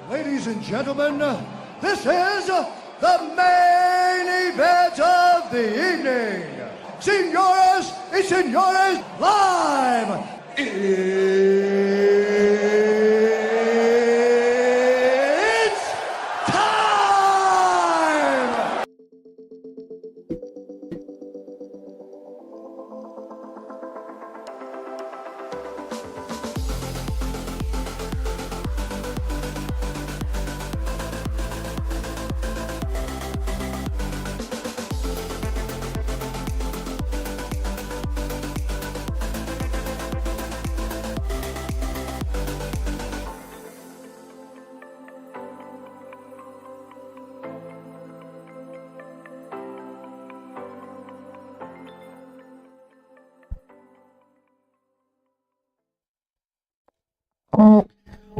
Ladies and gentlemen, this is the main event of the evening. Señoras y señores, live! It's time!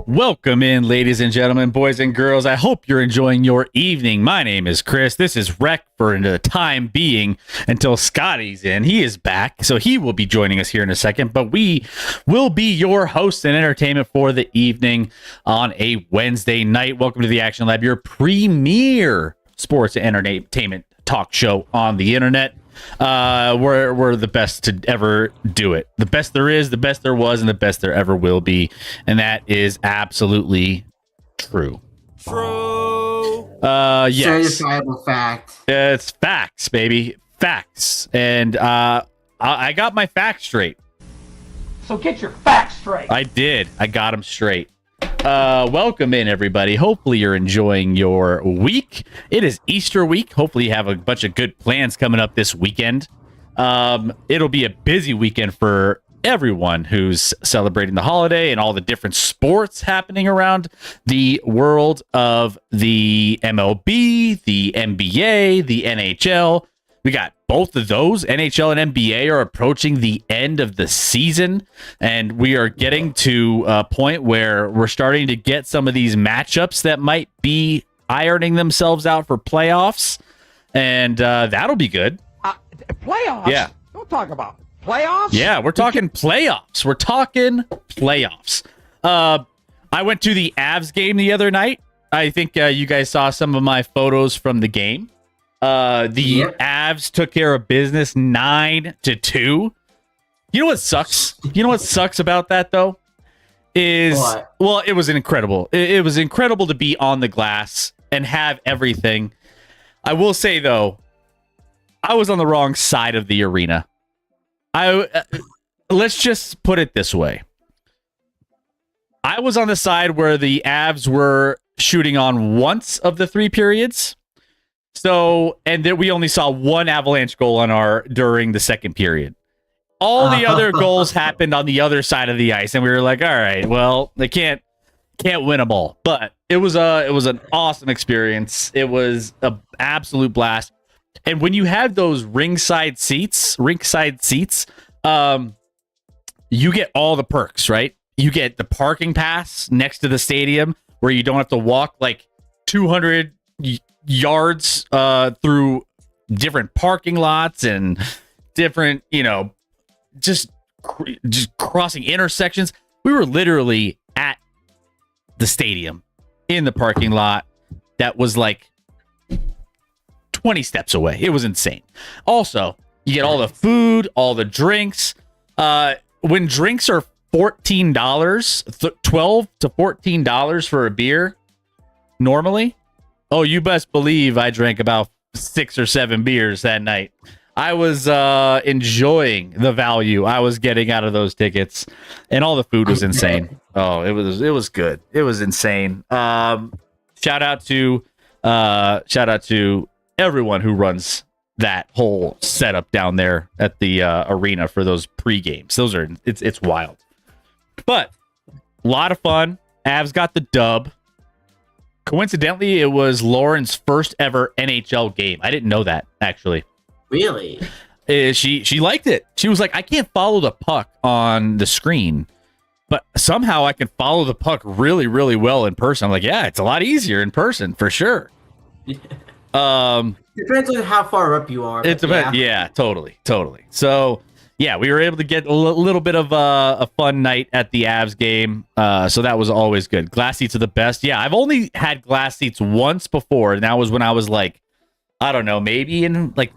Welcome in, ladies and gentlemen, boys and girls. I hope you're enjoying your evening. My name is Chris. This is Rec for the time being until Scotty's in. He is back, so he will be joining us here in a second. But we will be your host and entertainment for the evening on a Wednesday night. Welcome to the Action Lab, your premier sports and entertainment talk show on the internet. We're the best to ever do it. The best there is, the best there was, and the best there ever will be. And that is absolutely true. True. Yes. Certifiable fact. It's facts, baby. Facts. And I got my facts straight. So get your facts straight. I did. I got them straight. Welcome in, everybody. Hopefully you're enjoying your week. It is Easter week. Hopefully you have a bunch of good plans coming up this weekend. It'll be a busy weekend for everyone who's celebrating the holiday and all the different sports happening around the world of the MLB, the NBA, the NHL. We got both of those. NHL and NBA are approaching the end of the season, and we are getting to a point where we're starting to get some of these matchups that might be ironing themselves out for playoffs, and that'll be good. Playoffs? Yeah. Don't talk about playoffs. Yeah, we're talking playoffs. We're talking playoffs. I went to the Avs game the other night. I think you guys saw some of my photos from the game. Avs took care of business 9-2. You know what sucks? You know what sucks about that though? Well, it was incredible. It was incredible to be on the glass and have everything. I will say though, I was on the wrong side of the arena. Let's just put it this way. I was on the side where the Avs were shooting on once of the 3 periods. So, and then we only saw one Avalanche goal during the second period. All the other goals happened on the other side of the ice, and we were like, all right, well, they can't win them all. But it was an awesome experience. It was an absolute blast. And when you have those ringside seats, you get all the perks, right? You get the parking pass next to the stadium where you don't have to walk like 200 yards through different parking lots and different, just crossing intersections. We were literally at the stadium in the parking lot that was like 20 steps away. It was insane. Also, you get all the food, all the drinks. When drinks are $14, $12 to $14 for a beer normally. Oh, you best believe I drank about 6 or 7 beers that night. I was enjoying the value I was getting out of those tickets, and all the food was insane. Oh, it was good. It was insane. Shout out to everyone who runs that whole setup down there at the arena for those pre-games. It's wild. But a lot of fun. Avs got the dub. Coincidentally, it was Lauren's first ever NHL game. I didn't know that, actually. Really? She liked it. She was like, I can't follow the puck on the screen, but somehow I can follow the puck really, really well in person. I'm like, yeah, it's a lot easier in person, for sure. Depends on how far up you are. It depends. Yeah, totally. So yeah, we were able to get a little bit of a fun night at the Avs game. So that was always good. Glass seats are the best. Yeah, I've only had glass seats once before, and that was when I was like, I don't know, maybe in like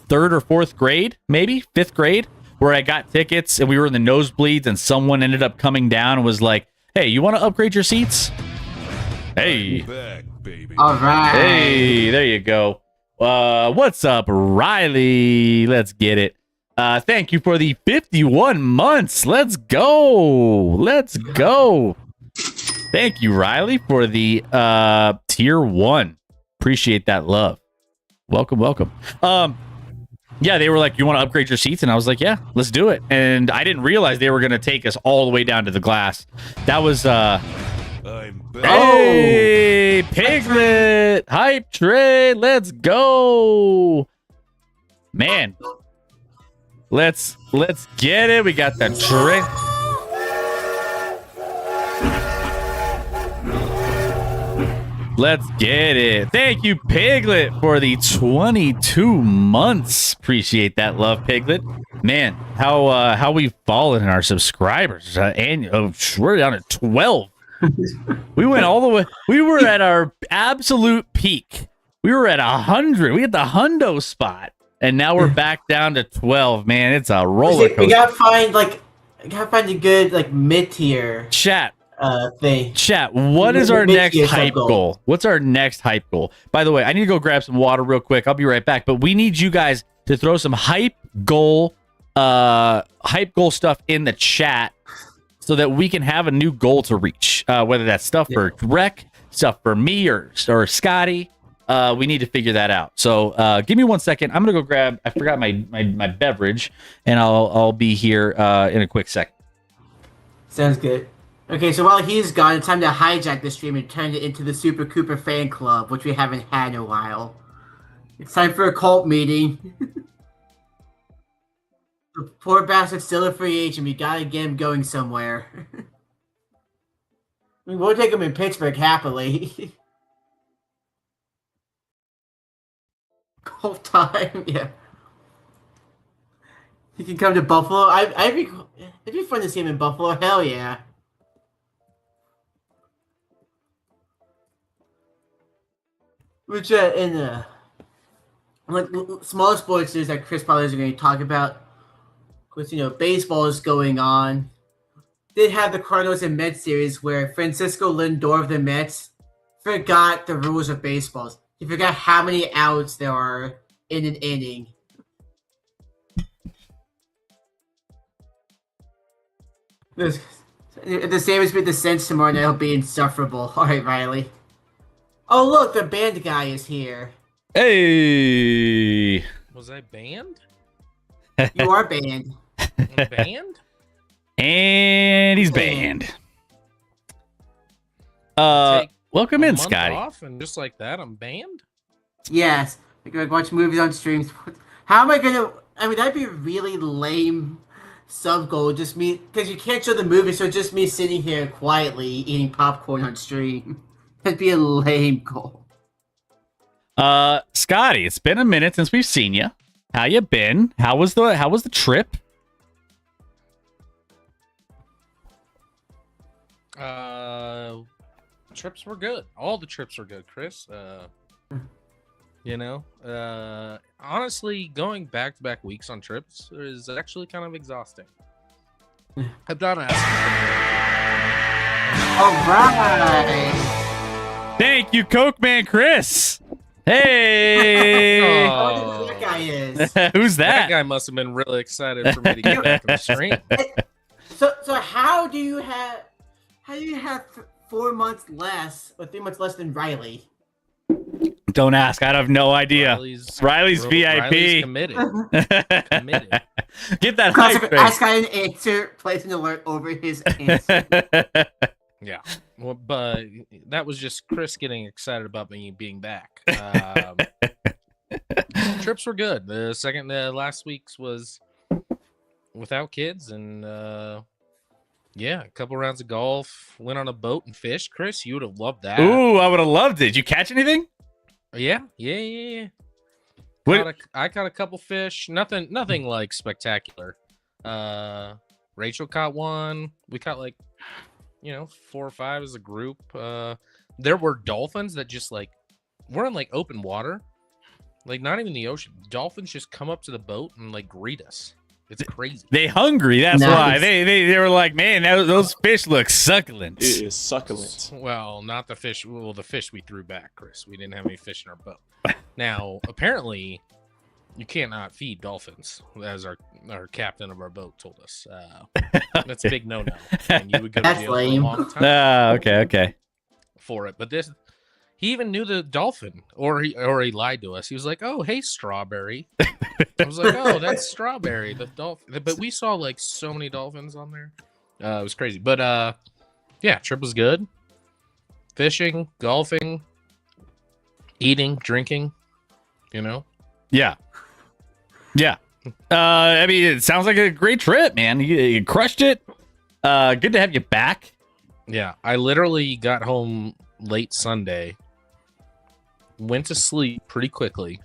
3rd or 4th grade, maybe 5th grade, where I got tickets and we were in the nosebleeds, and someone ended up coming down and was like, "Hey, you want to upgrade your seats?" Hey, Back, baby. All right. hey, there you go. What's up, Riley? Let's get it. Thank you for the 51 months. Let's go. Let's go. Thank you, Riley, for the tier 1. Appreciate that love. Welcome. Yeah, they were like, "You want to upgrade your seats?" And I was like, "Yeah, let's do it." And I didn't realize they were going to take us all the way down to the glass. That was I'm back. hey, Piglet, hype train, let's go, man. Let's get it. We got the train. Let's get it. Thank you, Piglet, for the 22 months. Appreciate that love, Piglet. Man, how we've fallen in our subscribers. We're down to 12. We went all the way. We were at our absolute peak. We were at 100. We hit the hundo spot, and now we're back down to 12. Man, it's a roller coaster. We gotta find a good like mid-tier Chat. thing. Chat, what is our next Mid-tier hype sub-goal. goal? What's our next hype goal? By the way, I need to go grab some water real quick. I'll be right back. But we need you guys to throw some hype goal stuff in the chat so that we can have a new goal to reach. Whether that's stuff for Rec, stuff for me or Scotty. We need to figure that out. So give me 1 second. I'm gonna go grab. I forgot my beverage, and I'll be here in a quick second. Sounds good. Okay, so while he's gone, it's time to hijack the stream and turn it into the Super Cooper fan club, which we haven't had in a while. It's time for a cult meeting. The poor bastard's still a free agent. We gotta get him going somewhere. I mean, we'll take him in Pittsburgh happily. Cult time, yeah. He can come to Buffalo. It'd be fun to see him in Buffalo. Hell yeah. Which in like small sports news that Chris probably is going to talk about, because baseball is going on. Did have the Cardinals and Mets series where Francisco Lindor of the Mets forgot the rules of baseball. He forgot how many outs there are in an inning. If the same as with the Sens tomorrow night, it'll be insufferable. All right, Riley. Oh, look, the band guy is here. Hey. Was I banned? You are banned. I'm banned? And he's banned. Take Welcome a in, month Scotty. off and just like that, I'm banned? Yes. We're going to watch movies on streams. How am I going to... I mean, that'd be a really lame sub-goal. Just me... Because you can't show the movie, so just me sitting here quietly eating popcorn on stream. That'd be a lame goal. Scotty, it's been a minute since we've seen you. How you been? How was the trip? Trips were good. All the trips were good, Chris. Honestly, going back-to-back weeks on trips is actually kind of exhausting. I'm not asking. All right. Thank you, Coke Man Chris. Hey. Oh, that guy is. Who's That that? guy must have been really excited for me to get back on the stream. So how do you have 4 months less or 3 months less than Riley? Don't ask. I have no idea. Riley's VIP. Riley's committed. Committed. Get that Classic, hype ask guy an answer, place an alert over his answer. Yeah, well, but that was just Chris getting excited about me being back. Trips were good. The last week's was without kids, and yeah, a couple rounds of golf. Went on a boat and fished. Chris, you would have loved that. Ooh, I would have loved it. Did you catch anything? Yeah. What? I caught a couple fish. Nothing like spectacular. Rachel caught one. We caught like, 4 or 5 as a group. There were dolphins that just like we're in like open water, like not even the ocean. Dolphins just come up to the boat and like greet us. It's crazy. They hungry. That's Nice. why they were like, man, those fish look succulent. It is succulent. Well, not the fish. Well, the fish we threw back, Chris. We didn't have any fish in our boat. Now, apparently, you cannot feed dolphins, as our captain of our boat told us. That's a big no-no. And you would go to That's jail for a lame. long time Okay. for it. But he even knew the dolphin, or he lied to us. He was like, "Oh, hey, strawberry." I was like, "Oh, that's strawberry, the dolphin." But we saw like so many dolphins on there. It was crazy. But yeah, trip was good. Fishing, golfing, eating, drinking. Yeah. I mean, it sounds like a great trip, man. You crushed it. Good to have you back. Yeah, I literally got home late Sunday, went to sleep pretty quickly,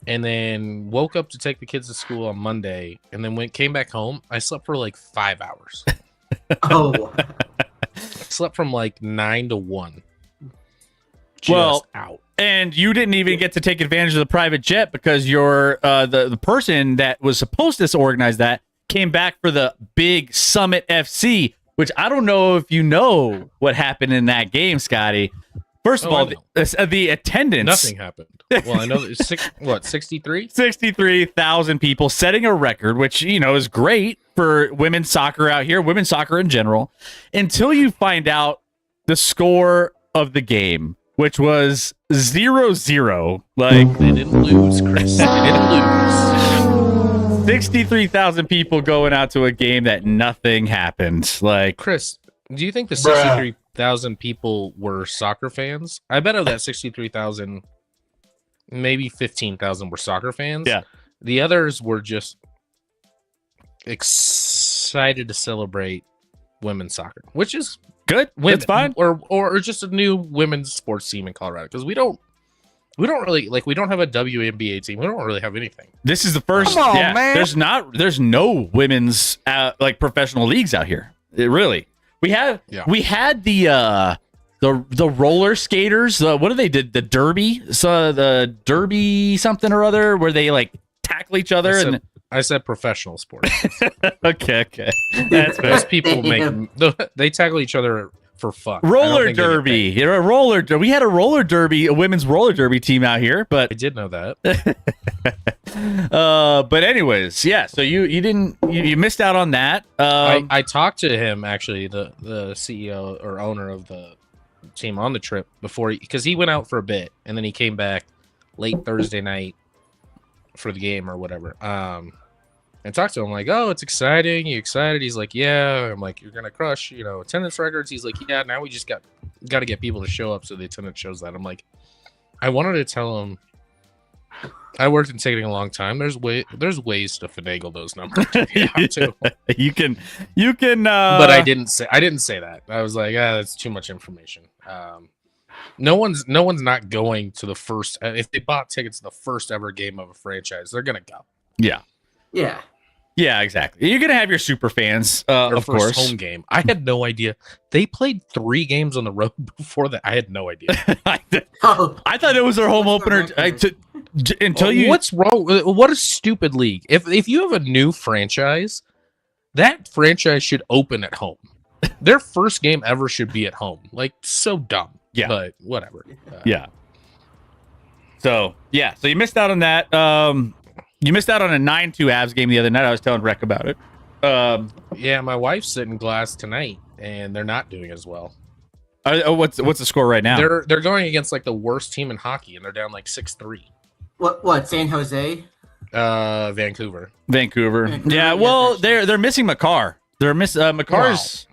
and then woke up to take the kids to school on Monday, and then came back home. I slept for like 5 hours. Oh, I slept from like 9 to 1. Well, out. And you didn't even get to take advantage of the private jet because your the person that was supposed to organize that came back for the big Summit FC, which I don't know if you know what happened in that game, Scotty. First of all, the attendance. Nothing happened. Well, I know it's 63? 63,000 people, setting a record, which, is great for women's soccer out here, women's soccer in general, until you find out the score of the game, which was 0-0. Like, They didn't lose, Chris. They didn't lose. 63,000 people going out to a game that nothing happened. Like, Chris, do you think the 63,000 people were soccer fans? I bet of that 63,000, maybe 15,000 were soccer fans. Yeah. The others were just excited to celebrate women's soccer, which is good. It's fine. Or just a new women's sports team in Colorado, because we don't really we don't have a WNBA team. We don't really have anything. This is the first. Come on, man. There's no women's professional leagues out here. We had the roller skaters. What do they did? The derby. So the derby something or other where they like tackle each other. I said professional sports. Okay. That's fair. Those people they tackle each other for fun. Roller derby. We had a women's roller derby team out here, but I did know that. But anyways, yeah. So you missed out on that. I talked to him, actually, the CEO or owner of the team on the trip because he went out for a bit and then he came back late Thursday night for the game or whatever. And talked to him like, "Oh, it's exciting. You excited?" He's like, "Yeah." I'm like, "You're gonna crush, attendance records." He's like, "Yeah." Now we just got to get people to show up so the attendance shows that. I'm like, I wanted to tell him I worked in ticketing a long time. There's ways to finagle those numbers. You can. But I didn't say that. I was like, that's too much information. No one's not going to the first. If they bought tickets to the first ever game of a franchise, they're gonna go. Yeah, exactly. You're gonna have your super fans, of first course. Home game. I had no idea they played 3 games on the road before that. I had no idea. I thought it was their home opener. Until you. What's wrong? What a stupid league. If you have a new franchise, that franchise should open at home. Their first game ever should be at home. Like, so dumb. Yeah. But whatever. Yeah. So you missed out on that. You missed out on a 9-2 Avs game the other night. I was telling Rec about it. Yeah, my wife's sitting Glass tonight, and they're not doing as well. What's the score right now? They're going against like the worst team in hockey, and they're down like 6-3. What? San Jose? Vancouver. Yeah. Well, they're missing Makar. They're Makar's.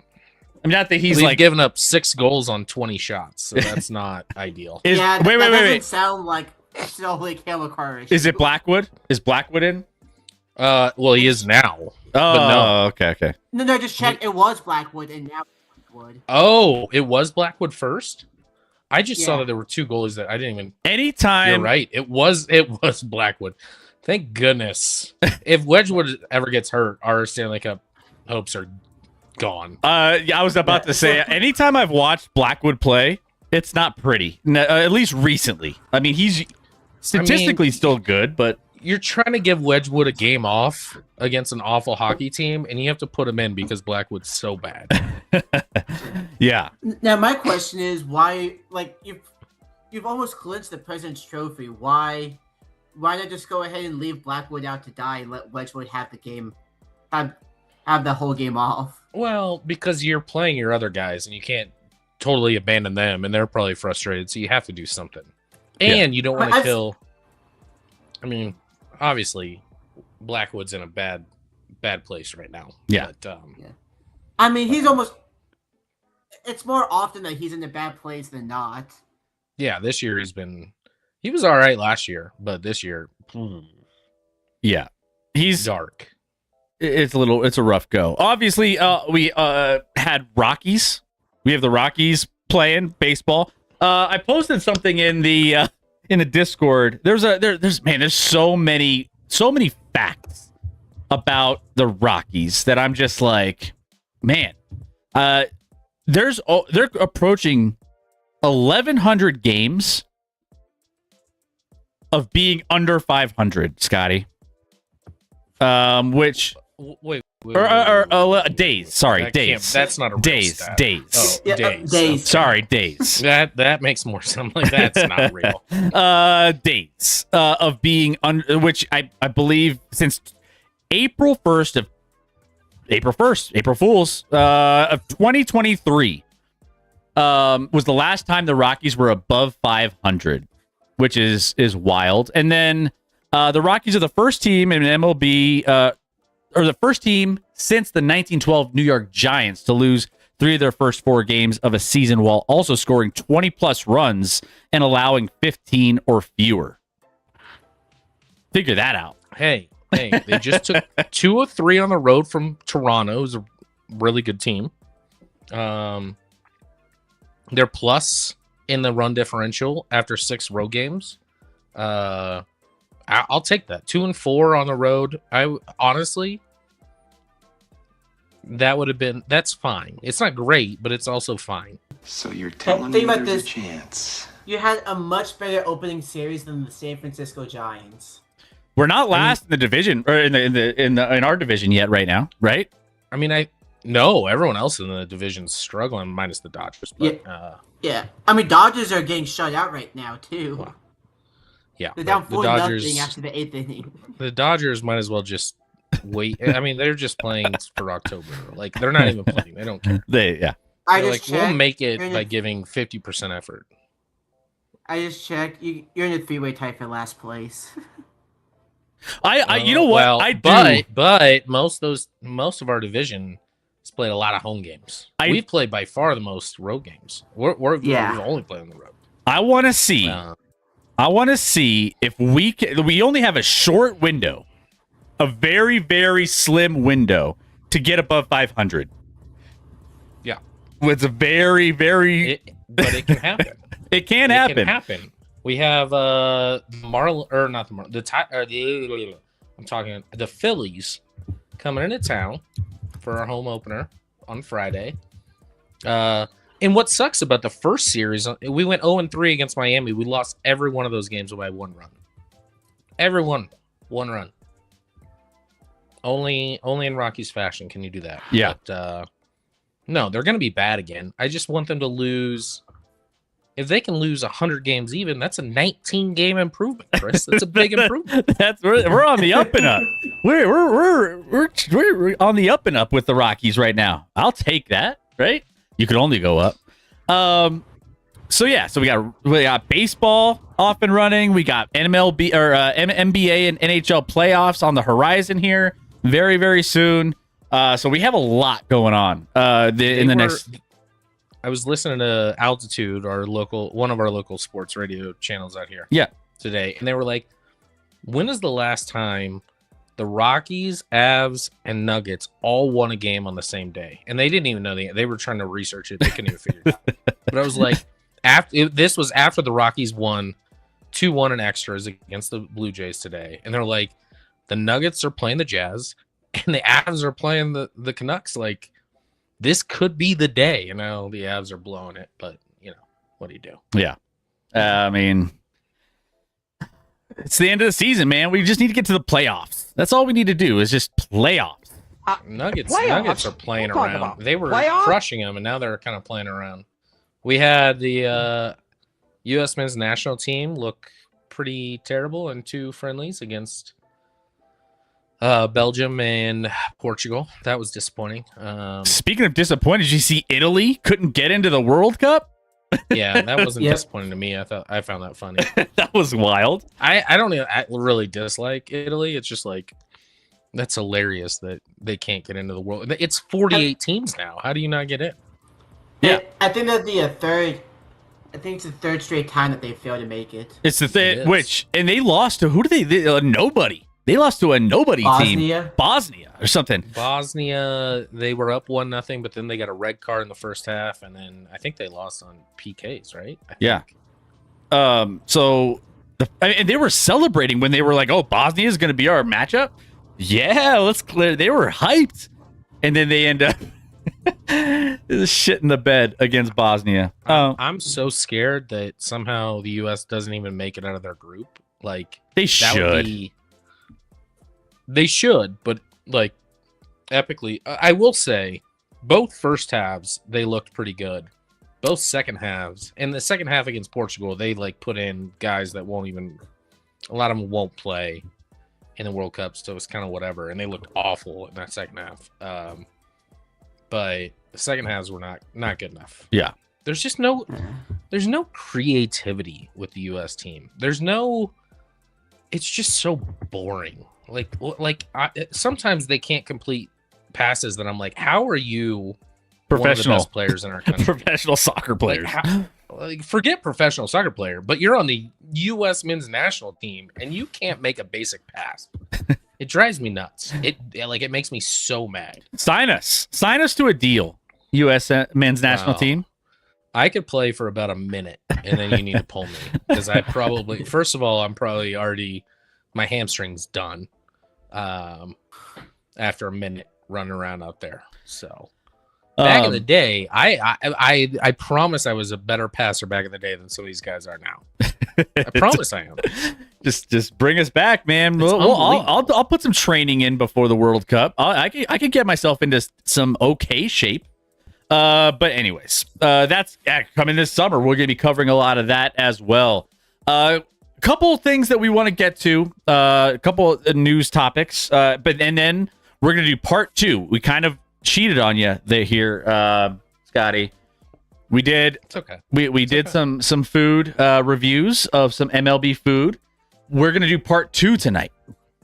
I mean, not that he's given up 6 goals on 20 shots, so that's not ideal. Wait. Doesn't sound like solely Cale Makar. Is it Blackwood? Is Blackwood in? Well, he is now. Oh, but no. Okay. No, just check. It was Blackwood, and now Blackwood. Oh, it was Blackwood first? I just saw that there were 2 goalies that I didn't even. Anytime. You're right. It was Blackwood. Thank goodness. If Wedgwood ever gets hurt, our Stanley Cup hopes are gone. Yeah, I was about to say, anytime I've watched Blackwood play, it's not pretty. At least recently. I mean, he's statistically still good, but You're trying to give Wedgwood a game off against an awful hockey team, and you have to put him in because Blackwood's so bad. yeah. Now my question is why? Like you've almost clinched the President's Trophy. Why not just go ahead and leave Blackwood out to die and let Wedgwood have the game, have the whole game off? Well, because you're playing your other guys, and you can't totally abandon them, and they're probably frustrated, so you have to do something. And you don't want to kill. I mean, obviously, Blackwood's in a bad place right now. Yeah. But, I mean, he's almost. It's more often that he's in a bad place than not. yeah, this year he was all right last year, but this year, Yeah. He's dark. it's a rough go. Obviously, we had Rockies. We have the Rockies playing baseball. I posted something in the Discord. There's so many facts about the Rockies that I'm just like, man. They're approaching 1,100 games of being under 500, Scotty. Which Wait. days. Sorry, days. That's not a real days. stat. Days. Oh, Yeah, days. days. Sorry, days. That makes more sense. Like that's not real. Dates of being which I believe since April Fools of 2023 was the last time the Rockies were above 500, which is wild. And then the Rockies are the first team in MLB or the first team since the 1912 New York Giants to lose 3 of their first 4 games of a season while also scoring 20 plus runs and allowing 15 or fewer. Figure that out. Hey, they just took 2 of 3 on the road from Toronto, who's a really good team. They're plus in the run differential after 6 road games. I'll take that. 2 and 4 on the road. I honestly, that's fine. It's not great, but it's also fine. So you're telling Think me about there's a this. chance? You had a much better opening series than the San Francisco Giants. We're not last in the division or in our division yet right now, right? I mean, no, everyone else in the division's struggling, minus the Dodgers. But Yeah. I mean, Dodgers are getting shut out right now too. Well, yeah, They're down the 4-0 after the 8th inning. The Dodgers might as well just wait. I mean, they're just playing for October. Like they're not even playing. They don't care. Yeah. I They're just like, we'll checked. make it You're in by a- giving 50% effort. I just checked. You're in a 3-way tie for last place. I you know what? Well, I do. but most of our division has played a lot of home games. We've played by far the most road games. We've only played on the road. I want to see. I want to see if we can. We only have a short window, a very, very slim window to get above 500. Yeah, It's a very, very. but it can happen. It can It happen. can happen. We have the Phillies coming into town for our home opener on Friday. And what sucks about the first series, we went 0-3 against Miami. We lost every one of those games by 1 run. Every one run. Only in Rockies fashion can you do that. Yeah. But, no, they're going to be bad again. I just want them to lose. If they can lose 100 games even, that's a 19-game improvement, Chris. That's a big improvement. We're on the up and up. We're on the up and up with the Rockies right now. I'll take that. Right? You could only go up. So we got baseball off and running. We got MLB or NBA and NHL playoffs on the horizon here very, very soon. So we have a lot going on. I was listening to Altitude, one of our local sports radio channels out here. Yeah. Today, and they were like, "When is the last time the Rockies, Avs, and Nuggets all won a game on the same day?" And they didn't even know they were trying to research it. They couldn't even figure it out. But I was like, this was after the Rockies won 2-1 in extras against the Blue Jays today, and they're like, the Nuggets are playing the Jazz, and the Avs are playing the Canucks. Like, this could be the day. You know, the Avs are blowing it, but what do you do? Yeah. I mean, it's the end of the season, man. We just need to get to the playoffs. That's all we need to do is just playoffs. Nuggets Playoffs? are playing We're talking around. about They were playoffs? crushing them, and now they're kind of playing around. We had the U.S. men's national team look pretty terrible in 2 friendlies against Belgium and Portugal. That was disappointing. Speaking of disappointed, did you see Italy couldn't get into the World Cup? Yeah, that wasn't Yep. disappointing to me. I found that funny. That was wild. I don't even really dislike Italy. It's just like, that's hilarious that they can't get into the world. It's 48 teams now. How do you not get in? Yeah. I think that's the third. I think it's the third straight time that they failed to make it. It's the It thing, is. and they lost to who did they nobody. They lost to a nobody team. Bosnia. Bosnia or something. Bosnia, they were up 1-0, but then they got a red card in the first half, and then I think they lost on PKs, right? I Yeah. think. So and they were celebrating when they were like, "Oh, Bosnia is going to be our matchup." Yeah, let's clear. They were hyped, and then they end up shit in the bed against Bosnia. I'm so scared that somehow the U.S. doesn't even make it out of their group. Like, They that should. would be. They should, but like, epically, I will say, both first halves they looked pretty good. Both second halves, and the second half against Portugal, they like put in guys that won't even. A lot of them won't play in the World Cup, so it's kind of whatever. And they looked awful in that second half. But the second halves were not good enough. Yeah. There's no creativity with the U.S. team. It's just so boring. Sometimes they can't complete passes that I'm like, how are you one of the Professional. best players in our country? Professional soccer players. Forget professional soccer player, but you're on the U.S. men's national team and you can't make a basic pass. It drives me nuts. It makes me so mad. Sign us to a deal. U.S. men's national Wow. team. I could play for about a minute and then you need to pull me because first of all, I'm probably already, my hamstring's done after a minute running around out there. So back in the day, I promise I was a better passer back in the day than some of these guys are now. I promise I am. Just bring us back, man. It's I'll put some training in before the World Cup. I could get myself into some okay shape. But anyways, that's coming this summer. We're going to be covering a lot of that as well. Couple things that we want to get to, a couple of news topics, and then we're going to do part 2. We kind of cheated on you here, Scotty. We did. It's okay. We did some food reviews of some MLB food. We're going to do part 2 tonight.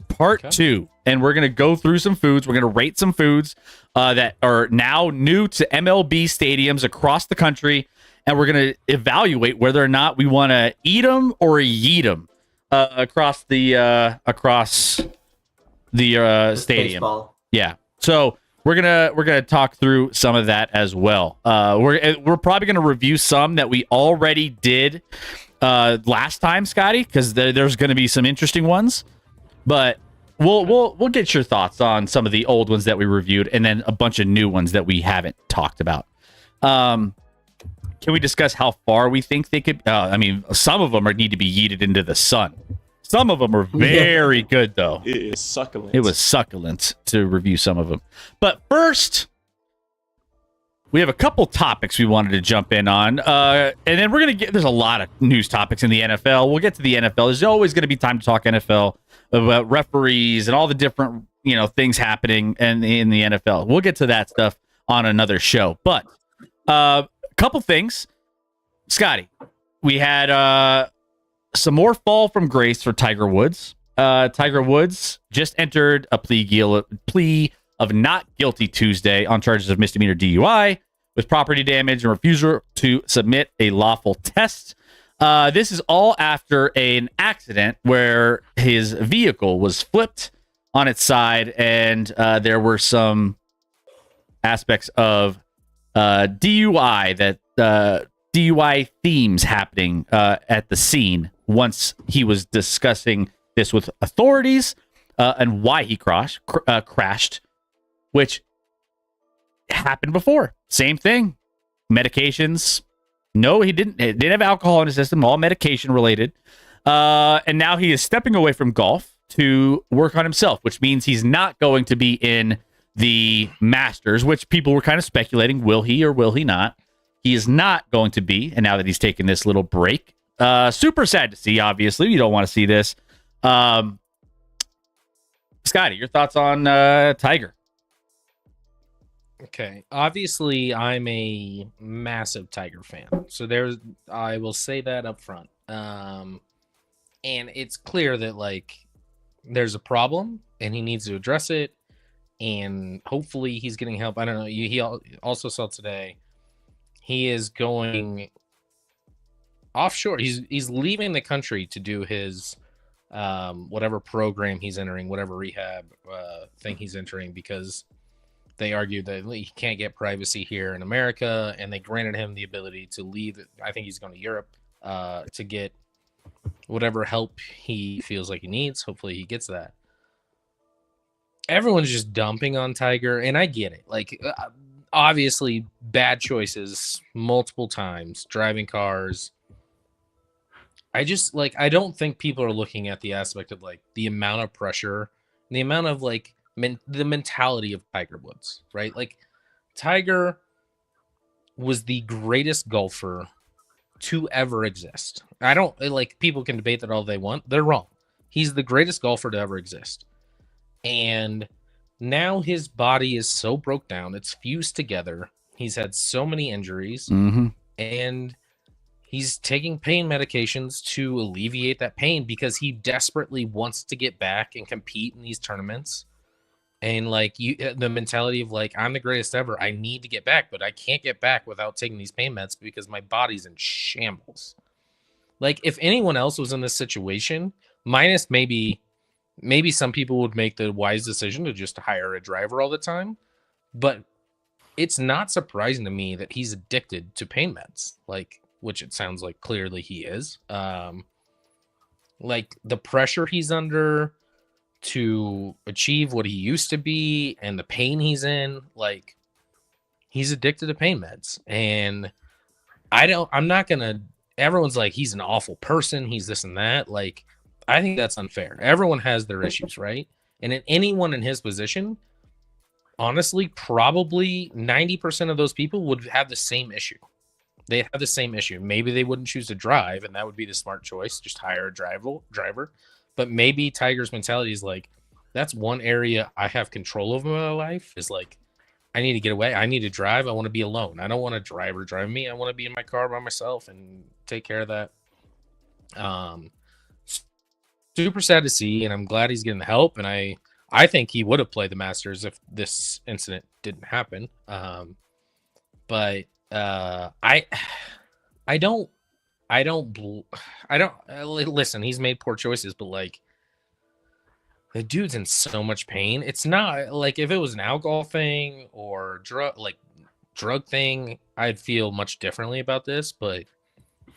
Part 2. And we're going to go through some foods. We're going to rate some foods that are now new to MLB stadiums across the country. And we're going to evaluate whether or not we want to eat them or yeet them across the stadium. Baseball. Yeah. So we're gonna talk through some of that as well. We're probably gonna review some that we already did last time, Scotty, because there's gonna be some interesting ones. But we'll get your thoughts on some of the old ones that we reviewed, and then a bunch of new ones that we haven't talked about. Can we discuss how far we think they could? Some of them need to be yeeted into the sun. Some of them are very good, though. It is succulent. It was succulent to review some of them. But first, we have a couple topics we wanted to jump in on. And then we're going to there's a lot of news topics in the NFL. We'll get to the NFL. There's always going to be time to talk NFL about referees and all the different, things happening in the NFL. We'll get to that stuff on another show. But a couple things. Scotty, we had some more fall from grace for Tiger Woods. Tiger Woods just entered a plea of not guilty Tuesday on charges of misdemeanor DUI with property damage and refusal to submit a lawful test. This is all after an accident where his vehicle was flipped on its side, and there were some aspects of DUI DUI themes happening at the scene. once he was discussing this with authorities and why he crashed, which happened before. Same thing. Medications. No, he didn't have alcohol in his system, all medication related. And now he is stepping away from golf to work on himself, which means he's not going to be in the Masters, which people were kind of speculating, will he or will he not? He is not going to be, and now that he's taken this little break, super sad to see, obviously. You don't want to see this. Scotty, your thoughts on Tiger? Okay, obviously I'm a massive Tiger fan, so I will say that up front. And it's clear that like there's a problem and he needs to address it, and hopefully he's getting help. I don't know. He also saw today he is going offshore. He's leaving the country to do his whatever program he's entering, whatever rehab thing he's entering, because they argued that he can't get privacy here in America, and they granted him the ability to leave. I think he's going to Europe to get whatever help he feels like he needs. Hopefully he gets that. Everyone's just dumping on Tiger, and I get it. Like, obviously, bad choices multiple times, driving cars. I don't think people are looking at the aspect of, like, the amount of pressure, and the amount of, like, the mentality of Tiger Woods, right? Like, Tiger was the greatest golfer to ever exist. I don't, like, people can debate that all they want. They're wrong. He's the greatest golfer to ever exist. And now his body is so broke down, it's fused together. He's had so many injuries, and he's taking pain medications to alleviate that pain because he desperately wants to get back and compete in these tournaments. And like the mentality of like, I'm the greatest ever. I need to get back, but I can't get back without taking these pain meds because my body's in shambles. Like, if anyone else was in this situation, minus maybe some people would make the wise decision to just hire a driver all the time, but it's not surprising to me that he's addicted to pain meds, like, which it sounds like clearly he is. Like, the pressure he's under to achieve what he used to be and the pain he's in, like, he's addicted to pain meds. And everyone's like, he's an awful person, he's this and that. Like, I think that's unfair. Everyone has their issues, right? And anyone in his position, honestly, probably 90% of those people would have the same issue. They'd have the same issue. Maybe they wouldn't choose to drive, and that would be the smart choice. Just hire a driver. But maybe Tiger's mentality is like, that's one area I have control over my life, is like, I need to get away. I need to drive. I want to be alone. I don't want a driver drive me. I want to be in my car by myself and take care of that. Super sad to see, and I'm glad he's getting the help. And I think he would have played the Masters if this incident didn't happen. But I don't listen. He's made poor choices, but like, the dude's in so much pain. It's not like, if it was an alcohol thing or drug thing, I'd feel much differently about this. But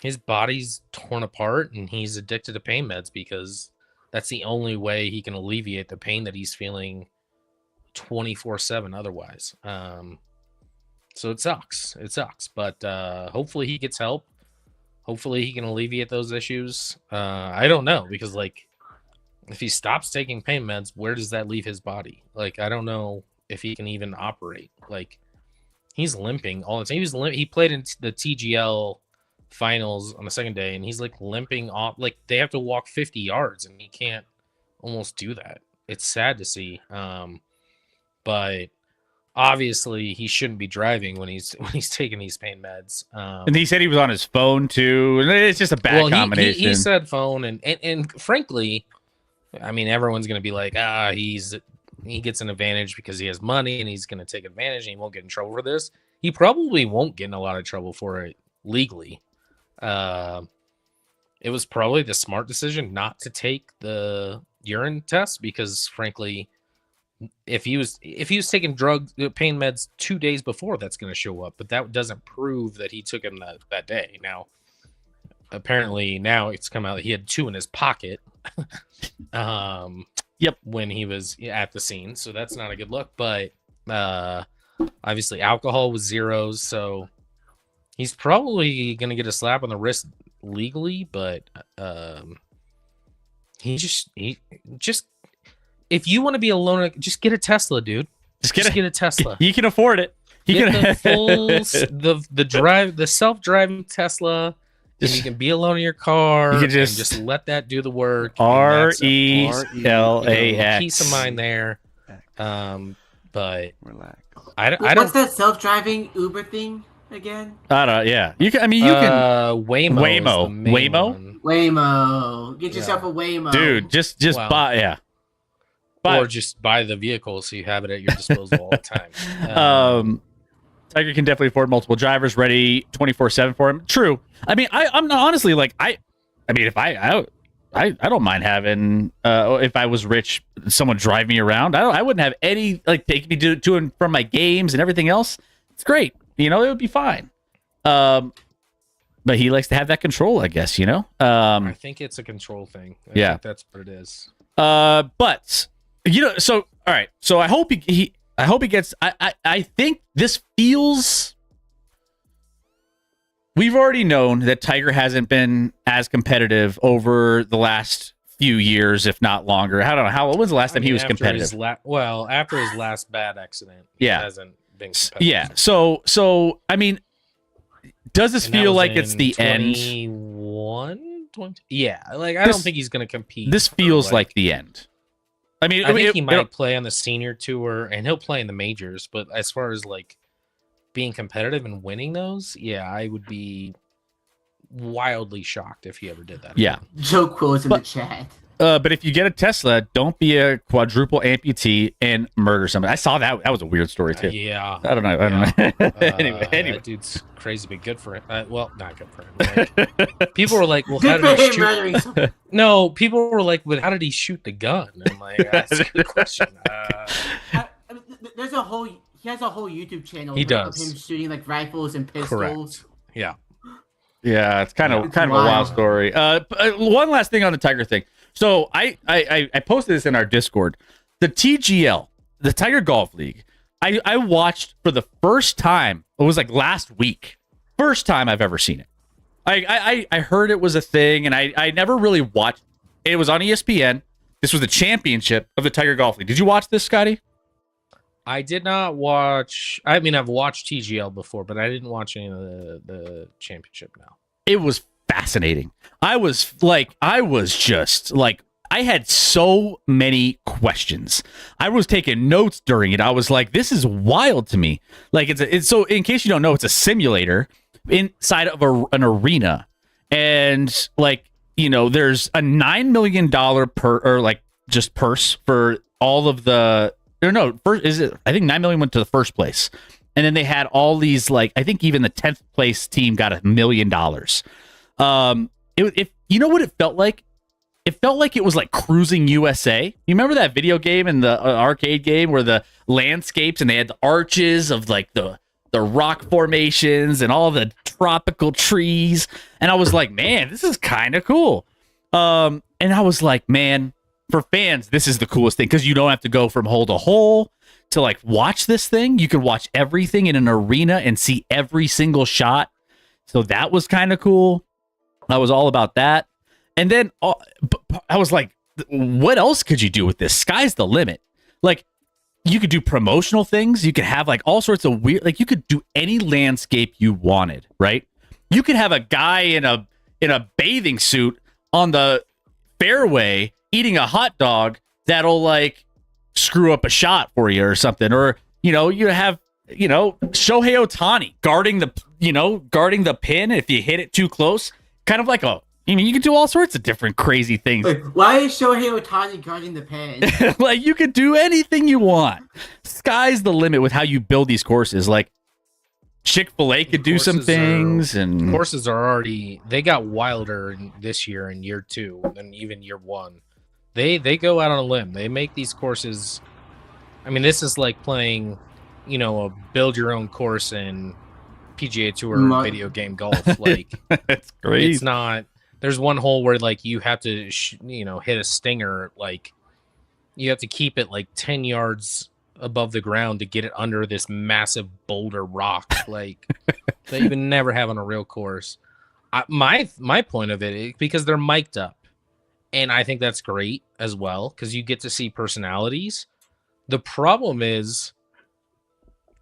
his body's torn apart, and he's addicted to pain meds because that's the only way he can alleviate the pain that he's feeling 24/7 otherwise. So it sucks. But hopefully he gets help. Hopefully he can alleviate those issues. I don't know, because like, if he stops taking pain meds, where does that leave his body? Like, I don't know if he can even operate. Like, he's limping all the time. He played in the TGL finals on the second day, and he's like limping off. Like, they have to walk 50 yards, and he can't almost do that. It's sad to see. But obviously he shouldn't be driving when he's taking these pain meds. And he said he was on his phone too. It's just a bad combination. He said phone, and frankly, I mean, everyone's gonna be like, he gets an advantage because he has money, and he's gonna take advantage, and he won't get in trouble for this. He probably won't get in a lot of trouble for it legally. It was probably the smart decision not to take the urine test, because frankly, if he was taking pain meds 2 days before, that's going to show up, but that doesn't prove that he took him that day. Now, apparently now it's come out that he had 2 in his pocket. Yep. When he was at the scene, so that's not a good look. But obviously, alcohol was 0, so he's probably gonna get a slap on the wrist legally. But he just if you want to be a loner, just get a Tesla, dude. Just get a Tesla. He can afford it. He Get can the full the self-driving Tesla. And you can be alone in your car. You can and just let that do the work. RELAX. Peace of mind there. But Relax. I What's don't. that self-driving Uber thing again? I don't. Yeah. You can. I mean, you can. Waymo. Waymo. Is the main Waymo? one. Waymo. Get yourself a Waymo. Dude, just Wow. buy. Yeah. Or just buy the vehicle so you have it at your disposal all the time. Tiger can definitely afford multiple drivers ready 24/7 for him. True. I mean, I'm not honestly like I mean, if I don't mind having if I was rich, someone drive me around. I wouldn't have any like take me to and from my games and everything else. It's great. You know, it would be fine. But he likes to have that control, I guess, you know? I think it's a control thing. I think that's what it is. But you know, so all right. So I hope he gets I think this feels we've already known that Tiger hasn't been as competitive over the last few years, if not longer. I don't know. When was the last time he was competitive? After his last bad accident, he hasn't been competitive. Yeah. So I mean, does this feel like it's the end? 20? Yeah. Like I don't think he's going to compete. This feels like the end. I mean, I think he might play on the senior tour and he'll play in the majors, but as far as like being competitive and winning those, yeah, I would be wildly shocked if he ever did that. Yeah. Joe quotes in the chat. But if you get a Tesla, don't be a quadruple amputee and murder somebody. I saw that. That was a weird story too. Yeah. I don't know. Anyway. That dude's crazy, but good for him. Well, not good for him. Like, people were like, "Well, how Good for did he him shoot?" murdering someone. No, people were like, "But how did he shoot the gun?" I'm like, "That's a good question." I mean, there's a whole. He has a whole YouTube channel. He of does. him shooting like rifles and pistols. Correct. Yeah. Yeah, it's kind of a wild wild. story. One last thing on the Tiger thing. So I posted this in our Discord. The TGL, the Tiger Golf League. I watched for the first time. It was like last week. First time I've ever seen it. I heard it was a thing, and I never really watched. It was on ESPN. This was the championship of the Tiger Golf League. Did you watch this, Scotty? I did not watch. I mean, I've watched TGL before, but I didn't watch any of the championship now. It was fascinating. I had so many questions. I was taking notes during it. I was like, this is wild to me. Like it's so in case you don't know, it's a simulator inside of an arena. And like, you know, there's a $9 million purse for all of the I think 9 million went to the first place. And then they had all these, like, I think even the 10th place team got $1 million. You know what it felt like? It felt like it was like Cruising USA. You remember that video game and the arcade game where the landscapes and they had the arches of like the rock formations and all the tropical trees. And I was like, man, this is kind of cool. And I was like, man, for fans, this is the coolest thing because you don't have to go from hole to hole to like watch this thing. You can watch everything in an arena and see every single shot. So that was kind of cool. I was all about that. And then I was like, what else could you do with this? Sky's the limit. Like, you could do promotional things. You could have like all sorts of weird, like you could do any landscape you wanted, right? You could have a guy in a bathing suit on the fairway eating a hot dog that'll like screw up a shot for you or something. Or, you know, you have, you know, Shohei Ohtani guarding the pin if you hit it too close. Kind of like you can do all sorts of different crazy things. Wait, why is Shohei Ohtani guarding the pen? Like, you could do anything you want. Sky's the limit with how you build these courses. Like, Chick-fil-A could do some things. And courses are already, they got wilder this year in year 2 than even year 1. They go out on a limb. They make these courses. I mean, this is like playing, you know, a build your own course in PGA Tour Mu- video game golf. Like That's great. it's not. There's one hole where like you have to hit a stinger. Like you have to keep it like 10 yards above the ground to get it under this massive boulder rock. Like that you would never have on a real course. My point of it, because they're mic'd up, and I think that's great as well because you get to see personalities. The problem is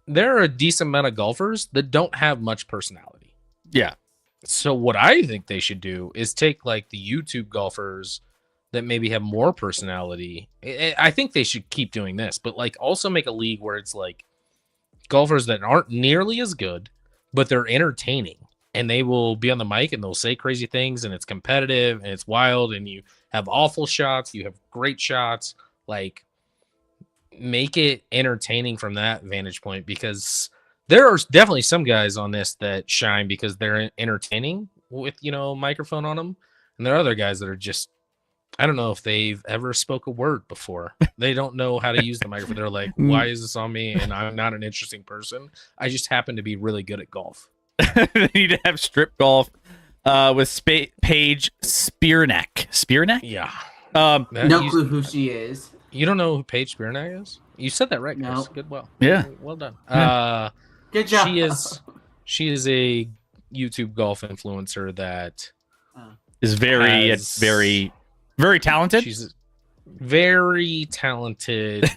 there are a decent amount of golfers that don't have much personality. Yeah. So what I think they should do is take like the YouTube golfers that maybe have more personality. I think they should keep doing this, but like also make a league where it's like golfers that aren't nearly as good, but they're entertaining and they will be on the mic and they'll say crazy things and it's competitive and it's wild and you have awful shots, you have great shots. Like make it entertaining from that vantage point, because there are definitely some guys on this that shine because they're entertaining with, a microphone on them. And there are other guys that are just, I don't know if they've ever spoke a word before. They don't know how to use the microphone. They're like, why is this on me? And I'm not an interesting person. I just happen to be really good at golf. They need to have strip golf with Paige Spearneck. Spearneck? Yeah. No clue who she is. You don't know who Paige Spearneck is? You said that right, Chris. No. Good. Yeah. Well done. Yeah. Good job. She is a YouTube golf influencer that Is very, has- very, very talented. she's very talented,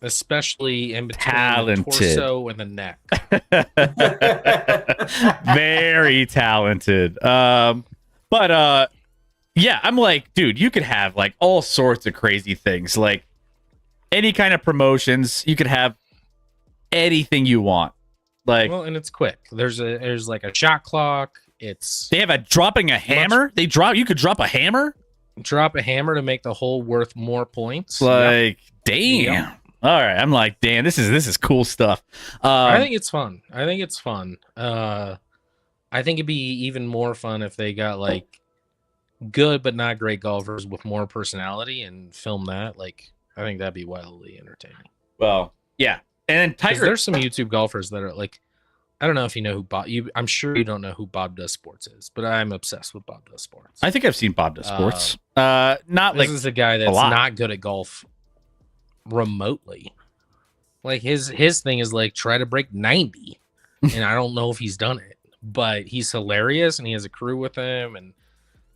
especially in between Talented. the torso and the neck. Very talented. Yeah, I'm like, dude, you could have like all sorts of crazy things, like any kind of promotions. You could have anything you want. Like Well, and it's quick. There's like a shot clock. It's they have a dropping a hammer. You could drop a hammer. drop a hammer to make the hole worth more points. Like, damn. Yeah. All right, I'm like, damn, this is cool stuff. I think it's fun. I think it'd be even more fun if they got like good but not great golfers with more personality and film that. Like, I think that'd be wildly entertaining. well, yeah. And then 'Cause Tiger, there's some YouTube golfers that are like, I don't know if you know who Bob. I'm sure you don't know who Bob Does Sports is, but I'm obsessed with Bob Does Sports. I think I've seen Bob Does Sports. Not This like is a guy that's lot. not good at golf remotely. Like his thing is like try to break 90, and I don't know if he's done it, but he's hilarious and he has a crew with him, and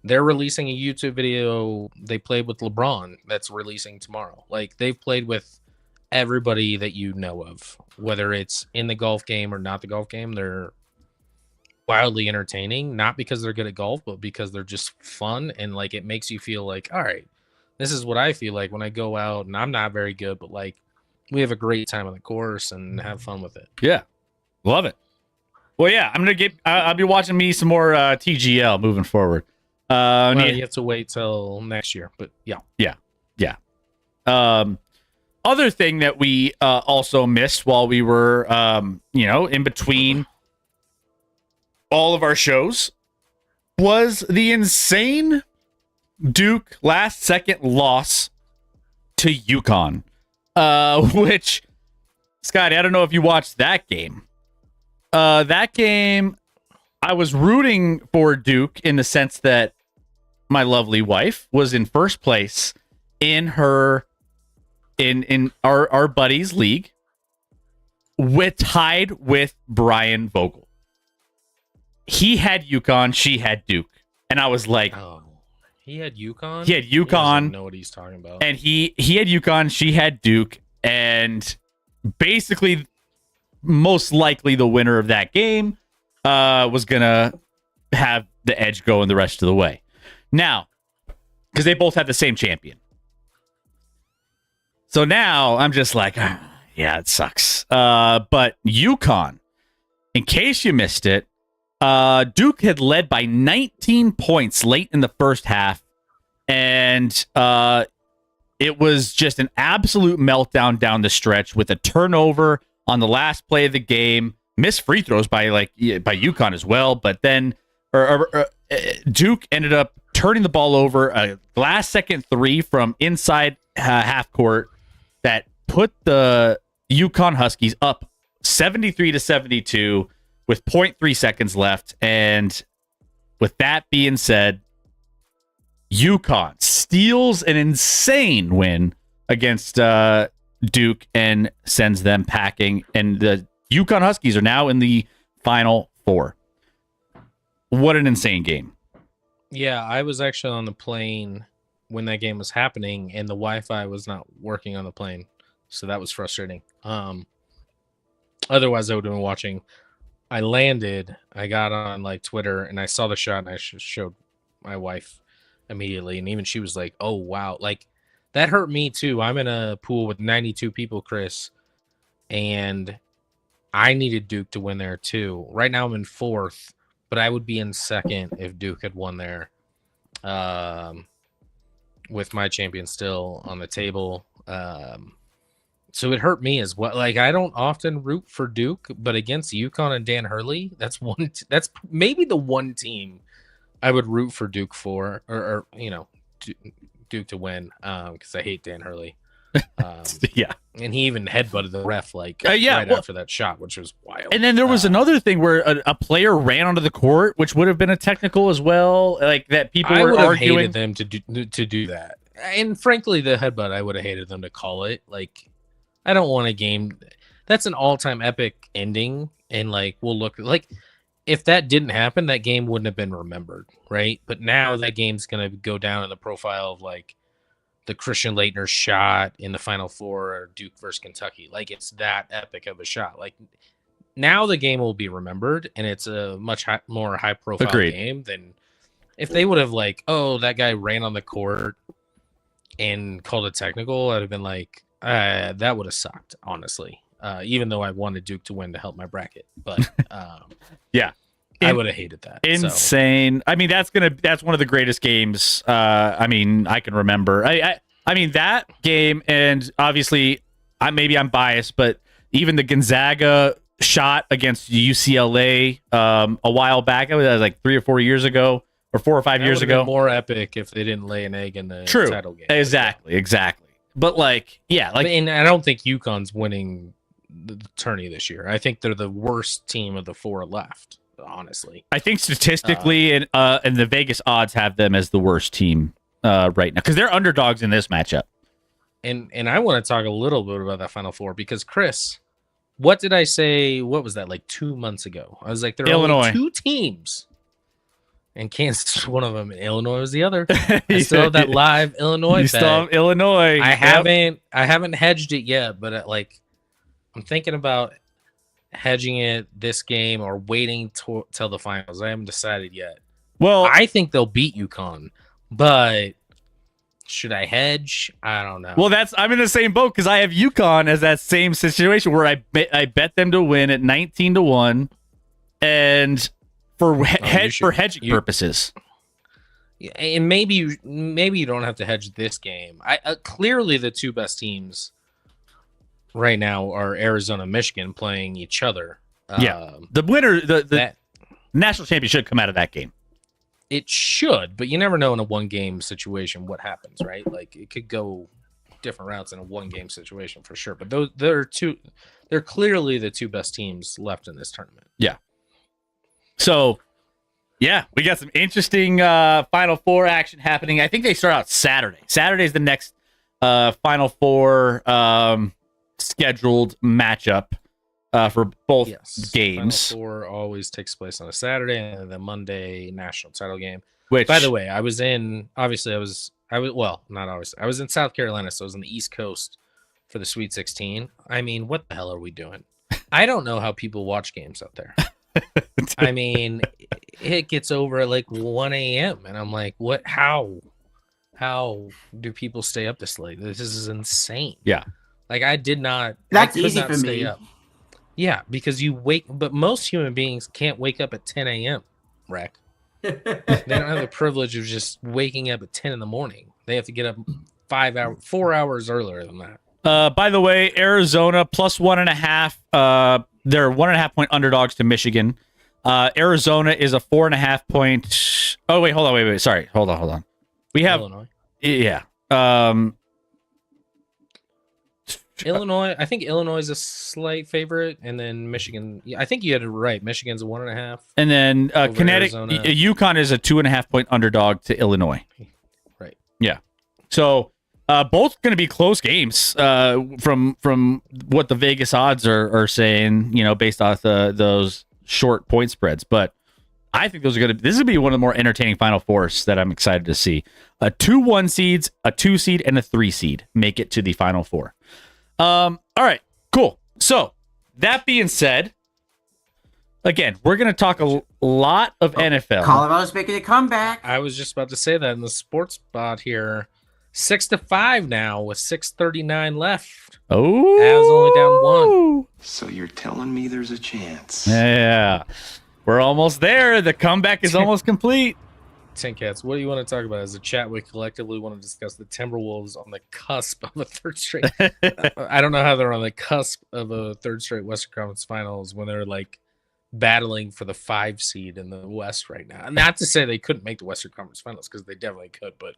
they're releasing a YouTube video. They played with LeBron that's releasing tomorrow. Like they've played with everybody that you know of, whether it's in the golf game or not the golf game. They're wildly entertaining, not because they're good at golf, but because they're just fun, and like it makes you feel like, all right, this is what I feel like when I go out and I'm not very good, but like we have a great time on the course and have fun with it. yeah, love it. Well, yeah, I'm gonna get. I'll be watching me some more TGL moving forward. Well, Yeah. you have to wait till next year, but yeah. Other thing that we also missed while we were, in between all of our shows was the insane Duke last second loss to UConn, which, Scotty, I don't know if you watched that game. That game, I was rooting for Duke in the sense that my lovely wife was in first place in her in our buddies league, tied with Brian Vogel. He had UConn, she had Duke, and I was like, Oh, he had UConn. he had He doesn't UConn, know what he's talking about. and he had UConn, she had Duke, and basically, most likely the winner of that game was gonna have the edge going the rest of the way. Now, because they both had the same champion. So now I'm just like, yeah, it sucks. But UConn, in case you missed it, Duke had led by 19 points late in the first half, and it was just an absolute meltdown down the stretch with a turnover on the last play of the game, missed free throws by UConn as well, but then Duke ended up turning the ball over, a last second three from inside half court that put the UConn Huskies up 73-72 with 0.3 seconds left. And with that being said, UConn steals an insane win against Duke and sends them packing. And the UConn Huskies are now in the Final Four. What an insane game. Yeah, I was actually on the plane when that game was happening, and the Wi-Fi was not working on the plane, so that was frustrating. Otherwise, I would have been watching. I landed, I got on like Twitter, and I saw the shot, and I showed my wife immediately, and even she was like, "Oh wow!" Like that hurt me too. I'm in a pool with 92 people, Chris, and I needed Duke to win there too. Right now, I'm in fourth, but I would be in second if Duke had won there. With my champion still on the table. So it hurt me as well. Like, I don't often root for Duke, but against UConn and Dan Hurley, that's maybe the one team I would root for Duke for, or Duke to win, because I hate Dan Hurley. Yeah. And he even headbutted the ref right after that shot, which was wild. And then there was another thing where a player ran onto the court, which would have been a technical as well. Like that people were arguing. Hated them to do that. And frankly, the headbutt, I would have hated them to call it. Like, I don't want a game. That's an all-time epic ending. And like, we'll look like if that didn't happen, that game wouldn't have been remembered, right? But now that game's gonna go down in the profile of like the Christian Laettner shot in the Final Four or Duke versus Kentucky. Like, it's that epic of a shot. Like, now the game will be remembered, and it's a much more high-profile game than if they would have, like, oh, that guy ran on the court and called it technical. I'd have been like, that would have sucked, honestly, even though I wanted Duke to win to help my bracket. But, yeah. I would have hated that. Insane. So. I mean, that's one of the greatest games. I mean, I can remember. I mean that game, and obviously, I'm biased, but even the Gonzaga shot against UCLA a while back, it was like 3 or 4 years ago, or 4 or 5 years ago. More epic if they didn't lay an egg in the title game. Exactly. But like, yeah, like, and I don't think UConn's winning the tourney this year. I think they're the worst team of the 4 left. Honestly, I think statistically, and the Vegas odds have them as the worst team right now because they're underdogs in this matchup. And I want to talk a little bit about that Final Four because Chris, what did I say? What was that, like 2 months ago? I was like, there are only 2 teams, and Kansas was one of them, and Illinois was the other. I still have that live Illinois. You still have Illinois. I haven't hedged it yet, but I'm thinking about hedging it this game or waiting till the finals. I haven't decided yet. Well, I think they'll beat UConn, but should I hedge? I don't know. Well, I'm in the same boat because I have UConn as that same situation where I bet them to win at 19-1, and for hedging purposes. And maybe you don't have to hedge this game. Clearly the 2 best teams right now are Arizona, Michigan playing each other. The winner, the national champion should come out of that game. It should, but you never know in a 1-game situation what happens, right? Like, it could go different routes in a 1-game situation for sure. But they're clearly the 2 best teams left in this tournament. Yeah. So, yeah, we got some interesting Final Four action happening. I think they start out Saturday. Saturday is the next Final Four scheduled matchup for both games. Final Four always takes place on a Saturday, and the Monday national title game. Which, by the way, I was in South Carolina, so I was on the East Coast for the Sweet 16. I mean, what the hell are we doing? I don't know how people watch games out there. I mean, it gets over at like 1 a.m. and I'm like, what? How do people stay up this late? This is insane. Yeah. Like, I could That's not easy for stay me. up. Yeah, because but most human beings can't wake up at 10 a.m., Rec. They don't have the privilege of just waking up at 10 in the morning. They have to get up 4 hours earlier than that. By the way, Arizona plus 1.5. They're 1.5 point underdogs to Michigan. Arizona is a 4.5 point. Oh, wait, hold on. Wait. Sorry. Hold on. We have Illinois. Yeah. Illinois. I think Illinois is a slight favorite, and then Michigan. Yeah, I think you had it right. Michigan's a 1.5. And then Over Connecticut, Arizona. UConn is a 2.5-point underdog to Illinois. Right. Yeah. So both going to be close games from what the Vegas odds are saying, based off those short point spreads. But I think this is going to be one of the more entertaining Final Fours that I'm excited to see. 2 1 seeds, a 2 seed, and a 3 seed make it to the Final Four. All right, cool. So that being said, again, we're going to talk a lot of NFL. Colorado's making a comeback. I was just about to say that in the sports spot here. 6-5 now with 6:39 left. Oh, Avs only down 1. So you're telling me there's a chance? Yeah, we're almost there. The comeback is almost complete. Tin Cats, what do you want to talk about? As a chat, we collectively want to discuss the Timberwolves on the cusp of a third straight. I don't know how they're on the cusp of a third straight Western Conference Finals when they're like battling for the 5 seed in the West right now. Not to say they couldn't make the Western Conference Finals, because they definitely could, but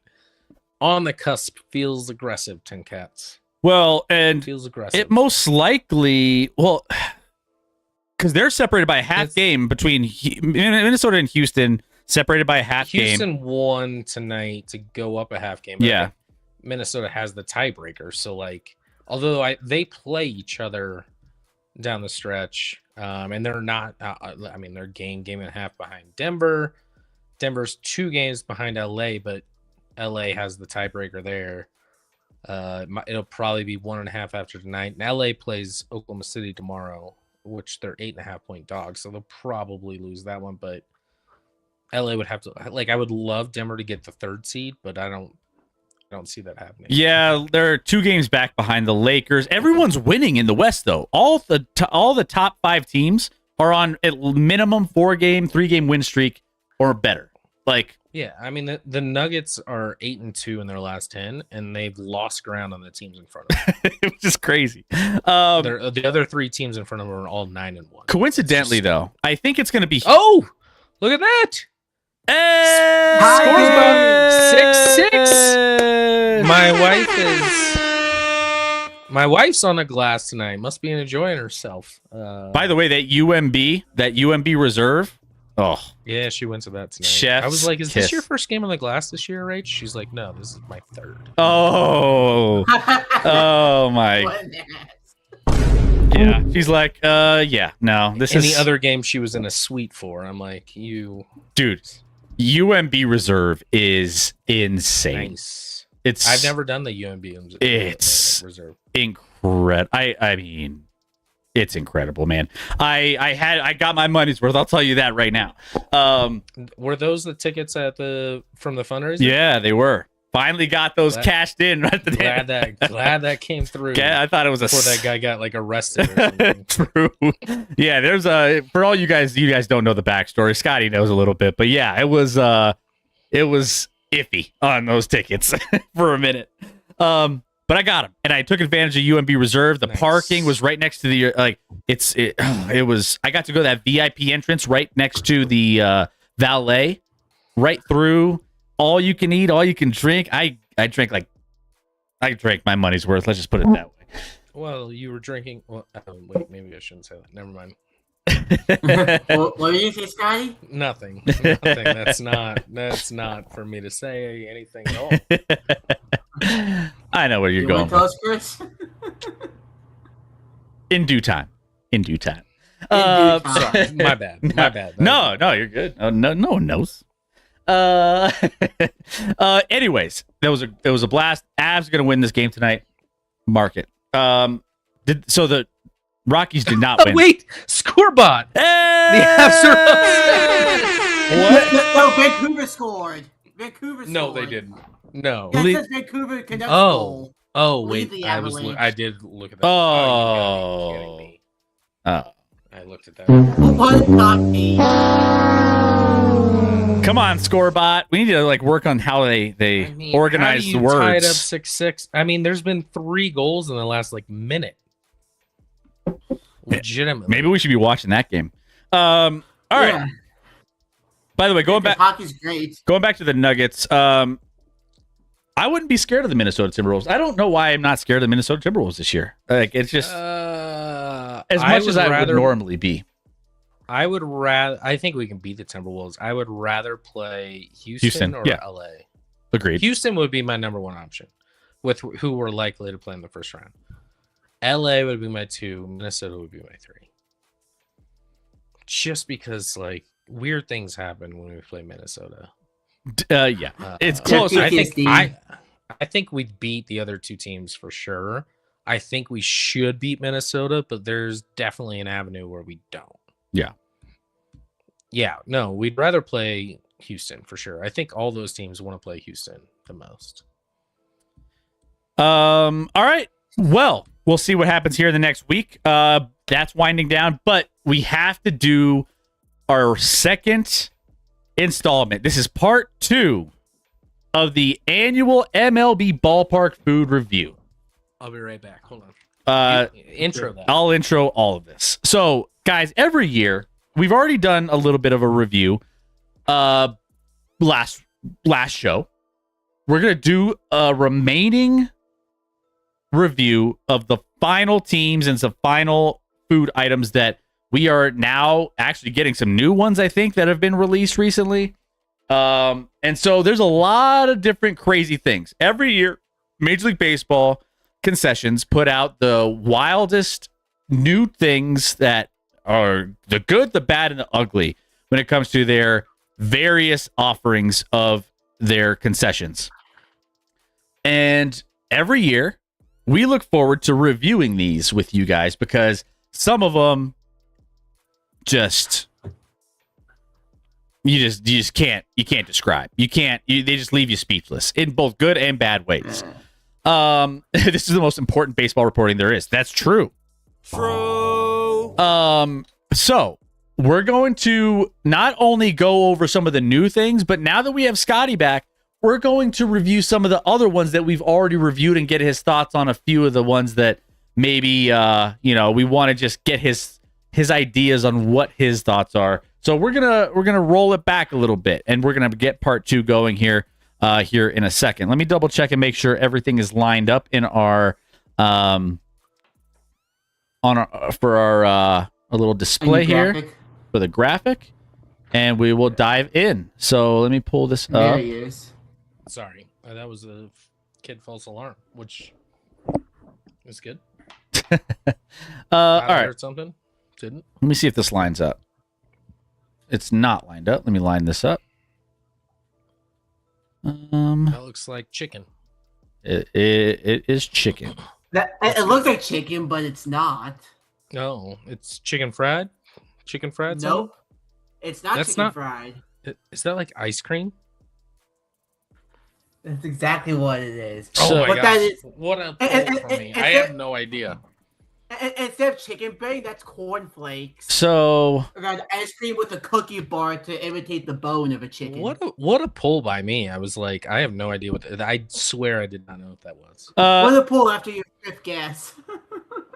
on the cusp feels aggressive. Tin Cats. Well, and Feels aggressive. it most likely, because they're separated by a half game between Minnesota and Houston, separated by a half game. Houston won tonight to go up a half game. Yeah. Minnesota has the tiebreaker. So, although they play each other down the stretch, and they're not, they're game and a half behind Denver. Denver's 2 games behind LA, but LA has the tiebreaker there. It'll probably be 1.5 after tonight. And LA plays Oklahoma City tomorrow, which they're 8.5-point dogs, so they'll probably lose that one. But LA would have to, I would love Denver to get the 3rd seed, but I don't see that happening. Yeah, they're 2 games back behind the Lakers. Everyone's winning in the West, though. All the top 5 teams are on at minimum 3-game win streak or better. Yeah, I mean the Nuggets are 8-2 in their last 10, and they've lost ground on the teams in front of them. Which is crazy. The other 3 teams in front of them are all 9-1. Coincidentally, though, I think it's going to be. Oh, look at that! Hey! Scores about 6-6. My wife's on the glass tonight. Must be enjoying herself. By the way, that UMB reserve. Oh, yeah, she went to that tonight. Chef's I was like, "Is kiss. this your first game on the glass this year, Rach?" She's like, "No, this is my 3rd." Oh, oh my. What an ass. Yeah, she's like, yeah, no, this Any is other game she was in a suite for. I'm like, you, dude. UMB reserve is insane. nice. It's I've never done the UMB It's reserve. incredible. I mean, it's incredible, man. I got my money's worth. I'll tell you that right now. Were those the tickets from the fundraiser? Yeah, they were. Finally got those cashed in at the day. Glad that came through. Yeah, I thought it was before that guy got arrested or something. True. Yeah, there's for all you guys don't know the backstory. Scotty knows a little bit, but yeah, it was iffy on those tickets for a minute. But I got them, and I took advantage of UMB Reserve. The parking was right next to the it was. I got to go to that VIP entrance right next to the valet, right through. All you can eat, all you can drink. I drank my money's worth. Let's just put it that way. Well, you were drinking. Well, wait, maybe I shouldn't say that. Never mind. What did you say, Scotty? Nothing. That's not for me to say anything at all. I know where you're You going. want to tell us, Chris? In due time. Sorry, My bad. No, you're good. No one knows. Anyways, it was a blast. Avs are gonna win this game tonight. Mark it. So the Rockies did not win. Wait, scorebot. Hey! The Avs are up. No, Vancouver scored. No, they didn't. No. That Le- says Vancouver Canucks Oh. goal. Oh Lead wait, the I Avalanche. did look at that. Oh. You gotta be kidding me. Oh. I looked at that. What not me? Come on, scorebot. We need to work on how they I mean, organize how do the you words. tie it up 6-6. I mean, there's been 3 goals in the last minute. Legitimately. Maybe we should be watching that game. All right. Yeah, By the way, going back hockey's great. to the Nuggets. I wouldn't be scared of the Minnesota Timberwolves. I don't know why I'm not scared of the Minnesota Timberwolves this year. Like it's just as much as I would normally be. I think we can beat the Timberwolves. I would rather play Houston or LA. Agreed. Houston would be my number one option with who we're likely to play in the first round. LA would be my 2. Minnesota would be my 3. Just because like weird things happen when we play Minnesota. It's close. I think we'd beat the other 2 teams for sure. I think we should beat Minnesota, but there's definitely an avenue where we don't. Yeah, no, we'd rather play Houston for sure. I think all those teams want to play Houston the most. All right. Well, we'll see what happens here in the next week. That's winding down, but we have to do our second installment. This is part 2 of the annual MLB Ballpark Food Review. I'll be right back. Hold on. Intro that. I'll intro all of this. So, guys, every year we've already done a little bit of a review. Last show, we're gonna do a remaining review of the final teams and some final food items that we are now actually getting some new ones, I think, that have been released recently. And so there's a lot of different crazy things. Every year, Major League Baseball concessions put out the wildest new things that are the good, the bad, and the ugly when it comes to their various offerings of their concessions. And every year, we look forward to reviewing these with you guys because some of them you just can't describe. They just leave you speechless in both good and bad ways. This is the most important baseball reporting there is. That's true. So we're going to not only go over some of the new things, but now that we have Scotty back, we're going to review some of the other ones that we've already reviewed and get his thoughts on a few of the ones that maybe we want to just get his ideas on what his thoughts are. So we're gonna roll it back a little bit, and we're gonna get part 2 going here in a second. Let me double check and make sure everything is lined up in our for our little display here for the graphic, and we will dive in. So let me pull this up. There he is. Sorry, that was a kid false alarm, which is good. All right. Heard something. Didn't. Let me see if this lines up. It's not lined up. Let me line this up. That looks like chicken. It is chicken. It looks like chicken, but it's not. No, it's chicken fried. Chicken fried. Nope. It's not That's chicken not- fried. Is that like ice cream? That's exactly what it is. So- Oh my But that gosh! is- What a and- pull for and- me! and- I have no idea. Instead of chicken bread, that's cornflakes. So I got ice cream with a cookie bar to imitate the bone of a chicken. What a pull by me! I was like, I have no idea I swear I did not know what that was. What a pull after your 5th guess.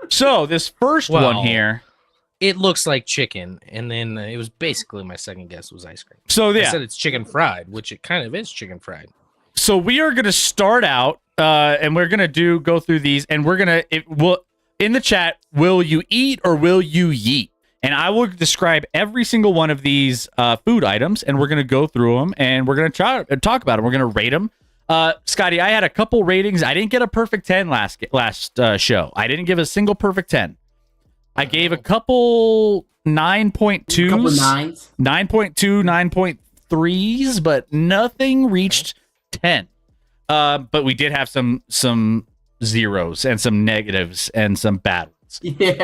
so this first Well, one here. It looks like chicken, and then it was basically my second guess was ice cream. So I yeah. said it's chicken fried, which it kind of is chicken fried. So we are going to start out, and we're going to go through these, and we're going to in the chat, will you eat or will you yeet? And I will describe every single one of these food items, and we're going to go through them, and we're going to talk about them. We're going to rate them. Scotty, I had a couple ratings. I didn't get a perfect 10 last show. I didn't give a single perfect 10. I gave a couple 9.2s, Couple nines. 9.2, 9.3s, but nothing reached 10. But we did have some zeros and some negatives and some bad ones. Yeah.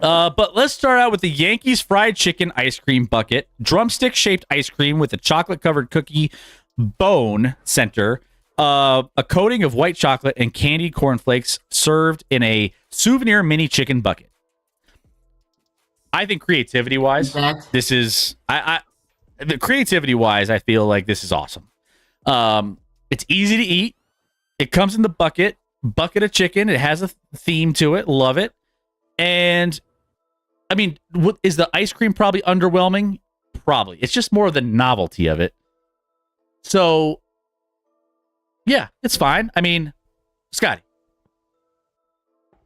But let's start out with the Yankees fried chicken ice cream bucket, drumstick shaped ice cream with a chocolate covered cookie bone center, a coating of white chocolate and candied cornflakes served in a souvenir mini chicken bucket. I think creativity wise, this is the creativity wise, I feel like this is awesome. It's easy to eat. It comes in the bucket of chicken. It has a theme to it. Love it. And I mean, is the ice cream probably underwhelming? Probably. It's just more of the novelty of it. So Yeah, it's fine. I mean, Scotty,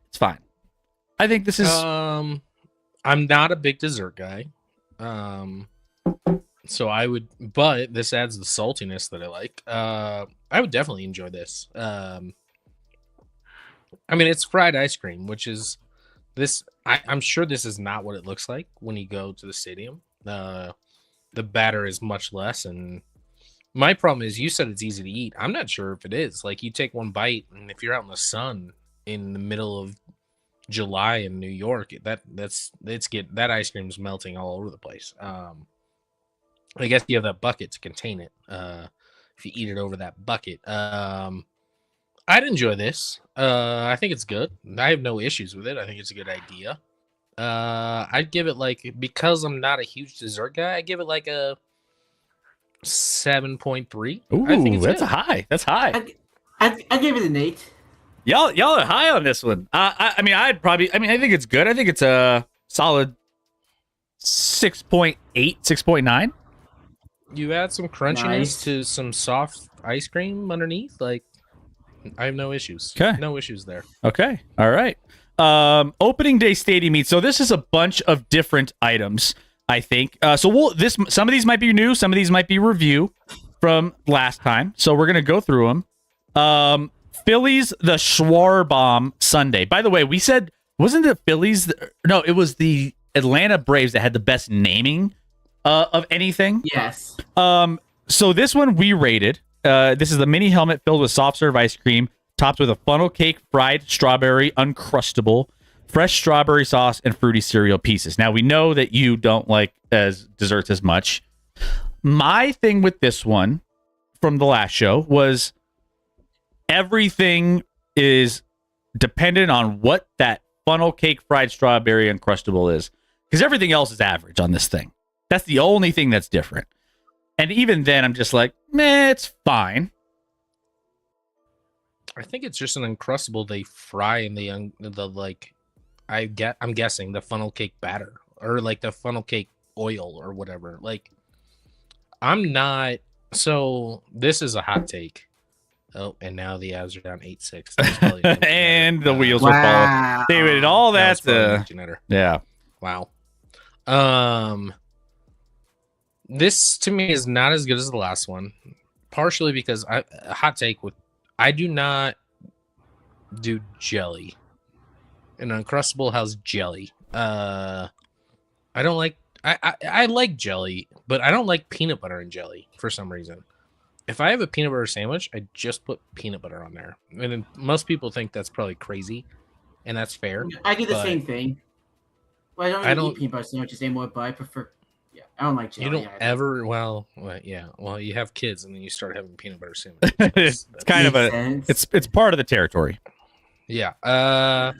it's fine. I think this is. I'm not a big dessert guy. So I would, but this adds the saltiness that I like. I would definitely enjoy this. I mean, it's fried ice cream, which is this. I'm sure this is not what it looks like when you go to the stadium. The batter is much less, and my problem is, you said it's easy to eat. I'm not sure if it is. Like, you take one bite, and if you're out in the sun in the middle of July in New York, that ice cream's melting all over the place. I guess you have that bucket to contain it. If you eat it over that bucket, I'd enjoy this. I think it's good. I have no issues with it. I think it's a good idea. I'd give it because I'm not a huge dessert guy, I give it like a 7.3. Ooh, I think it's that's good. high. That's high. I give it an 8. Y'all are high on this one. I mean, I think it's good. I think it's a solid 6.8, 6.9. You add some crunchiness Nice. to some soft ice cream underneath. Like, I have no issues. Okay. No issues there. Okay. All right. Opening day stadium meat. So this is a bunch of different items, I think. So some of these might be new, some of these might be review from last time. So we're gonna go through them. Phillies the Schwarbomb Sunday. By the way, we said, wasn't it Phillies? No, it was the Atlanta Braves that had the best naming of anything. Yes. So this one we rated. This is the mini helmet filled with soft serve ice cream, topped with a funnel cake, fried strawberry, uncrustable, fresh strawberry sauce, and fruity cereal pieces. Now, we know that you don't like as desserts as much. My thing with this one from the last show was everything is dependent on what that funnel cake, fried strawberry, uncrustable is. Because everything else is average on this thing. That's the only thing that's different. And even then, I'm just like, meh, it's fine. I think it's just an uncrustable they fry in I'm guessing the funnel cake batter or like the funnel cake oil or whatever. Like, I'm not. So this is a hot take. Oh, and now the Avs are down 8-6. And the wheels will fall. David, all that. Yeah. Wow. This to me is not as good as the last one, partially because I do not do jelly. An Uncrustable has jelly. I don't like. I like jelly, but I don't like peanut butter and jelly for some reason. If I have a peanut butter sandwich, I just put peanut butter on there. And then most people think that's probably crazy, and that's fair. I do the same thing. Well, I don't eat peanut butter sandwiches anymore, but I prefer. Yeah, I don't like jelly. You don't either. ever. Well, yeah. Well, you have kids, and then you start having peanut butter sandwiches. It's kind of it's part of the territory. Yeah.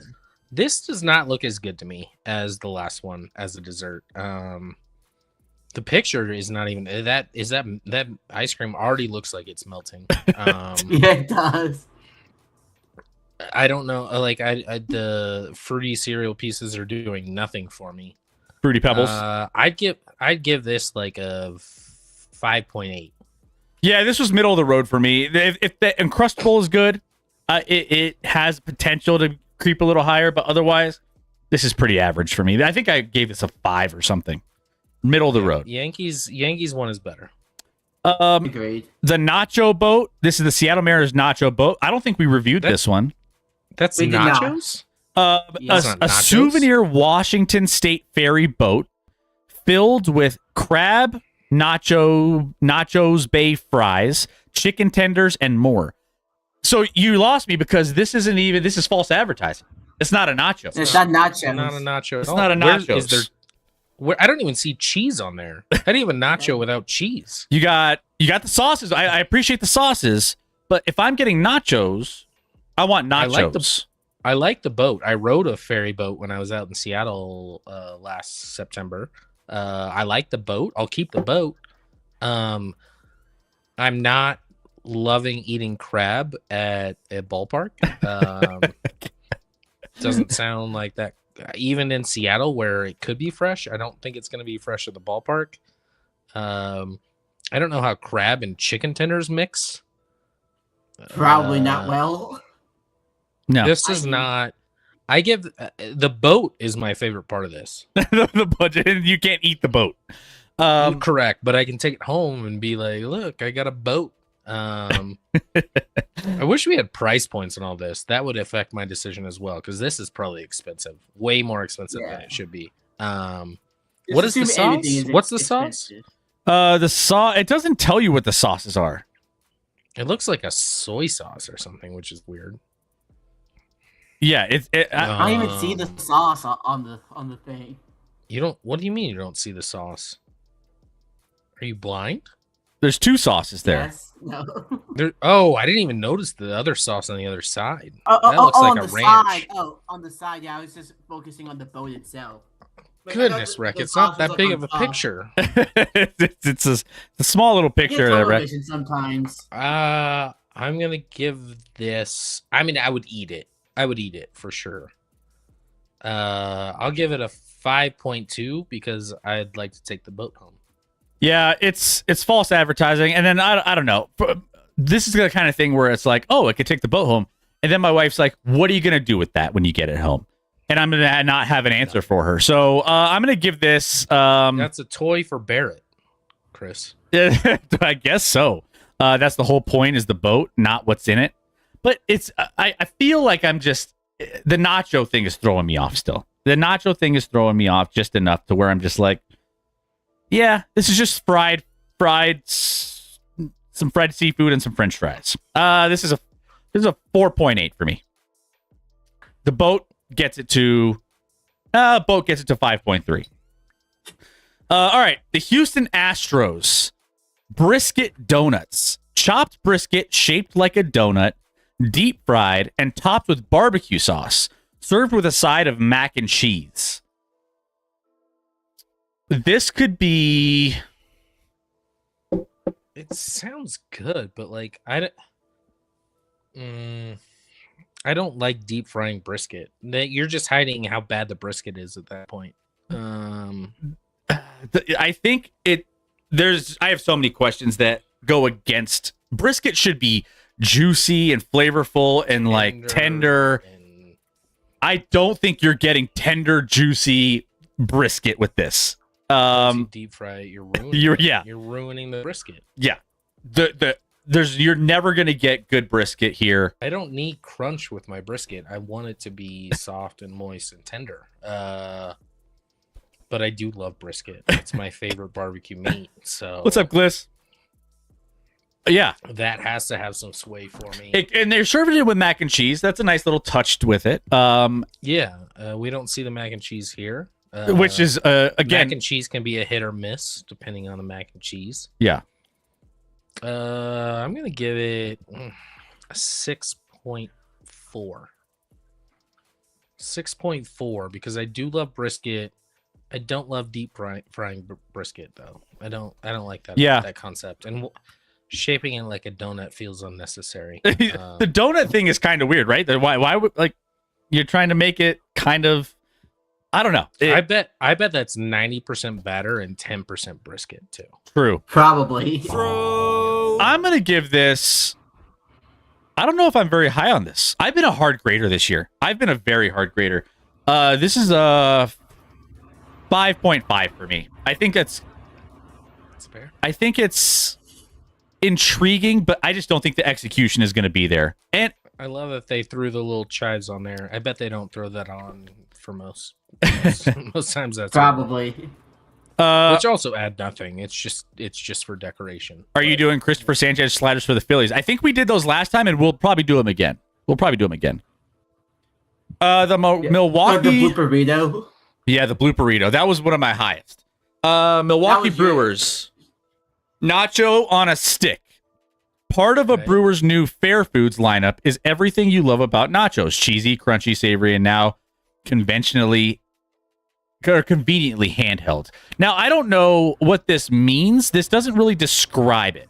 This does not look as good to me as the last one as a dessert. The picture is not even that. Is that ice cream already looks like it's melting? Yeah, it does. I don't know. Like the fruity cereal pieces are doing nothing for me. Fruity Pebbles. I'd give this like a 5.8. Yeah, this was middle of the road for me. If the Uncrustable is good, it has potential to creep a little higher, but otherwise, this is pretty average for me. I think I gave this a 5 or something. Middle of the road. Yankees one is better. Agreed. The Nacho Boat. This is the Seattle Mariners Nacho Boat. I don't think we reviewed this one. That's We did not. nachos? A souvenir Washington State ferry boat filled with crab, nachos, bay fries, chicken tenders, and more. So you lost me because this is false advertising. It's not a nacho. It's not nachos. Not a nacho. It's not a nachos. I don't even see cheese on there. How do you have a nacho without cheese? You got the sauces. I appreciate the sauces, but if I'm getting nachos, I want nachos. I like the boat. I rode a ferry boat when I was out in Seattle last September. I like the boat. I'll keep the boat. I'm not loving eating crab at a ballpark. Doesn't sound like that. Even in Seattle, where it could be fresh, I don't think it's going to be fresh at the ballpark. I don't know how crab and chicken tenders mix. Probably not well. No. This is not. I give the boat is my favorite part of this. The budget, and you can't eat the boat. Correct, but I can take it home and be like, look, I got a boat. I wish we had price points on all this. That would affect my decision as well, because this is probably expensive, way more expensive than it should be. What is the sauce? What's the sauce? The sauce. It doesn't tell you what the sauces are. It looks like a soy sauce or something, which is weird. Yeah, I don't even see the sauce on the thing. You don't. What do you mean you don't see the sauce? Are you blind? There's 2 sauces there. Yes. No. I didn't even notice the other sauce on the other side. That looks like on a the ranch. side. Oh, on the side. Yeah, I was just focusing on the boat itself. But Goodness, Rick, it's not that big of a picture. it's a small little picture there, right? Sometimes. I'm gonna give this. I mean, I would eat it. I would eat it for sure. I'll give it a 5.2 because I'd like to take the boat home. Yeah, it's false advertising, and then I don't know. This is the kind of thing where it's like, oh, I could take the boat home, and then my wife's like, "What are you gonna do with that when you get it home?" And I'm gonna not have an answer for her. So I'm gonna give this. That's a toy for Barrett, Chris. I guess so. That's the whole point: is the boat, not what's in it. But it's I feel like I'm just the nacho thing is throwing me off still. The nacho thing is throwing me off just enough to where I'm just like, yeah, this is just some fried seafood and some French fries. This is a 4.8 for me. The boat gets it to 5.3. All right, the Houston Astros brisket donuts, chopped brisket shaped like a donut, deep fried and topped with barbecue sauce, served with a side of mac and cheese. This could be. It sounds good, but like I don't like deep frying brisket. You're just hiding how bad the brisket is at that point. I think I have so many questions that go against brisket. Should be juicy and flavorful and like tender. I don't think you're getting tender, juicy brisket with this. Deep fry it, you're ruining the brisket. Yeah. You're never gonna get good brisket here. I don't need crunch with my brisket. I want it to be soft and moist and tender. But I do love brisket. It's my favorite barbecue meat. So what's up, Gliss? Yeah, that has to have some sway for me. And they're serving it with mac and cheese. That's a nice little touch with it. We don't see the mac and cheese here. Which is again, mac and cheese can be a hit or miss depending on the mac and cheese. Yeah. I'm gonna give it a 6.4. 6.4 because I do love brisket. I don't love deep frying brisket though. I don't like that. Yeah. That concept and shaping it like a donut feels unnecessary. The donut thing is kind of weird, right? Why would like you're trying to make it kind of. I don't know. I bet that's 90% batter and 10% brisket too. True. Probably. I'm going to give this. I don't know if I'm very high on this. I've been a hard grader this year. I've been a very hard grader. This is a 5.5 for me. I think that's fair. I think it's intriguing, but I just don't think the execution is going to be there. And I love that they threw the little chives on there. I bet they don't throw that on for most times. That's probably. Which also add nothing. It's just for decoration. Are you doing Christopher Sanchez sliders for the Phillies? I think we did those last time, and we'll probably do them again. Milwaukee. The blue burrito. Yeah, the blue burrito. That was one of my highest. Milwaukee Brewers. Nacho on a stick. Part of a brewer's new Fair Foods lineup is everything you love about nachos. Cheesy, crunchy, savory, and now conveniently handheld. Now, I don't know what this means. This doesn't really describe it.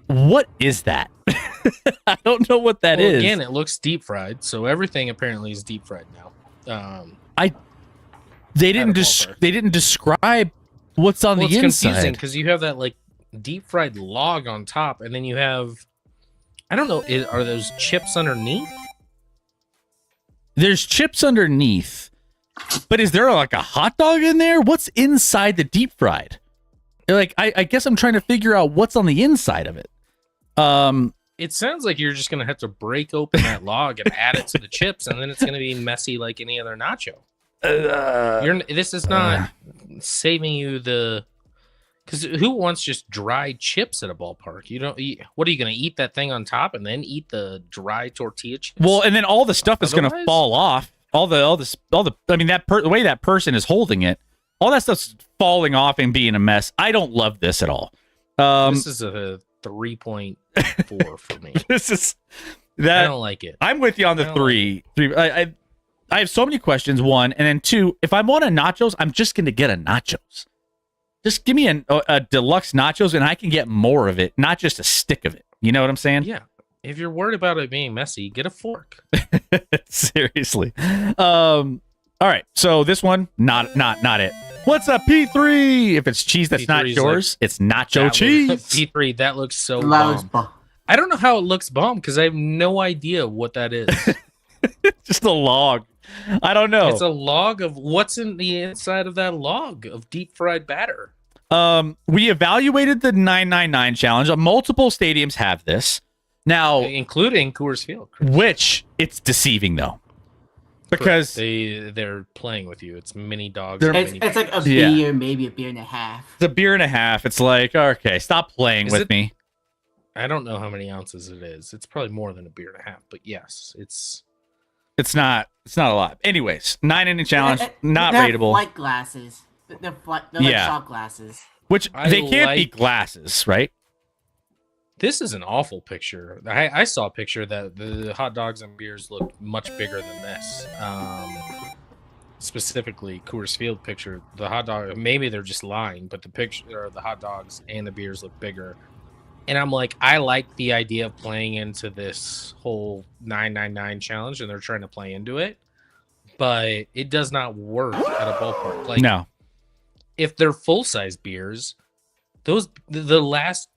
What is that? I don't know what that is. Again, it looks deep fried, so everything apparently is deep fried now. They didn't describe what's on the inside. It's confusing because you have that like deep fried log on top, and then you have I don't know. Are those chips underneath? There's chips underneath, but is there like a hot dog in there? What's inside the deep fried? Like, I guess I'm trying to figure out what's on the inside of it. It sounds like you're just gonna have to break open that log and add it to the chips, and then it's gonna be messy like any other nacho. This is not saving you the. Because who wants just dried chips at a ballpark? You don't eat. What are you going to eat that thing on top and then eat the dry tortilla chips? Well, and then all the stuff is going to fall off. All the. I mean, the way that person is holding it, all that stuff's falling off and being a mess. I don't love this at all. This is a 3.4 for me. This is that. I don't like it. I'm with you on the three. I have so many questions. One, and then two. If I want a nachos, I'm just going to get a nachos. Just give me a deluxe nachos and I can get more of it, not just a stick of it. You know what I'm saying? Yeah. If you're worried about it being messy, get a fork. Seriously. All right. So this one, not it. What's up, P3? If it's cheese that's not yours, it's nacho cheese. P3, that looks so Loud bomb. I don't know how it looks bomb because I have no idea what that is. Just a log. I don't know. It's a log of what's in the inside of that log of deep fried batter. We evaluated the 999 challenge. Multiple stadiums have this now, including Coors Field, Chris. Which it's deceiving though, because they're playing with you. It's mini dogs. It's like a beer, maybe a beer and a half. It's a beer and a half. It's like, okay, stop playing with me. I don't know how many ounces it is. It's probably more than a beer and a half, but yes, it's not a lot. Anyways, 9-inning challenge, not rateable. Flight glasses. They're like shot glasses. Which they can't be glasses, right? This is an awful picture. I saw a picture that the hot dogs and beers look much bigger than this. Specifically, Coors Field picture. The hot dog, maybe they're just lying, but the picture of the hot dogs and the beers look bigger. And I'm like, I like the idea of playing into this whole 999 challenge, and they're trying to play into it, but it does not work at a ballpark. Like, no. If they're full-size beers, the last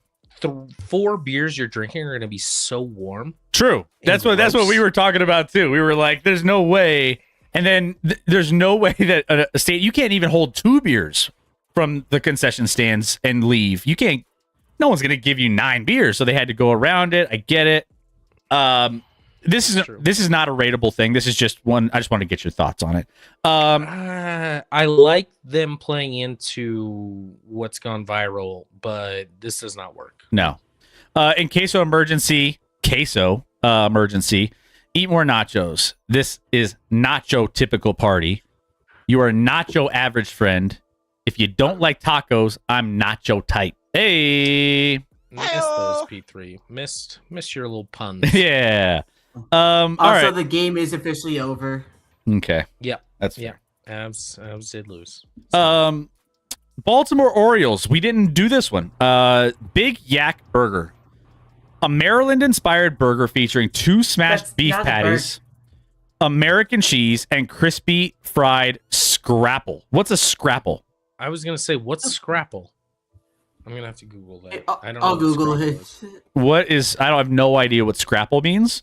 4 beers you're drinking are going to be so warm. True. That's what we were talking about too. We were like, there's no way. And then there's no way that a state, you can't even hold 2 beers from the concession stands and leave. You can't. No one's going to give you 9 beers, so they had to go around it. I get it. This is not a rateable thing. This is just one. I just want to get your thoughts on it. I like them playing into what's gone viral, but this does not work. No. In queso emergency, eat more nachos. This is nacho typical party. You are nacho average friend. If you don't like tacos, I'm nacho type. Hey, missed those P3. Missed your little puns. Yeah. Also, all right. the game is officially over. Okay. Yeah. That's fair. Avs did lose. So. Baltimore Orioles. We didn't do this one. Big Yak Burger, a Maryland-inspired burger featuring 2 smashed beef patties, American cheese, and crispy fried scrapple. What's a scrapple? I was gonna say, what's scrapple? I'm gonna have to Google that. I'll Google it. What is? I have no idea what scrapple means.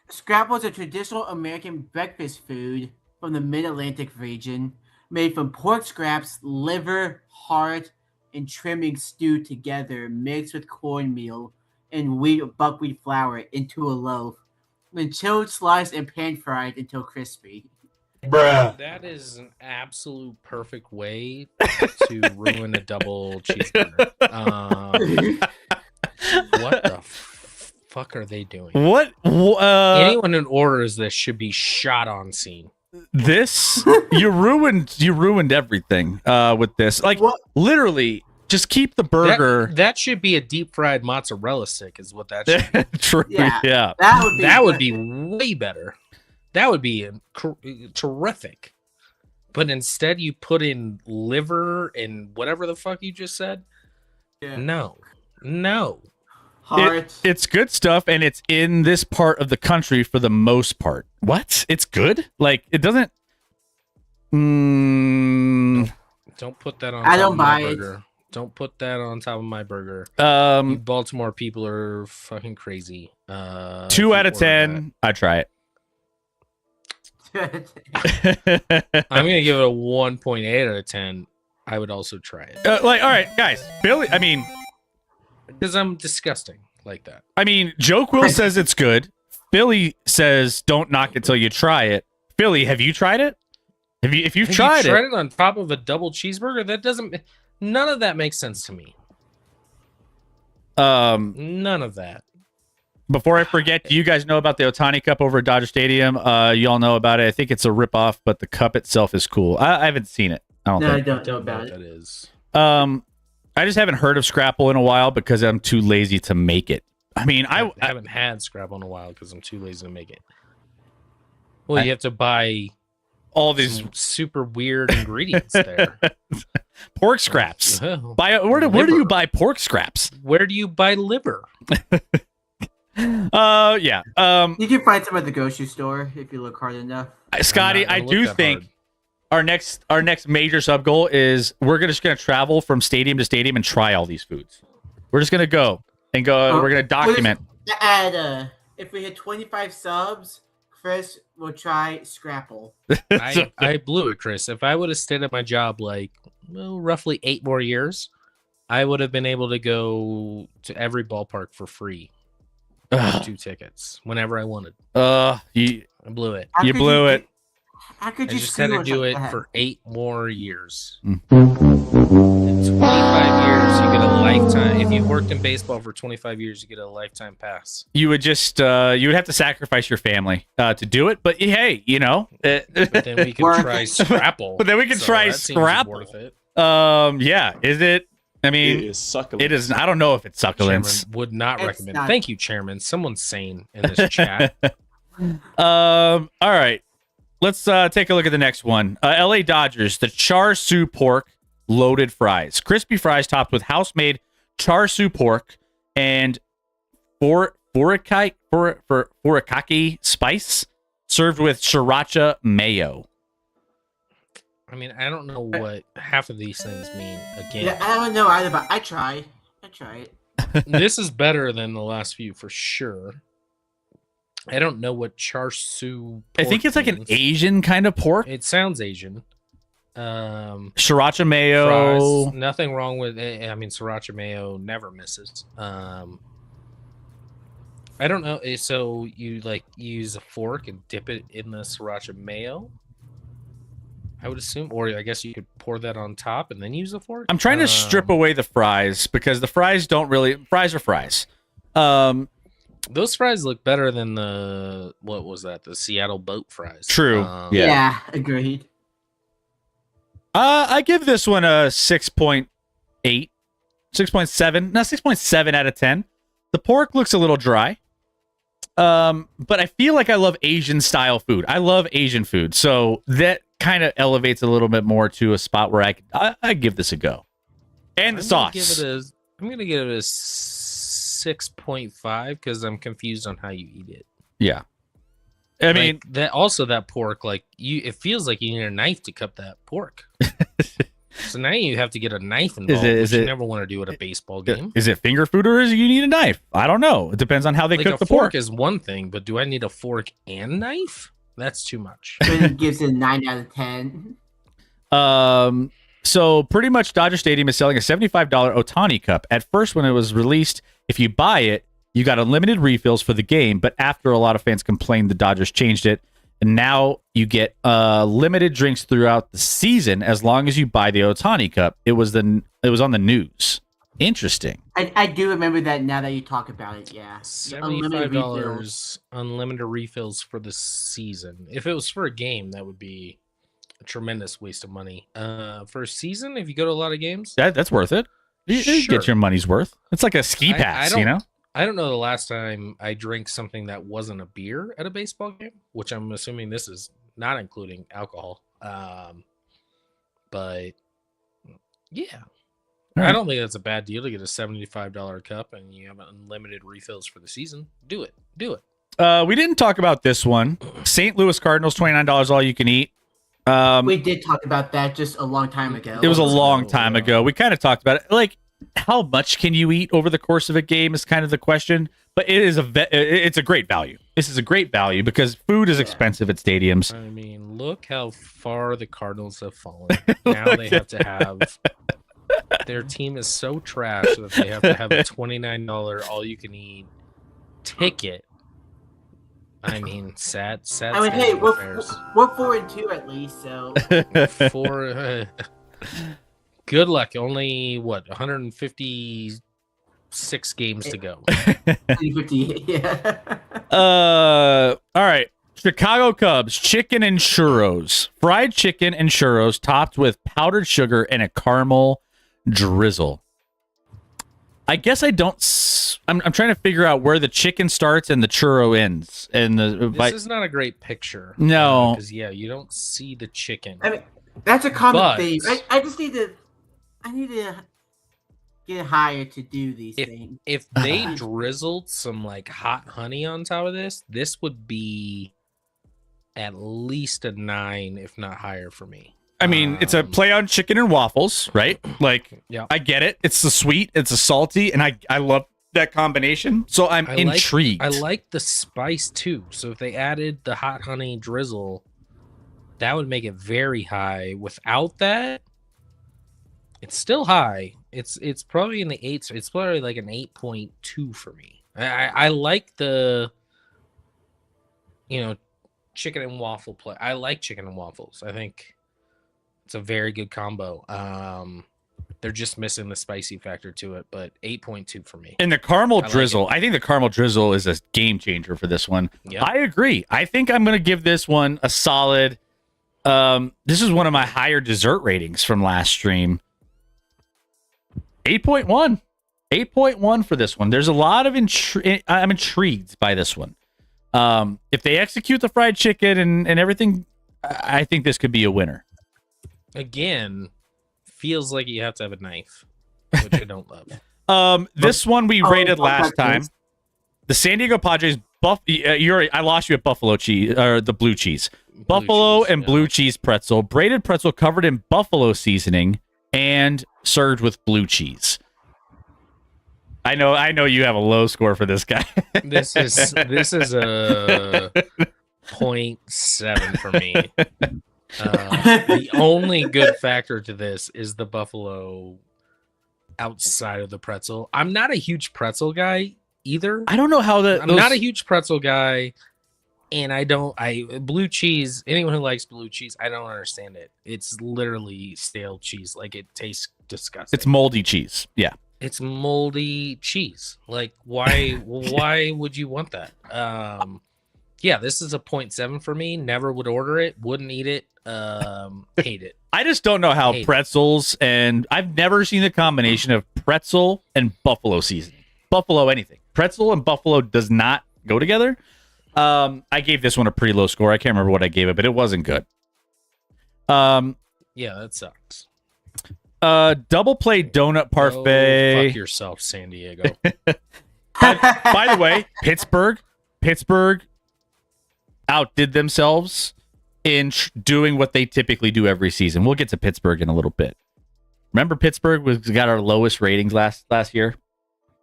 Scrapple is a traditional American breakfast food from the Mid-Atlantic region, made from pork scraps, liver, heart, and trimmings stewed together, mixed with cornmeal and buckwheat flour into a loaf, then chilled, sliced, and pan-fried until crispy. Bruh. That is an absolute perfect way to ruin a double cheeseburger. What the fuck are they doing? What? Anyone who orders this should be shot on scene. This you ruined everything with this. Like what? Literally, just keep the burger. That should be a deep fried mozzarella stick, is what that should be. True. Yeah. That would be way better. That would be terrific. But instead, you put in liver and whatever the fuck you just said. Yeah. No. It's good stuff, and it's in this part of the country for the most part. What? It's good? Like, it doesn't... Don't put that on I don't buy burger. Don't put that on top of my burger. You Um, Baltimore people are fucking crazy. 2 if you out of order 10. I'd try that. I'm it. gonna give it a 1.8 out of 10. I would also try it Like, all right, guys. Billy, because I'm disgusting like that. Joe Quill says it's good. Billy says don't knock it till you try it. Billy, have you tried it? If you've tried you it, it on top of a double cheeseburger, that doesn't. None of that makes sense to me. None of that. before I forget, do you guys know about the Otani Cup over at Dodger Stadium? You all know about it. I think it's a ripoff, but the cup itself is cool. I haven't seen it. I don't No, I think. don't know What about it. that is. I just haven't heard of Scrapple in a while because I'm too lazy to make it. I haven't had Scrabble in a while because I'm too lazy to make it. Well, you have to buy all these some super weird ingredients there. pork scraps. Well, Where do liver. you buy pork scraps? Where do you buy liver? Yeah. You can find some at the grocery store if you look hard enough. Scotty, I'm not I gonna do look that think our next major sub goal is we're just gonna travel from stadium to stadium and try all these foods. We're just gonna go and go. Oh, we're gonna document. If we hit 25 subs, Chris will try Scrapple. I blew it, Chris. If I would have stayed at my job roughly 8 more years, I would have been able to go to every ballpark for free. 2 tickets whenever I wanted. You I blew it. How You could blew it. How could I you just had to screw do us it like that? for 8 more years. Mm. In 25 years, you get a lifetime. If you've worked in baseball for 25 years, you get a lifetime pass. you would just you would have to sacrifice your family to do it. But hey, But then we can Worth try it. Scrapple. But then we can try that seems Scrapple. worth it. Yeah. Is it? It is succulent. It is. I don't know if it's succulents. Chairman would not It's recommend. not. Thank you, Chairman. Someone's sane in this chat. All right. Let's take a look at the next one. LA Dodgers, the char siu pork loaded fries. Crispy fries topped with house-made char siu pork and furikake spice served with sriracha mayo. I don't know what half of these things mean. Again, Yeah, I don't know either, but I try it. this is better than the last few for sure. I don't know what char siu. I think it's like an means. Asian kind of pork. It sounds Asian. Sriracha mayo. Fries, nothing wrong with it. Sriracha mayo never misses. I don't know. So you use a fork and dip it in the sriracha mayo? I would assume, or I guess you could pour that on top and then use a fork. I'm trying to strip away the fries because the fries don't really. Fries are fries. Those fries look better than what was that? The Seattle boat fries. True. Yeah. Yeah, agreed. I give this one a 6.8, 6.7, no, 6.7 out of 10. The pork looks a little dry. But I feel like I love Asian style food. I love Asian food. So that kind of elevates a little bit more to a spot where I give this a go. And the sauce. I'm going to give it a 6.5 because I'm confused on how you eat it. Yeah. I mean, that pork, it feels like you need a knife to cut that pork. So now you have to get a knife involved, which you never want to do at a baseball game. Is it finger food or is it you need a knife? I don't know. It depends on how they cook the pork. Is one thing, but do I need a fork and knife? That's too much. But it gives it a 9 out of 10. So pretty much Dodger Stadium is selling a $75 Otani cup. At first, when it was released, if you buy it, you got unlimited refills for the game. But after a lot of fans complained, the Dodgers changed it. And now you get limited drinks throughout the season as long as you buy the Otani cup. It was on the news. Interesting. I do remember that now that you talk about it, yeah. $75 unlimited refills for the season. If it was for a game, that would be a tremendous waste of money. For a season, if you go to a lot of games, That's worth it. You Sure. get your money's worth. It's like a ski pass, you know? I don't know the last time I drank something that wasn't a beer at a baseball game, which I'm assuming this is not including alcohol. But yeah. Right. I don't think that's a bad deal to get a $75 cup and you have unlimited refills for the season. Do it. We didn't talk about this one. St. Louis Cardinals, $29 all you can eat. We did talk about that just a long time ago. It was a long time ago. We kind of talked about it. Like, how much can you eat over the course of a game is kind of the question. But it is it's a great value. This is a great value because food is expensive at stadiums. I mean, look how far the Cardinals have fallen. Now they have to have their team is so trash that they have to have a $29 all-you-can-eat ticket. I mean, sad. I mean, hey, we're 4-2 at least, so For good luck. Only 156 games to go. 50, yeah. All right. Chicago Cubs, chicken and churros. Fried chicken and churros topped with powdered sugar and a caramel drizzle. I guess I don't. I'm trying to figure out where the chicken starts and the churro ends. And This is not a great picture. No, because you don't see the chicken. I mean, that's a common But- thing. I just need to. I need to get hired to do these things. If they drizzled some like hot honey on top of this would be at least a 9, if not higher, for me. I mean, it's a play on chicken and waffles, right? Like, Yeah. I get it. It's the sweet, it's a salty, and I love that combination. So I'm intrigued. I like the spice too. So if they added the hot honey drizzle, that would make it very high. Without that, it's still high. It's probably in the 8s. It's probably like an 8.2 for me. I like the chicken and waffle play. I like chicken and waffles. I think it's a very good combo. They're just missing the spicy factor to it, but 8.2 for me. And the caramel like drizzle, it. I think the caramel drizzle is a game changer for this one. Yep. I agree. I think I'm going to give this one a solid. This is one of my higher dessert ratings from last stream. 8.1. 8.1 for this one. There's a lot of I'm intrigued by this one. If they execute the fried chicken and everything, I think this could be a winner. Again, feels like you have to have a knife, which I don't love. This one we rated last time. The San Diego Padres I lost you at buffalo cheese or the blue cheese. Buffalo cheese, and blue cheese pretzel, braided pretzel covered in buffalo seasoning and served with blue cheese. I know you have a low score for this guy. This is a 0.7 for me. The only good factor to this is the buffalo outside of the pretzel. I'm not a huge pretzel guy either. I don't know how I'm not a huge pretzel guy, and blue cheese. Anyone who likes blue cheese, I don't understand it. It's literally stale cheese. Like, it tastes disgusting. It's moldy cheese. Yeah. It's moldy cheese. Like, why would you want that? Yeah, this is a 0.7 for me. Never would order it, wouldn't eat it, hate it. I just don't know how pretzels and I've never seen the combination of pretzel and buffalo seasoning. Buffalo anything. Pretzel and buffalo does not go together. I gave this one a pretty low score. I can't remember what I gave it, but it wasn't good. Yeah, that sucks. Double play donut parfait. Go fuck yourself, San Diego. By the way, Pittsburgh outdid themselves in doing what they typically do every season. We'll get to Pittsburgh in a little bit. Remember, Pittsburgh got our lowest ratings last year.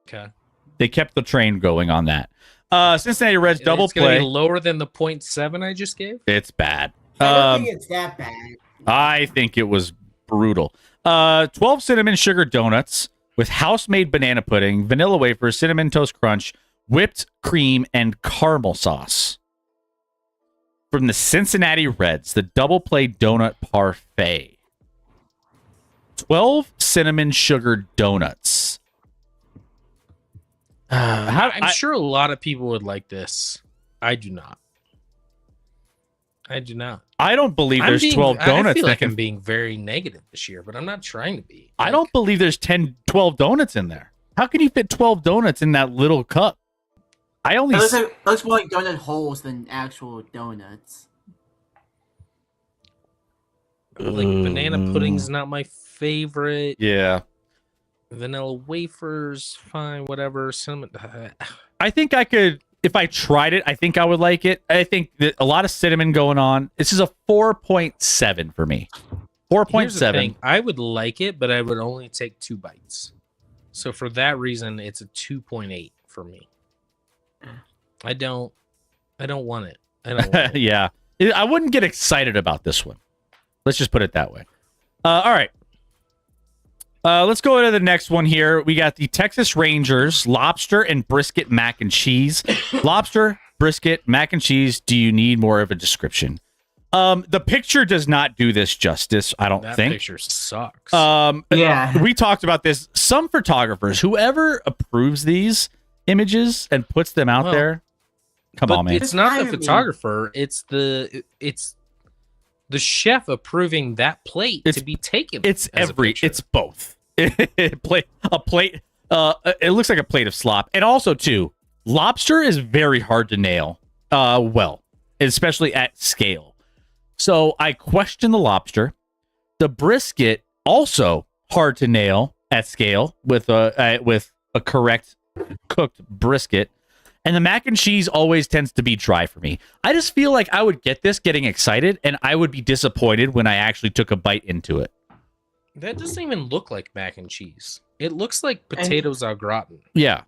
Okay, they kept the train going on that. Cincinnati Reds double play be lower than the 0.7 I just gave. It's bad. I don't think it's that bad. I think it was brutal. 12 cinnamon sugar donuts with house-made banana pudding, vanilla wafers, cinnamon toast crunch, whipped cream, and caramel sauce. From the Cincinnati Reds, the double play donut parfait. 12 cinnamon sugar donuts. I'm sure a lot of people would like this. I do not. I don't believe there's 12 donuts. I feel like I'm being very negative this year, but I'm not trying to be. I don't believe there's 12 donuts in there. How can you fit 12 donuts in that little cup? Those more like donut holes than actual donuts. Like, banana pudding's not my favorite. Yeah. Vanilla wafers, fine, whatever. Cinnamon. I think I could. If I tried it, I think I would like it. I think that a lot of cinnamon going on. This is a 4.7 for me. Here's the 4.7. thing. I would like it, but I would only take 2 bites. So for that reason, it's a 2.8 for me. I don't want it. I don't want it. Yeah. I wouldn't get excited about this one. Let's just put it that way. All right. Let's go to the next one here. We got the Texas Rangers lobster and brisket mac and cheese. Lobster, brisket, mac and cheese. Do you need more of a description? The picture does not do this justice, I don't think. That picture sucks. Yeah. We talked about this. Some photographers, whoever approves these images and puts them out there, come on, man. It's not the Hire me. photographer. It's the chef approving that plate to be taken. It's as a picture. it's both. A plate. It looks like a plate of slop, and also too, lobster is very hard to nail. Well, especially at scale. So I question the lobster. The brisket also hard to nail at scale with a correct cooked brisket. And the mac and cheese always tends to be dry for me. I just feel like I would get this getting excited, and I would be disappointed when I actually took a bite into it. That doesn't even look like mac and cheese. It looks like potatoes au gratin. Yeah.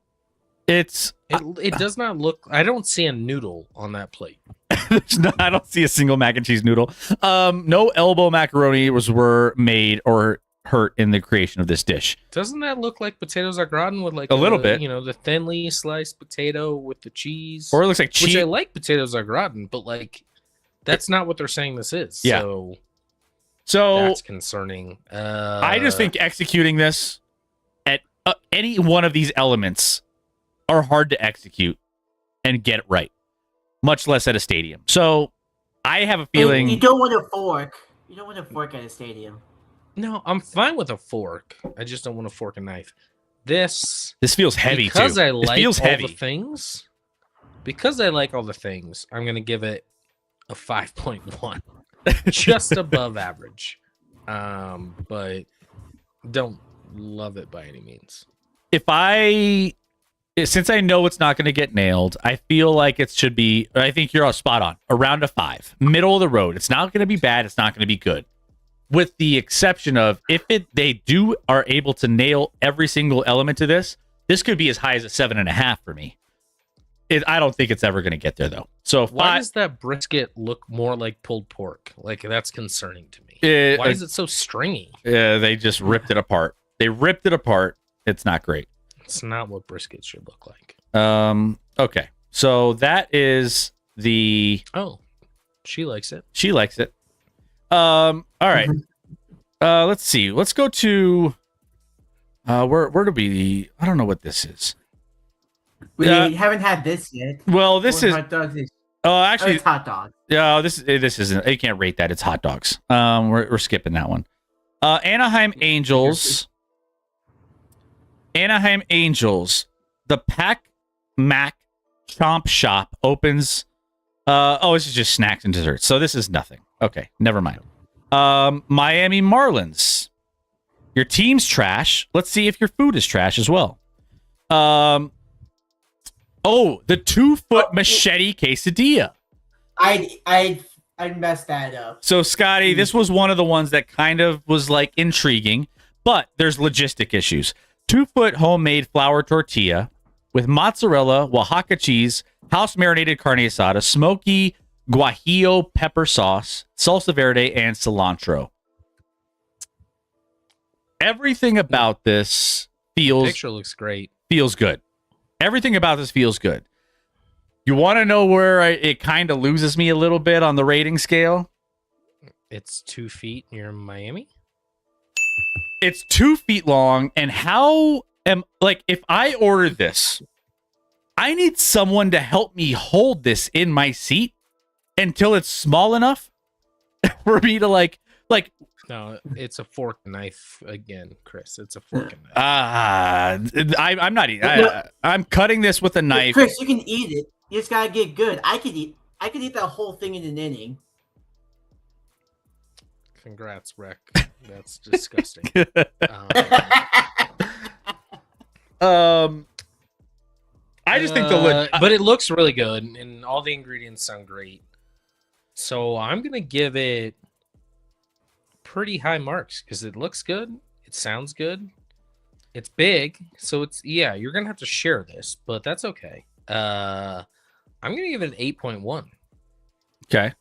It does not look. I don't see a noodle on that plate. I don't see a single mac and cheese noodle. No elbow macaroni were made or hurt in the creation of this dish. Doesn't that look like potatoes au gratin with like a little bit? You know, the thinly sliced potato with the cheese. Or it looks like cheese. Which I like potatoes au gratin, but like that's not what they're saying this is. Yeah. So that's concerning. I just think executing this at any one of these elements are hard to execute and get it right, much less at a stadium. So I have a feeling You don't want a fork. You don't want a fork at a stadium. No, I'm fine with a fork. I just don't want a fork and knife. This feels heavy because too. I like feels all heavy. the things. Because I like all the things, I'm gonna give it a 5.1, just above average. But don't love it by any means. Since I know it's not going to get nailed, I feel like it should be. I think you're spot on. Around a 5, middle of the road. It's not going to be bad. It's not going to be good. With the exception of if they are able to nail every single element to this could be as high as a 7.5 for me. I don't think it's ever going to get there though. So why does that brisket look more like pulled pork? Like that's concerning to me. Why is it so stringy? They just ripped it apart. They ripped it apart. It's not great. It's not what brisket should look like. Okay. So that is the. Oh, she likes it. She likes it. All right. Let's see. Let's go to. Where do we? I don't know what this is. We haven't had this yet. Well, this is. Hot dogs. Actually, it's hot dogs. Yeah, this isn't. You can't rate that. It's hot dogs. We're skipping that one. Anaheim Angels. Anaheim Angels. The Pac Mac Chomp Shop opens. This is just snacks and desserts. So this is nothing. Okay, never mind. Miami Marlins. Your team's trash. Let's see if your food is trash as well. The 2-foot machete quesadilla. I messed that up. So Scotty, this was one of the ones that kind of was like intriguing, but there's logistic issues. 2-foot homemade flour tortilla with mozzarella, Oaxaca cheese, house marinated carne asada, smoky guajillo pepper sauce, salsa verde, and cilantro. Everything about this The picture looks great. feels good. Everything about this feels good. You want to know where it kind of loses me a little bit on the rating scale? It's 2 feet near Miami. It's 2 feet long, and if I order this, I need someone to help me hold this in my seat until it's small enough for me to like. No, it's a fork and knife again, Chris. It's a fork and knife. I'm not eating. I'm cutting this with a knife. Chris, you can eat it. You just gotta get good. I could eat that whole thing in an inning. Congrats, Rec. That's disgusting. I just think the but it looks really good, and all the ingredients sound great. So I'm gonna give it pretty high marks because it looks good, it sounds good, it's big, so it's you're gonna have to share this, but that's okay. I'm gonna give it an 8.1. Okay.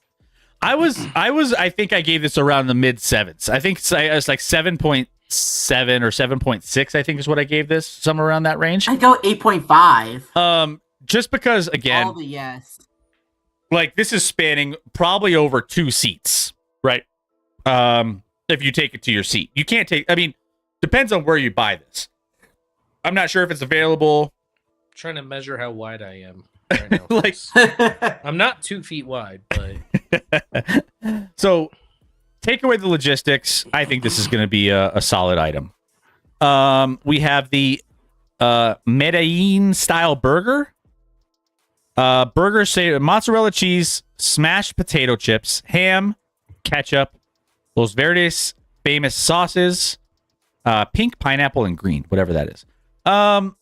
I think I gave this around the mid sevens. I think it's like 7.7 or 7.6, I think is what I gave this, somewhere around that range. I go 8.5. Just because again, yes. like this is spanning probably over 2 seats, right? If you take it to your seat. You can't take, I mean, depends on where you buy this. I'm not sure if it's available. I'm trying to measure how wide I am right now. Like I'm not 2 feet wide, but so take away the logistics. I think this is going to be a solid item. We have the Medellin style burger. Burgers say mozzarella cheese, smashed potato chips, ham, ketchup, Los Verdes famous sauces, pink, pineapple, and green, whatever that is. did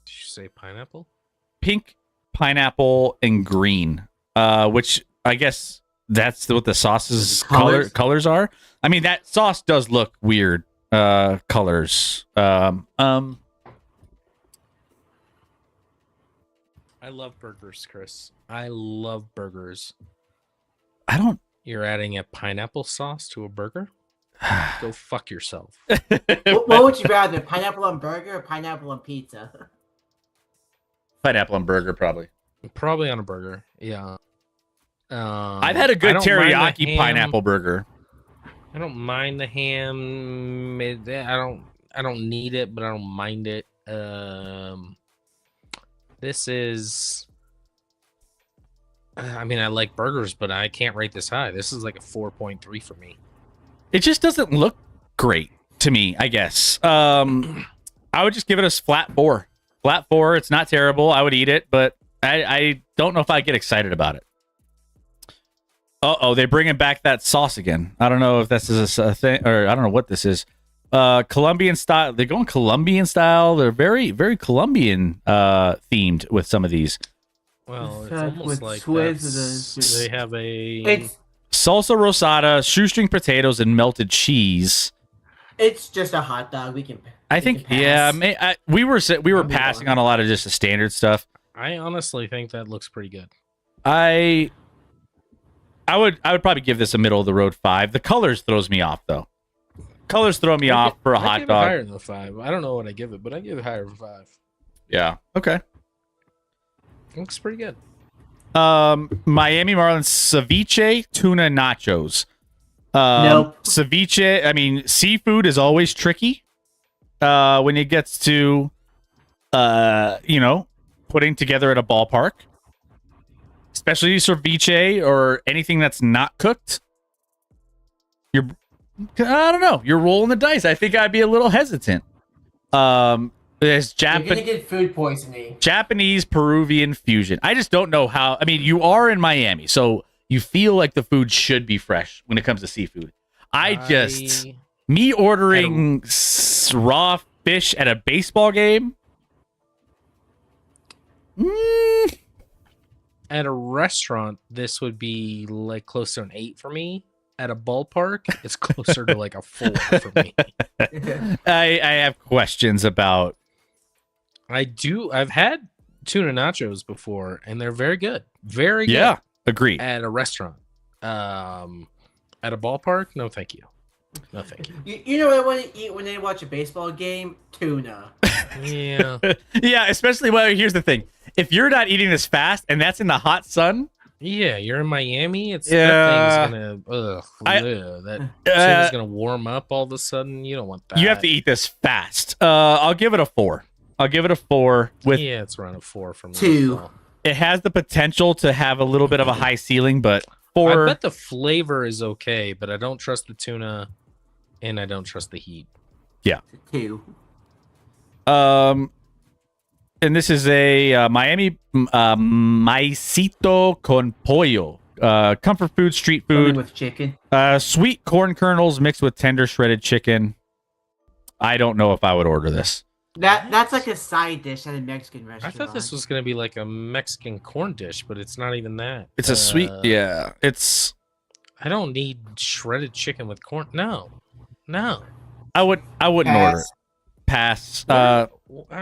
you say pineapple? Pink, pineapple, and green, which I guess that's what the sauce's colors are. I mean, that sauce does look weird. Colors. I love burgers, Chris. I love burgers. I don't. You're adding a pineapple sauce to a burger? Go fuck yourself. What would you rather, pineapple on burger or pineapple on pizza? Pineapple on burger, probably. Probably on a burger. Yeah. I've had a good teriyaki pineapple burger. I don't mind the ham. I don't need it, but I don't mind it. This is. I mean, I like burgers, but I can't rate this high. This is like a 4.3 for me. It just doesn't look great to me, I guess. I would just give it a flat 4. Flat 4. It's not terrible. I would eat it, but I don't know if I get excited about it. Uh-oh, they're bringing back that sauce again. I don't know if this is a thing, or I don't know what this is. Colombian style. They're going Colombian style. They're very, very Colombian themed with some of these. Well, it's With almost like Swiss, they have a. It's Salsa rosada, shoestring potatoes, and melted cheese. it's just a hot dog. We can. I think, yeah. We were passing on a lot of just the standard stuff. I honestly think that looks pretty good. I would probably give this a middle of the road 5. The colors throws me off though. Colors throw me off for a hot give dog. It higher than a 5. I don't know what I give it, but I give it higher than 5. Yeah. Okay. Looks pretty good. Miami Marlins ceviche tuna nachos. Nope. Ceviche. I mean, seafood is always tricky. When it gets to, putting together at a ballpark, especially ceviche or anything that's not cooked. I don't know. You're rolling the dice. I think I'd be a little hesitant. There's You're gonna get food poisoning. Japanese Peruvian fusion. I just don't know how. I mean, you are in Miami, so you feel like the food should be fresh when it comes to seafood. Me ordering raw fish at a baseball game. At a restaurant, this would be like close to an 8 for me. At a ballpark, it's closer to like a 4 for me. I have questions about. I've had tuna nachos before, and they're very good. Very good. Yeah, agree. At a restaurant. At a ballpark, no thank you. No thank you. You know what I want to eat when they watch a baseball game? Tuna. Yeah. Yeah, especially, well, here's the thing. If you're not eating this fast and that's in the hot sun. Yeah, you're in Miami. That thing's that thing's gonna warm up all of a sudden. You don't want that. You have to eat this fast. I'll give it a 4. With it's around a 4 for me. 2. Well. It has the potential to have a little bit of a high ceiling, but 4. I bet the flavor is okay, but I don't trust the tuna, and I don't trust the heat. Yeah. 2. And this is a Miami maicito con pollo. Comfort food, street food. With chicken. Sweet corn kernels mixed with tender shredded chicken. I don't know if I would order this. That's like a side dish at a Mexican I restaurant. thought this was gonna be like a Mexican corn dish, but it's not even that. It's a sweet. Yeah, it's. I don't need shredded chicken with corn. No. I wouldn't order it. Pass. I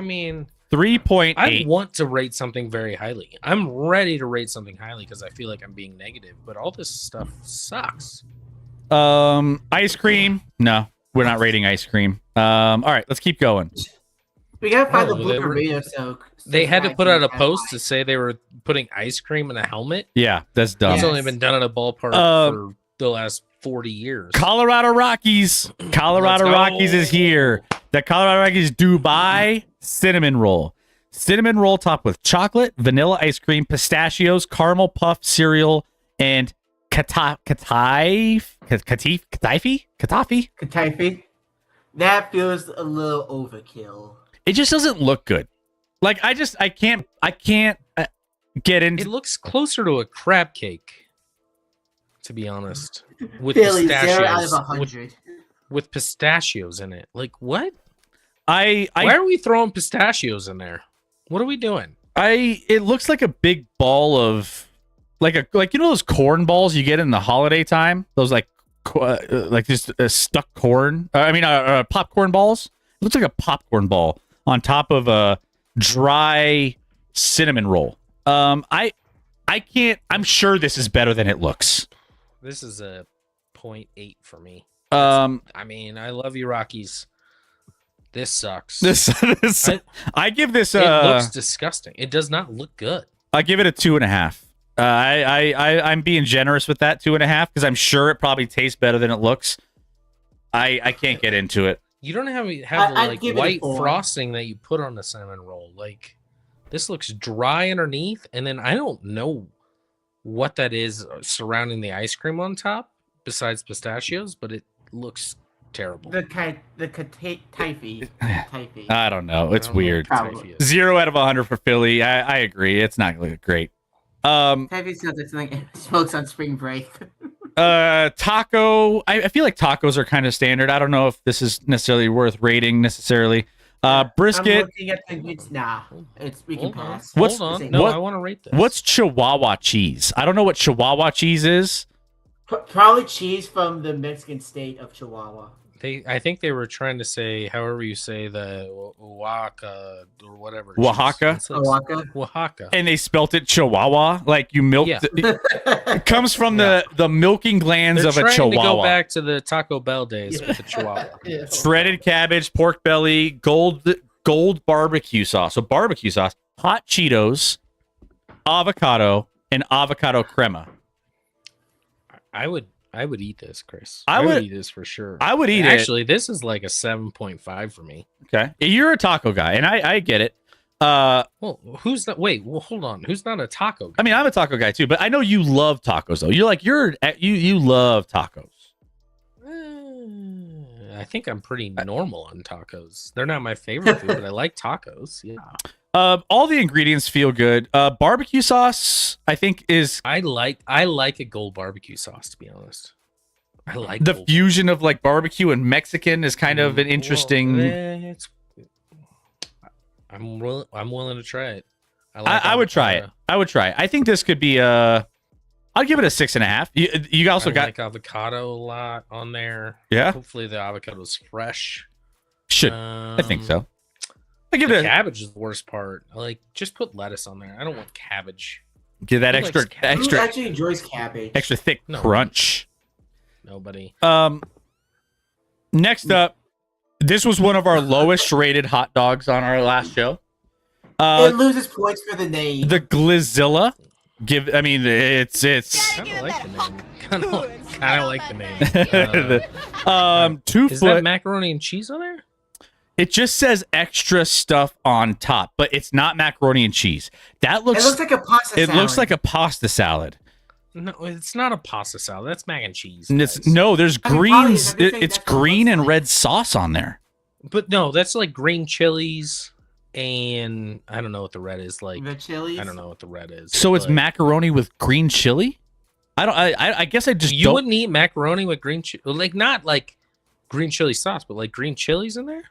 mean, 3.8. I want to rate something very highly. I'm ready to rate something highly because I feel like I'm being negative, but all this stuff sucks. Ice cream. No, we're not rating ice cream. All right, let's keep going. We gotta find the Oh, blue burrito. So They had to put out a guys post to say they were putting ice cream in a helmet. Yeah, that's dumb. It's Yes. only been done at a ballpark for the last 40 years. Colorado Rockies. Colorado Let's go. Rockies is here. The Colorado Rockies Dubai cinnamon roll. Cinnamon roll topped with chocolate, vanilla ice cream, pistachios, caramel puff cereal, and katafi. Katafi. That feels a little overkill. It just doesn't look good. Like I can't get It into. looks closer to a crab cake, to be honest. With Philly, 0 out of pistachios. 100. With pistachios in it. Like what? I Why are we throwing pistachios in there? What are we doing? it looks like a big ball of like you know those corn balls you get in the holiday time, those like just stuck corn, popcorn balls. It looks like a popcorn ball on top of a dry cinnamon roll. I can't. I'm sure this is better than it looks. This is a 0.8 for me. I I mean, I love you, Rockies. This sucks. I give this It looks disgusting. It does not look good. I give it a 2.5. I'm being generous with that 2.5 because I'm sure it probably tastes better than it looks. I can't get into it. You don't have the I'd like give it a white 4. frosting that you put on the cinnamon roll. Like this looks dry underneath, and then I don't know what that is surrounding the ice cream on top besides pistachios, but it looks terrible. The Katafi. I don't know. It's I don't know weird. what Probably. tofu is. 0 out of 100 for Philly. I agree. It's not great. Katafi sounds like something it smokes on spring break. Taco. I feel like tacos are kind of standard. I don't know if this is necessarily worth rating necessarily. I'm Brisket. looking at the it's we can Hold on. pass. What's- Hold on. This No, what- I want to rate this. What's Chihuahua cheese? I don't know what Chihuahua cheese is. Probably cheese from the Mexican state of Chihuahua. I think they were trying to say, however you say the Oaxaca or whatever. Oaxaca? It's like- Oaxaca. Oaxaca. And they spelt it Chihuahua, like you milked. Yeah. It comes from the milking glands They're of a trying to go Chihuahua. back to the Taco Bell days with the Chihuahua. Yeah. Shredded cabbage, pork belly, gold barbecue sauce. So barbecue sauce, hot Cheetos, avocado, and avocado crema. I would eat this, Chris. I I would would- eat this for sure. I would eat it. Actually, this is like a 7.5 for me. Okay, you're a taco guy, and I get it. Well, who's not? Wait, well, hold on. Who's not a taco guy? I mean, I'm a taco guy too, but I know you love tacos though. You love tacos. I think I'm pretty normal on tacos. They're not my favorite food, but I like tacos. Yeah, All the ingredients feel good. Barbecue sauce, I think, is I like a gold barbecue sauce. To be honest, I like the gold fusion of like barbecue and Mexican is kind of an Well, interesting. I'm willing to try it. I would try it. I would try it. I think this could be I'd give it a 6.5. You also I got like avocado a lot on there. Yeah? Hopefully the avocado's fresh. should I think so. I give The it a, cabbage is the worst part. Like, just put lettuce on there. I don't want cabbage. give that Who likes extra cabbage? Who actually enjoys cabbage? extra thick No. crunch. Nobody. Next up, this was one of our lowest rated hot dogs on our last show. It loses points for the name. The Glizilla. It's Kind of like the name. Kind of like the name. 2 Is foot. that macaroni and cheese on there? It just says extra stuff on top, but it's not macaroni and cheese. That It looks. looks like a pasta It salad. looks like a pasta salad. No, it's not a pasta salad. That's mac and cheese. And it's guys. no. There's I mean, greens. probably everything It's that's what it green looks and like. red sauce on there. But no, that's like green chilies, and I don't know what the red is like. the chilies. I don't know what the red is. So it's but macaroni with green chili. I don't. I guess I just You don't. wouldn't eat macaroni with green chili, like not like green chili sauce, but like green chilies in there.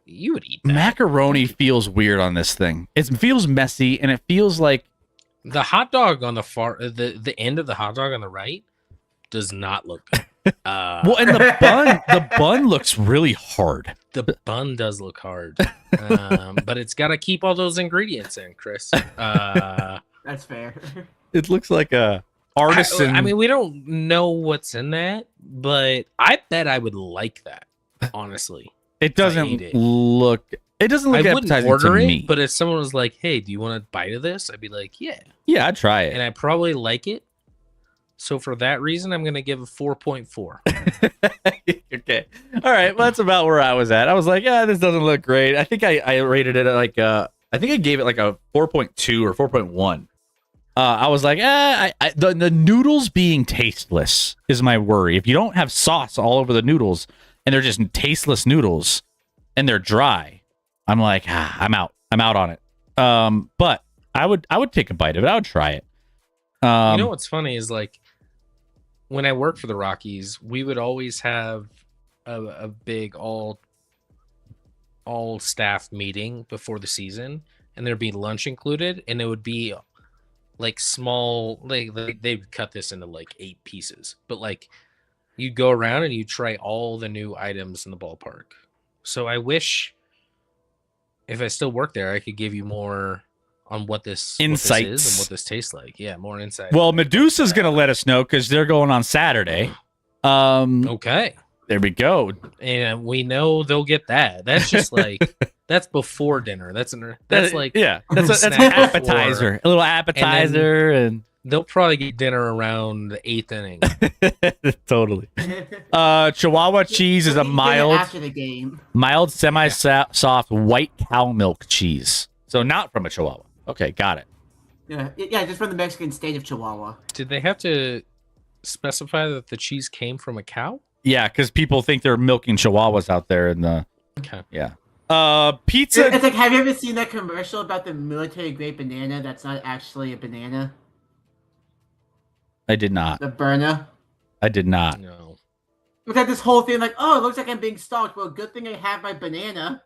You would eat that. Macaroni feels weird on this thing. It feels messy, and it feels like The hot dog on the the end of the hot dog on the right does not look good. well, and the bun looks really hard. The bun does look hard, but it's got to keep all those ingredients in, Chris. That's fair. It looks like a artisan. I mean, we don't know what's in that, but I bet I would like that. Honestly, it ate doesn't it. look. It doesn't look I wouldn't appetizing order to it, me. but if someone was like, "Hey, do you want a bite of this?" I'd be like, "Yeah," yeah, I'd try it. and I probably like it. So for that reason, I'm gonna give a 4.4. Okay. All right. Well, that's about where I was at. I was like, yeah, this doesn't look great. I think I rated it at like I think I gave it like a 4.2 or 4.1. I was like, the noodles being tasteless is my worry. If you don't have sauce all over the noodles and they're just tasteless noodles and they're dry, I'm like, I'm out. I'm out on it. But I would take a bite of it. I would try it. You know what's funny is like when I worked for the Rockies, we would always have a big all staff meeting before the season, and there'd be lunch included, and it would be like small, like they'd cut this into like 8 pieces, but like you'd go around and you'd try all the new items in the ballpark. So I wish if I still work there, I could give you more on what this Insights. is and what this tastes like. Yeah, more insight. well, Medusa's going to let us know because they're going on Saturday. Okay. There we go. And we know they'll get that. That's just like that's before dinner. That's like yeah, that's an snack appetizer, a little appetizer, and they'll probably get dinner around the 8th inning. totally. Chihuahua cheese is a mild, after the game. mild, semi-soft white cow milk cheese. So not from a Chihuahua. Okay, got it. Yeah, just from the Mexican state of Chihuahua. Did they have to specify that the cheese came from a cow? Yeah, because people think they're milking Chihuahuas out there in the. Okay. Yeah. Pizza. It's like, have you ever seen that commercial about the military grade banana that's not actually a banana? I did not. The burner. I did not. No. It's like this whole thing, like, oh, it looks like I'm being stalked. Well, good thing I have my banana.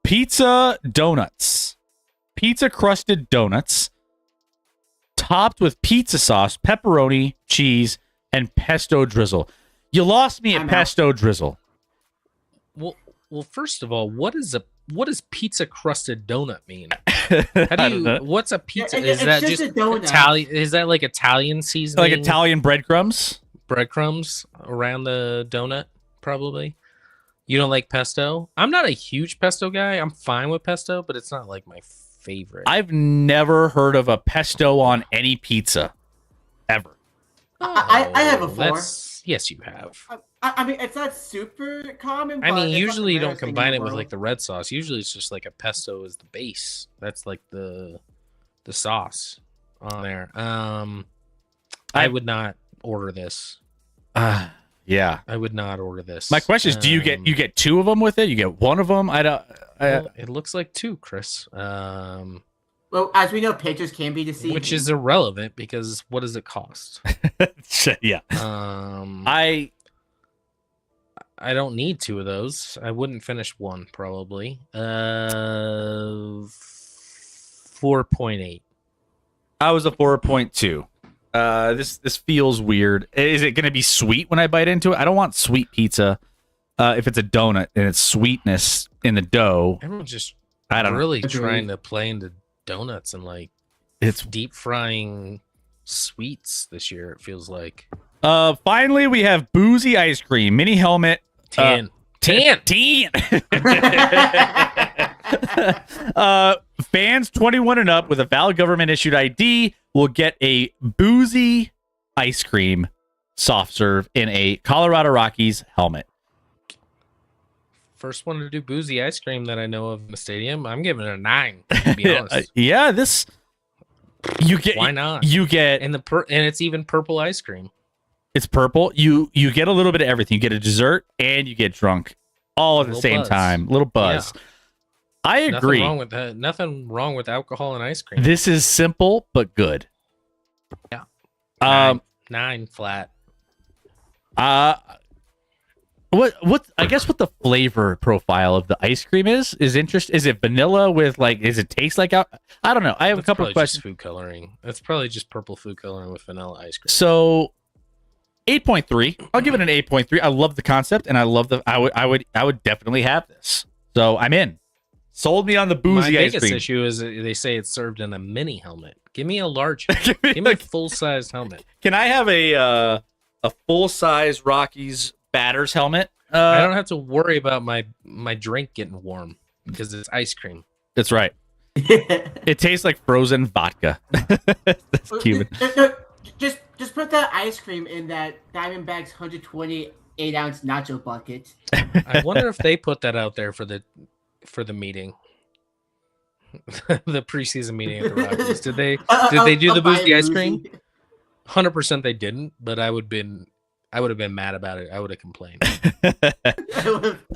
Pizza donuts. Pizza crusted donuts topped with pizza sauce, pepperoni, cheese, and pesto drizzle. You lost me at I'm out. pesto drizzle. Well, first of all, what does pizza crusted donut mean? I How do don't know. you? What's a pizza? It- Is it's that just just a donut. Italian? Is that like Italian seasoning? Like Italian breadcrumbs? breadcrumbs around the donut? Probably. You don't like pesto? I'm not a huge pesto guy. I'm fine with pesto, but it's not like my favorite. I've never heard of a pesto on any pizza. Ever. I have a 4. Yes, you have. I mean, it's not super common. I but mean, it's not usually the you don't rarest thing in combine the it with world. like the red sauce. Usually it's just like a pesto is the base. That's like the sauce on there. I would not order this. Yeah. I would not order this. My question is, do you get 2 of them with it? You get 1 of them? Well, it looks like 2, Chris. Well, as we know, pictures can be deceiving. Which is irrelevant because what does it cost? yeah. I don't need 2 of those. I wouldn't finish 1 probably. 4.8. I was a 4.2. This feels weird. Is it going to be sweet when I bite into it? I don't want sweet pizza. If it's a donut and it's sweetness in the dough, Everyone's just I don't know. really Agreed. trying to play into donuts and like It's deep frying sweets this year. It feels like finally we have boozy ice cream, mini helmet, 10. 10. Fans 21 and up with a valid government issued ID will get a boozy ice cream soft serve in a Colorado Rockies helmet. First one to do boozy ice cream that I know of in the stadium. I'm giving it a 9. To be honest, Yeah, this you get. why not? You get And and it's even purple ice cream. it's purple. You get a little bit of everything. You get a dessert and you get drunk all at the Little same buzz. time. Little buzz. I agree. Nothing wrong with that. Nothing wrong with alcohol and ice cream. This is simple but good. Yeah. 9 9 flat. What I guess what the flavor profile of the ice cream is interesting. Is it vanilla with like? Does it taste like out? I don't know. I have a couple of Probably just questions. food coloring. That's probably just purple food coloring with vanilla ice cream. So 8.3. I'll give it an 8.3. I love the concept, and I love the. I would definitely have this. So I'm in. Sold me on the My boozy ice biggest cream. issue is that they say it's served in a mini helmet. Give me a large. Give me Give me a a- full sized helmet. Can I have a full size Rockies batters helmet? I don't have to worry about my drink getting warm because it's ice cream. That's right. It tastes like frozen vodka. That's Cuban. Just put that ice cream in that Diamondback's 128-ounce nacho bucket. I wonder if they put that out there for the meeting, the preseason meeting at the Rockies. Did they do the boozy ice cream? 100% they didn't, but I would have been mad about it. I would have complained.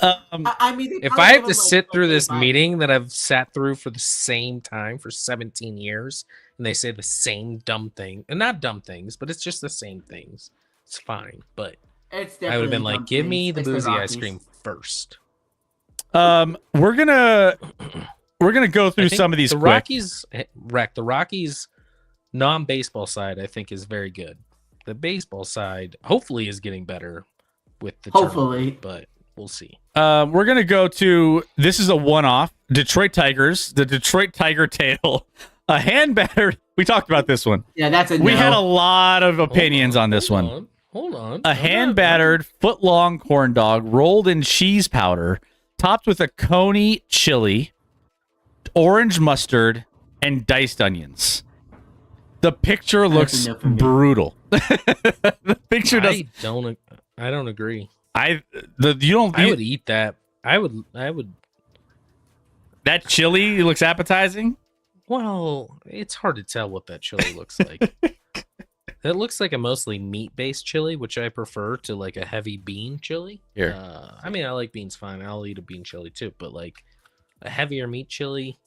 I mean, If I have to sit through this meeting that I've sat through for the same time for 17 years, and they say the same dumb thing, and not dumb things, but it's just the same things, it's fine. But it's I would have been like, give me the boozy ice Rockies. cream first. We're gonna go through I think some of these the quick. Rockies non-baseball side, I think, is very good. The baseball side hopefully is getting better with the Hopefully. tournament, but we'll see. We're gonna go to this is a one-off. Detroit Tigers, the Detroit Tiger tail, a hand battered. We talked about this one. Yeah, that's a We no. had a lot of opinions on this one. Hold on. A hand battered, foot long corn dog rolled in cheese powder, topped with a coney chili, orange mustard, and diced onions. The picture That's looks a no for me. brutal. The picture does. I don't agree. I would eat that. I would. That chili looks appetizing. Well, it's hard to tell what that chili looks like. It looks like a mostly meat-based chili, which I prefer to like a heavy bean chili. Here. I mean, I like beans fine. I'll eat a bean chili too, but like a heavier meat chili,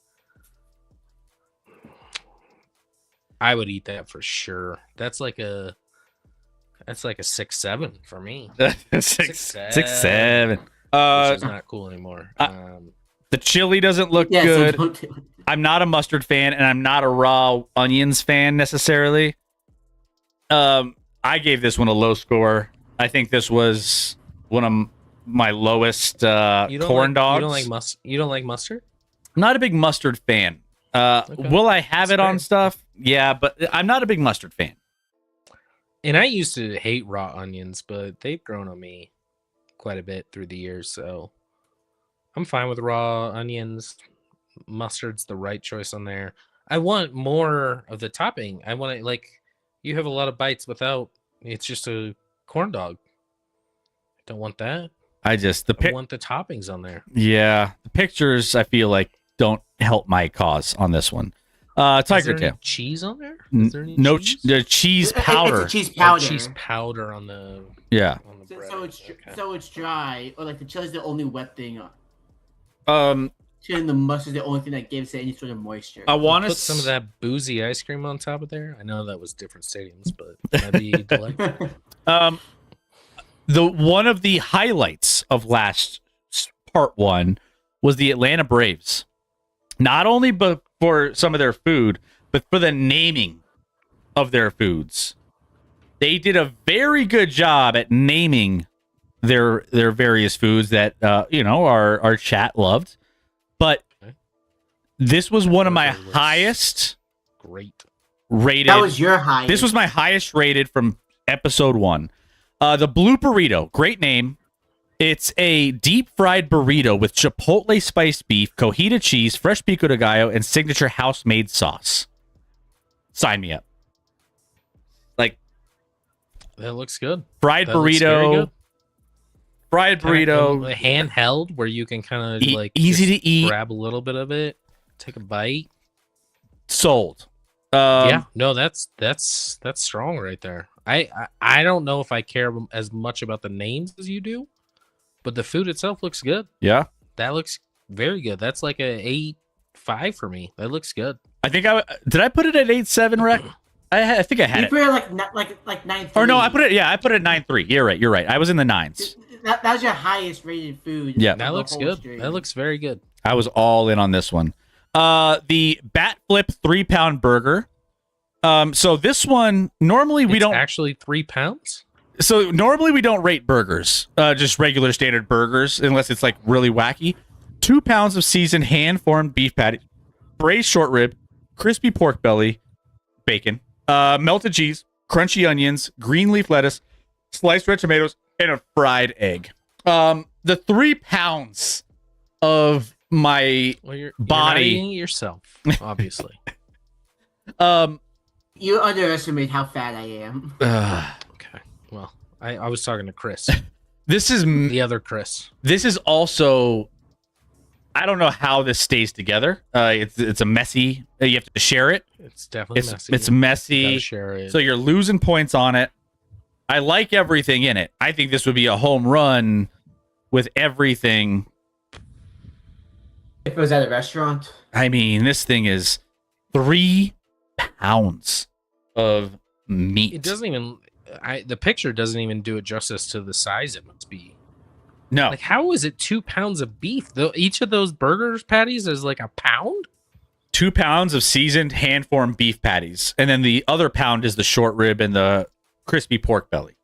I would eat that for sure. That's like a 6-7 for me. six, 6-7. 6-7. Which is not cool anymore. The chili doesn't look Yeah, good. so don't- I'm not a mustard fan, and I'm not a raw onions fan necessarily. I gave this one a low score. I think this was one of my lowest corn dogs. You don't like mustard? I'm not a big mustard fan. Will I have That's it on fair. stuff? Yeah, but I'm not a big mustard fan. And I used to hate raw onions, but they've grown on me quite a bit through the years, so I'm fine with raw onions. Mustard's the right choice on there. I want more of the topping. I want to, like, you have a lot of bites without, it's just a corn dog. I don't want that. I want the toppings on there. Yeah, the pictures I feel like don't help my cause on this one. Tiger Is there any tail. cheese on there? Is there any No, cheese? the cheese powder. It's a cheese Oh, powder. cheese powder on the Yeah. on the So, bread. so it's dry, or like the chili's the only wet thing. Um, Chili and the mustard's the only thing that gives it any sort of moisture. I want to Put some of that boozy ice cream on top of there. I know that was different stadiums, but that'd be delightful. The one of the highlights of last part one was the Atlanta Braves. Not only for some of their food, but for the naming of their foods. They did a very good job at naming their various foods that our chat loved. But this was one of my Those are highest Great. rated. That was your high. This was my highest rated from episode 1. The Blue Burrito, great name. It's a deep fried burrito with chipotle spiced beef, cojita cheese, fresh pico de gallo, and signature house made sauce. Sign me up. Like That looks good. fried That looks very burrito. good. Fried burrito. Handheld, where you can kind of like easy just to eat. grab a little bit of it, take a bite. Sold. Yeah, no, that's strong right there. I don't know if I care as much about the names as you do, but the food itself looks good. Yeah. That looks very good. That's like a 8.5 for me. That looks good. I think did I put it at 8.7, Rec? I think I had You it. put it like 9. Or no, I put it at 9.3. You're right. I was in the 9s. that was your highest rated food. Yeah. of That the looks whole good. stream. That looks very good. I was all in on this one. The Bat Flip 3-pound burger. So this one normally we It's don't actually 3 pounds. So normally we don't rate burgers, just regular standard burgers, unless it's like really wacky. 2 pounds of seasoned hand-formed beef patty, braised short rib, crispy pork belly, bacon, melted cheese, crunchy onions, green leaf lettuce, sliced red tomatoes, and a fried egg. The 3 pounds of my Well, you're body. not eating it yourself, obviously. You underestimate how fat I am. Okay. Well, I was talking to Chris, This is the other Chris. this is also. I don't know how this stays together. It's a messy. You have to share it. It's definitely It's messy. it's You messy. gotta share it. So you're losing points on it. I like everything in it. I think this would be a home run with everything. If it was at a restaurant. I mean, this thing is 3 pounds of meat. It doesn't even. The picture doesn't even do it justice to the size it must be. No, Like, how is it 2 pounds of beef? Though each of those burgers patties is like a pound. 2 pounds of seasoned hand-formed beef patties, and then the other pound is the short rib and the crispy pork belly.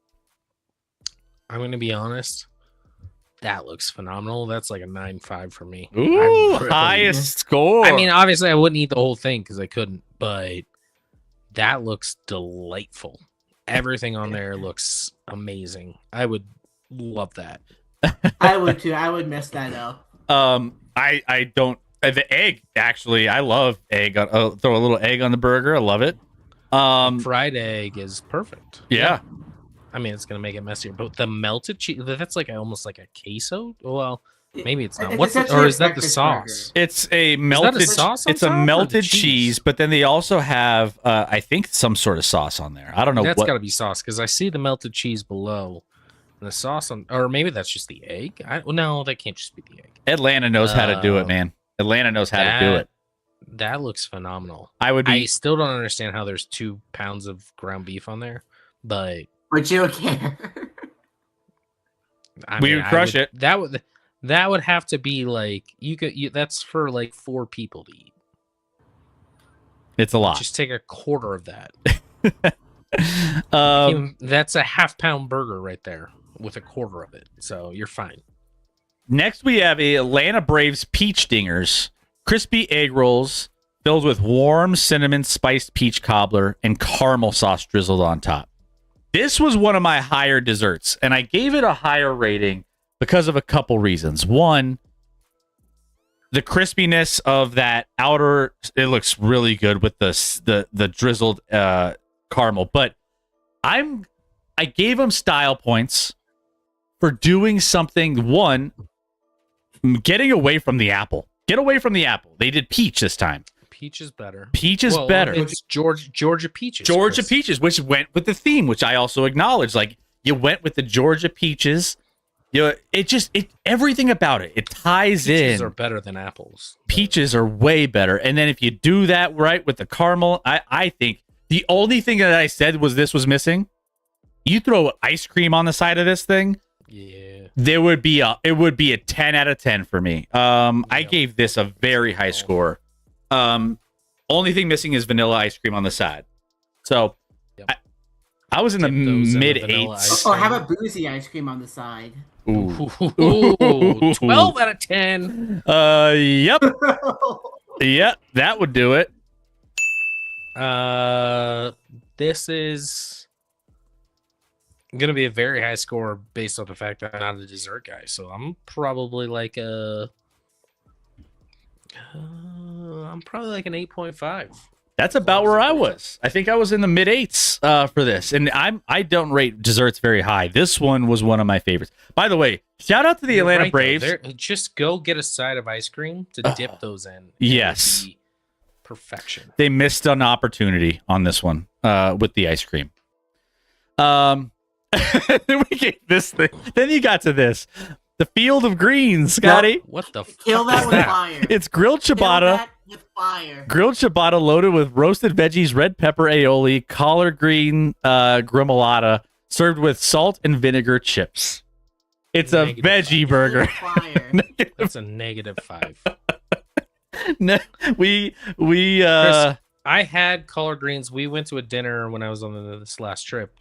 I'm gonna be honest. That looks phenomenal. That's like a 9.5 for me. Ooh, I'm really- highest score. I mean, obviously, I wouldn't eat the whole thing because I couldn't, but that looks delightful. Everything on there looks amazing. I would love that. I would too. I would mess that up. I don't. The egg, actually, I love egg. Throw a little egg on the burger. I love it. Fried egg is perfect. Yeah. I mean, it's gonna make it messier, but the melted cheese, that's like almost like a queso. Well, maybe it's not. It's What's essentially or a is that the breakfast sauce? It's a melted. sauce on It's a top or the melted cheese? cheese, but then they also have, I think, some sort of sauce on there. I don't know That's what. got to be sauce because I see the melted cheese below, and the sauce on, or maybe that's just the egg. No, that can't just be the egg. Atlanta knows how to do it, man. Atlanta knows how to do it. That looks phenomenal. I would I be. still don't understand how there's 2 pounds of ground beef on there, but But you don't care. We would crush it. That would have to be like that's for like 4 people to eat. It's a lot. Just take a quarter of that. That's a half-pound burger right there with a quarter of it. So you're fine. Next, we have a Atlanta Braves peach dingers, crispy egg rolls filled with warm cinnamon spiced peach cobbler and caramel sauce drizzled on top. This was one of my higher desserts, and I gave it a higher rating because of a couple reasons. One, the crispiness of that outer, it looks really good with the drizzled caramel, but I gave them style points for doing something. One, getting away from the apple. Get away from the apple. They did peach this time. Peach is better. Peach is better. It's Georgia peaches. Georgia Chris. peaches, which went with the theme, which I also acknowledge. Like, you went with the Georgia peaches. Everything about it. It ties Peaches in. are better than apples. Peaches are way better. And then if you do that right with the caramel, I think the only thing that I said was this was missing. You throw ice cream on the side of this thing, Yeah. it would be a 10 out of 10 for me. I gave this a very high score. Only thing missing is vanilla ice cream on the side. So Yep. I was in the Dip those in the mid vanilla eights. ice Oh, how about boozy ice cream on the side? Ooh. Ooh, 12 out of 10. Yep. Yep, that would do it. This is gonna be a very high score based on the fact that I'm not a dessert guy. So I'm probably like an 8.5. That's about where I was. I think I was in the mid eights for this, and I don't rate desserts very high. This one was one of my favorites. By the way, shout out to the You're Atlanta right, though. Braves. Just go get a side of ice cream to dip those in. and yes. it'll be perfection. They missed an opportunity on this one with the ice cream. Then we get this thing. Then you got to this, the Field of Greens, Scotty. What the Kill fuck that is with that? fire. It's grilled Kill ciabatta. that with fire. Grilled ciabatta loaded with roasted veggies, red pepper aioli, collard green gremolata, served with salt and vinegar chips. It's a Negative veggie burger. Fire. That's a -5. No, we Chris, I had collard greens. We went to a dinner when I was on this last trip,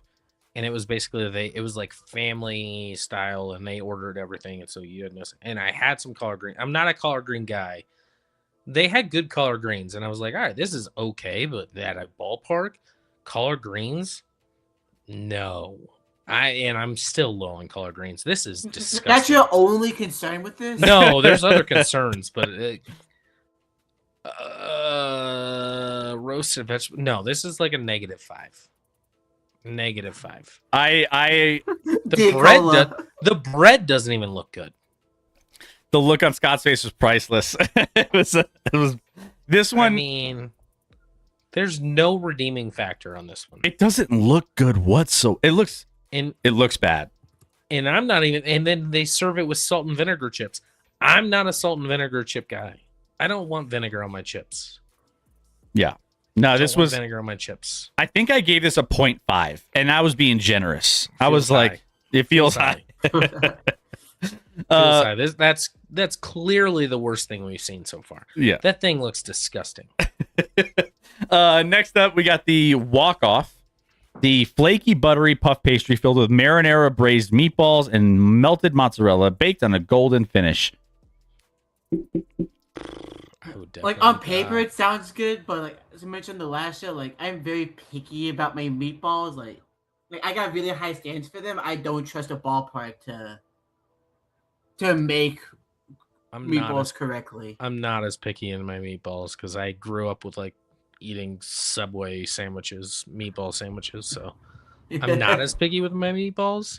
and it was basically it was like family style, and they ordered everything, and so you had no. And I had some collard green. I'm not a collard green guy. They had good collard greens, and I was like, all right, this is okay, but at a ballpark, collard greens, no. I'm still low on collard greens. This is disgusting. That's your only concern with this? No, there's other concerns, but roasted vegetable. No, this is like a -5. -5. I The bread doesn't even look good. the look on Scott's face was priceless. it was this one. I mean, there's no redeeming factor on this one. It doesn't look good whatsoever. It looks bad. And I'm not even. And then they serve it with salt and vinegar chips. I'm not a salt and vinegar chip guy. I don't want vinegar on my chips. Yeah. No, this was vinegar on my chips. I think I gave this a 0.5, and I was being generous. I was high. like, it feels high. That's clearly the worst thing we've seen so far. Yeah. That thing looks disgusting. Next up, we got the walk-off. The flaky, buttery puff pastry filled with marinara braised meatballs and melted mozzarella baked on a golden finish. Like on paper, it sounds good, but like as I mentioned the last show, like I'm very picky about my meatballs. Like I got really high standards for them. I don't trust a ballpark to make meatballs correctly. I'm not as picky in my meatballs because I grew up with like eating Subway sandwiches, meatball sandwiches. So I'm not as picky with my meatballs.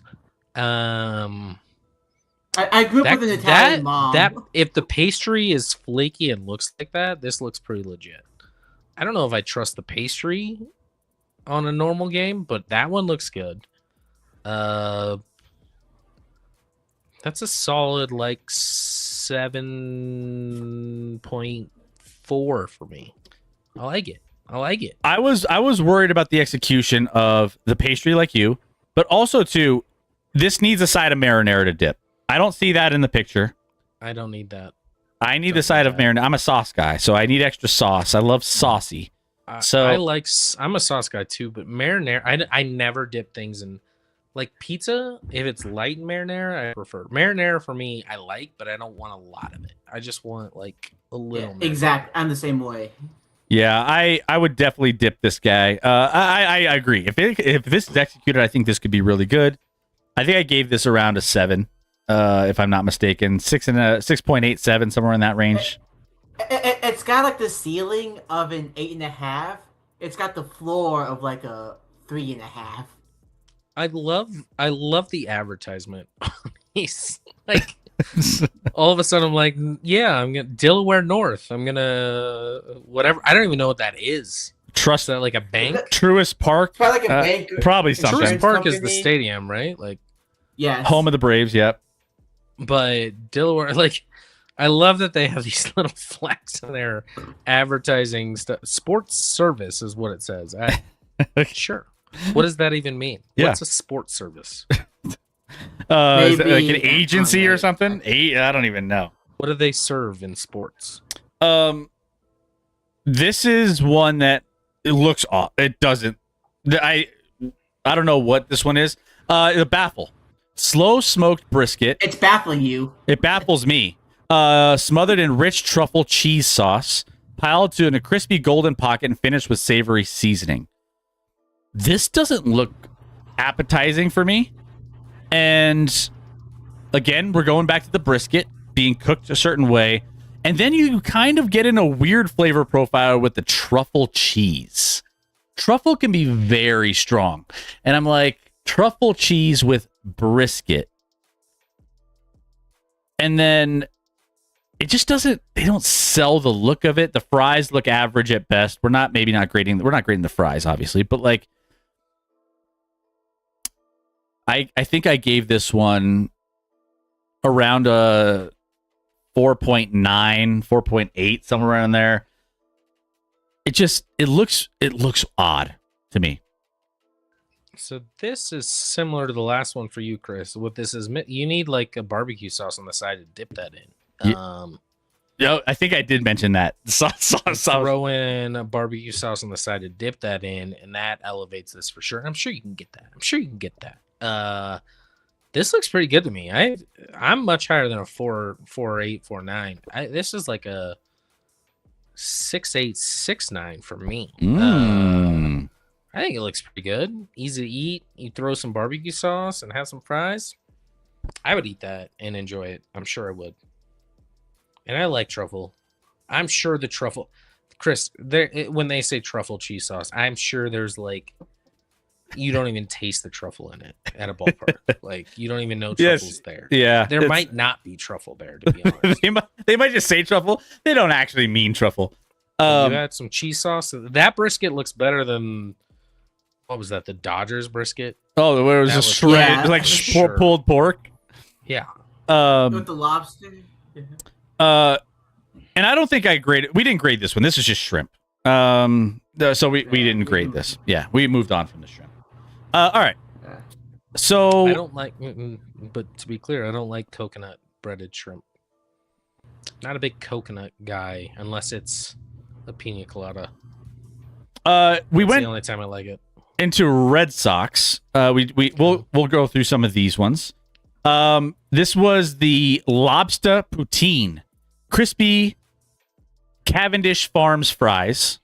I grew up with an Italian mom. That if the pastry is flaky and looks like that, this looks pretty legit. I don't know if I trust the pastry on a normal game, but that one looks good. That's a solid like 7.4 for me. I like it. I was worried about the execution of the pastry like you, but also too, this needs a side of marinara to dip. I don't see that in the picture. I don't need that. I need the side of marinara. I'm a sauce guy, so I need extra sauce. I love saucy. I'm a sauce guy too, but marinara, I never dip things in like pizza. If it's light in marinara, I prefer marinara. For me, I like, but I don't want a lot of it. I just want like a little. Yeah, exactly. I'm the same way. Yeah, I would definitely dip this guy. I agree. If this is executed, I think this could be really good. I think I gave this around a 7. If I'm not mistaken, 6.87, somewhere in that range. It's got like the ceiling of an 8.5. It's got the floor of like a 3.5. I love the advertisement. He's like, all of a sudden I'm like, yeah, I'm gonna Delaware North. I'm gonna whatever. I don't even know what that is. Is that like a bank? Truist Park. It's probably like a bank. Probably something. Truist Park is the company. stadium, right? Like, yes. Home of the Braves. Yep. But Delaware, like, I love that they have these little flags in their advertising stuff. Sports service is what it says. Sure. What does that even mean? Yeah. What's a sports service? Is it like an agency or something? I don't even know. What do they serve in sports? This is one that it looks off. It doesn't. I don't know what this one is. The baffle. Slow smoked brisket. It's baffling you. It baffles me. Smothered in rich truffle cheese sauce, piled to in a crispy golden pocket and finished with savory seasoning. This doesn't look appetizing for me. And again, we're going back to the brisket being cooked a certain way. And then you kind of get in a weird flavor profile with the truffle cheese. Truffle can be very strong. And I'm like, truffle cheese with brisket. And then it just doesn't, they don't sell the look of it. The fries look average at best. We're not grading the fries, obviously, but like, I think I gave this one around a 4.9, 4.8, somewhere around there. It looks odd to me. So this is similar to the last one for you, Chris. What this is, you need like a barbecue sauce on the side to dip that in. Yeah, I think I did mention that. Throw in a barbecue sauce on the side to dip that in, and that elevates this for sure. I'm sure you can get that. This looks pretty good to me. I'm much higher than a 4.8, 4.9. This is like a 6.8, 6.9 for me. I think it looks pretty good. Easy to eat. You throw some barbecue sauce and have some fries. I would eat that and enjoy it. I'm sure I would. And I like truffle. I'm sure the truffle, Chris, when they say truffle cheese sauce, I'm sure there's like, you don't even taste the truffle in it at a ballpark. Like, you don't even know truffle's there. Yeah. There might not be truffle there, to be honest. they might just say truffle. They don't actually mean truffle. You had some cheese sauce. That brisket looks better than, what was that? The Dodgers brisket? Oh, where it was just shredded, like pulled pork. Yeah. With the lobster. And I don't think I graded. We didn't grade this one. This is just shrimp. So we didn't grade this. Yeah, we moved on from the shrimp. All right. So I don't like, but to be clear, I don't like coconut breaded shrimp. Not a big coconut guy unless it's a pina colada. We went the only time I like it. into Red Sox. We'll go through some of these ones. This was the lobster poutine, crispy Cavendish Farms fries,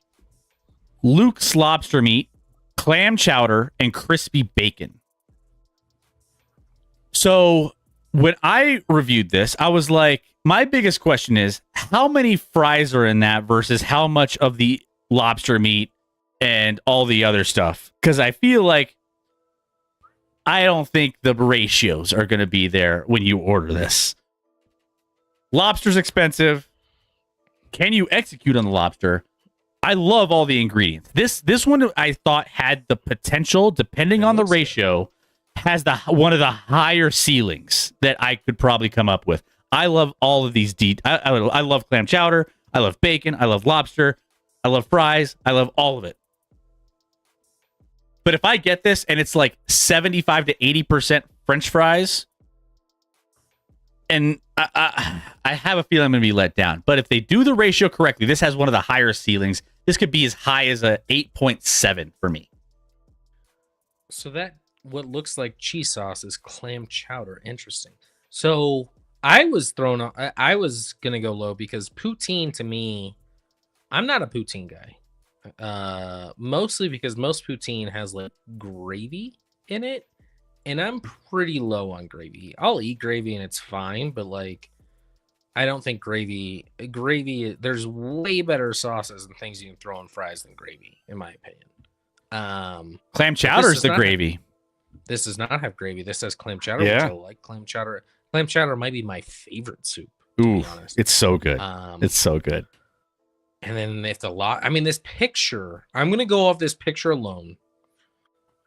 Luke's lobster meat, clam chowder, and crispy bacon. So when I reviewed this, I was like, my biggest question is how many fries are in that versus how much of the lobster meat and all the other stuff? Because I feel like I don't think the ratios are going to be there when you order this. Lobster's expensive. Can you execute on the lobster? I love all the ingredients. This one I thought had the potential, depending on the ratio, has one of the higher ceilings that I could probably come up with. I love all of these. I love clam chowder. I love bacon. I love lobster. I love fries. I love all of it. But if I get this and it's like 75 to 80% French fries, and I have a feeling I'm going to be let down. But if they do the ratio correctly, this has one of the higher ceilings. This could be as high as a 8.7 for me. So that what looks like cheese sauce is clam chowder. Interesting. So I was thrown off. I was going to go low because poutine to me, I'm not a poutine guy. Mostly because most poutine has like gravy in it, and I'm pretty low on gravy. I'll eat gravy and it's fine, but like I don't think gravy there's way better sauces and things you can throw on fries than gravy, in my opinion. Clam chowder is the gravy. This does not have gravy. This has clam chowder, Yeah. which I like clam chowder. Clam chowder might be my favorite soup, to Ooh, be honest. it's so good. It's so good. And then if this picture, I'm going to go off this picture alone.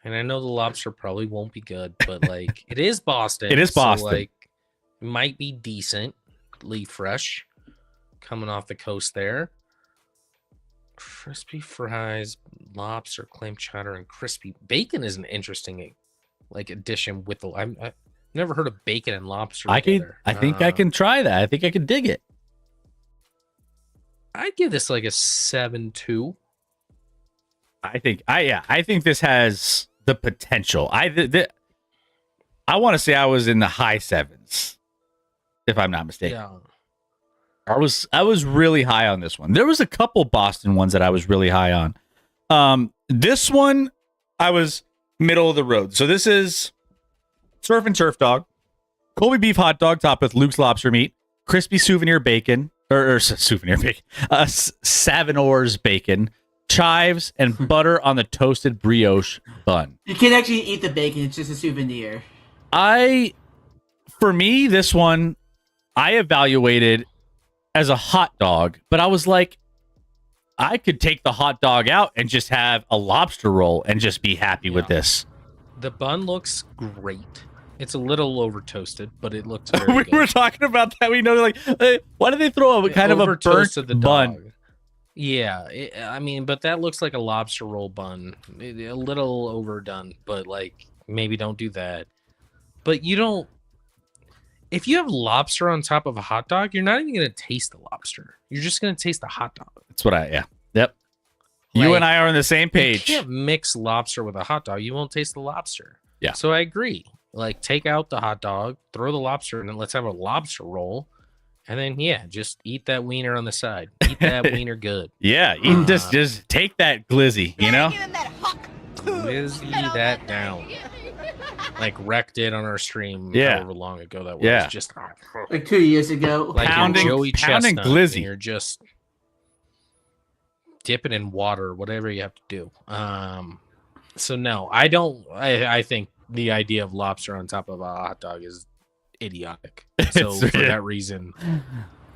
And I know the lobster probably won't be good, but like it is Boston. It is Boston. So, like it might be decently fresh coming off the coast there. Crispy fries, lobster, clam chowder, and crispy bacon is an interesting like addition with the I've never heard of bacon and lobster together. I think I can try that. I think I can dig it. I'd give this like a 7.2. I think this has the potential. I want to say I was in the high sevens, if I'm not mistaken. Yeah. I was really high on this one. There was a couple Boston ones that I was really high on. This one I was middle of the road. So this is Surf and Turf Dog, Colby beef hot dog topped with Luke's lobster meat, crispy souvenir bacon, or souvenir bacon, Savinore's bacon, chives, and butter on the toasted brioche bun. You can't actually eat the bacon; it's just a souvenir. For me, this one I evaluated as a hot dog, but I was like, I could take the hot dog out and just have a lobster roll and just be happy with this. The bun looks great. It's a little over toasted, but it looks very we good. were talking about that. We know, like, why do they throw a kind of a burnt Over-toasted the bun? dog. Yeah, I mean, but that looks like a lobster roll bun. A little overdone, but like maybe don't do that. But you don't. If you have lobster on top of a hot dog, you're not even gonna taste the lobster. You're just gonna taste the hot dog. That's what Yep. You Like, and I are on the same page. You can't mix lobster with a hot dog. You won't taste the lobster. Yeah. So I agree. Like, take out the hot dog, throw the lobster in, and let's have a lobster roll. And then, yeah, just eat that wiener on the side. Eat that wiener good. Yeah, eat, just take that glizzy, you know? Glizzy that down. Like, wrecked it on our stream however long ago that was. Yeah. Just Like 2 years ago. like Pounding- Joey pounding Chestnut, glizzy. and you're just dip it in water, whatever you have to do. So no, I don't. I think the idea of lobster on top of a hot dog is idiotic. So It's- for that reason,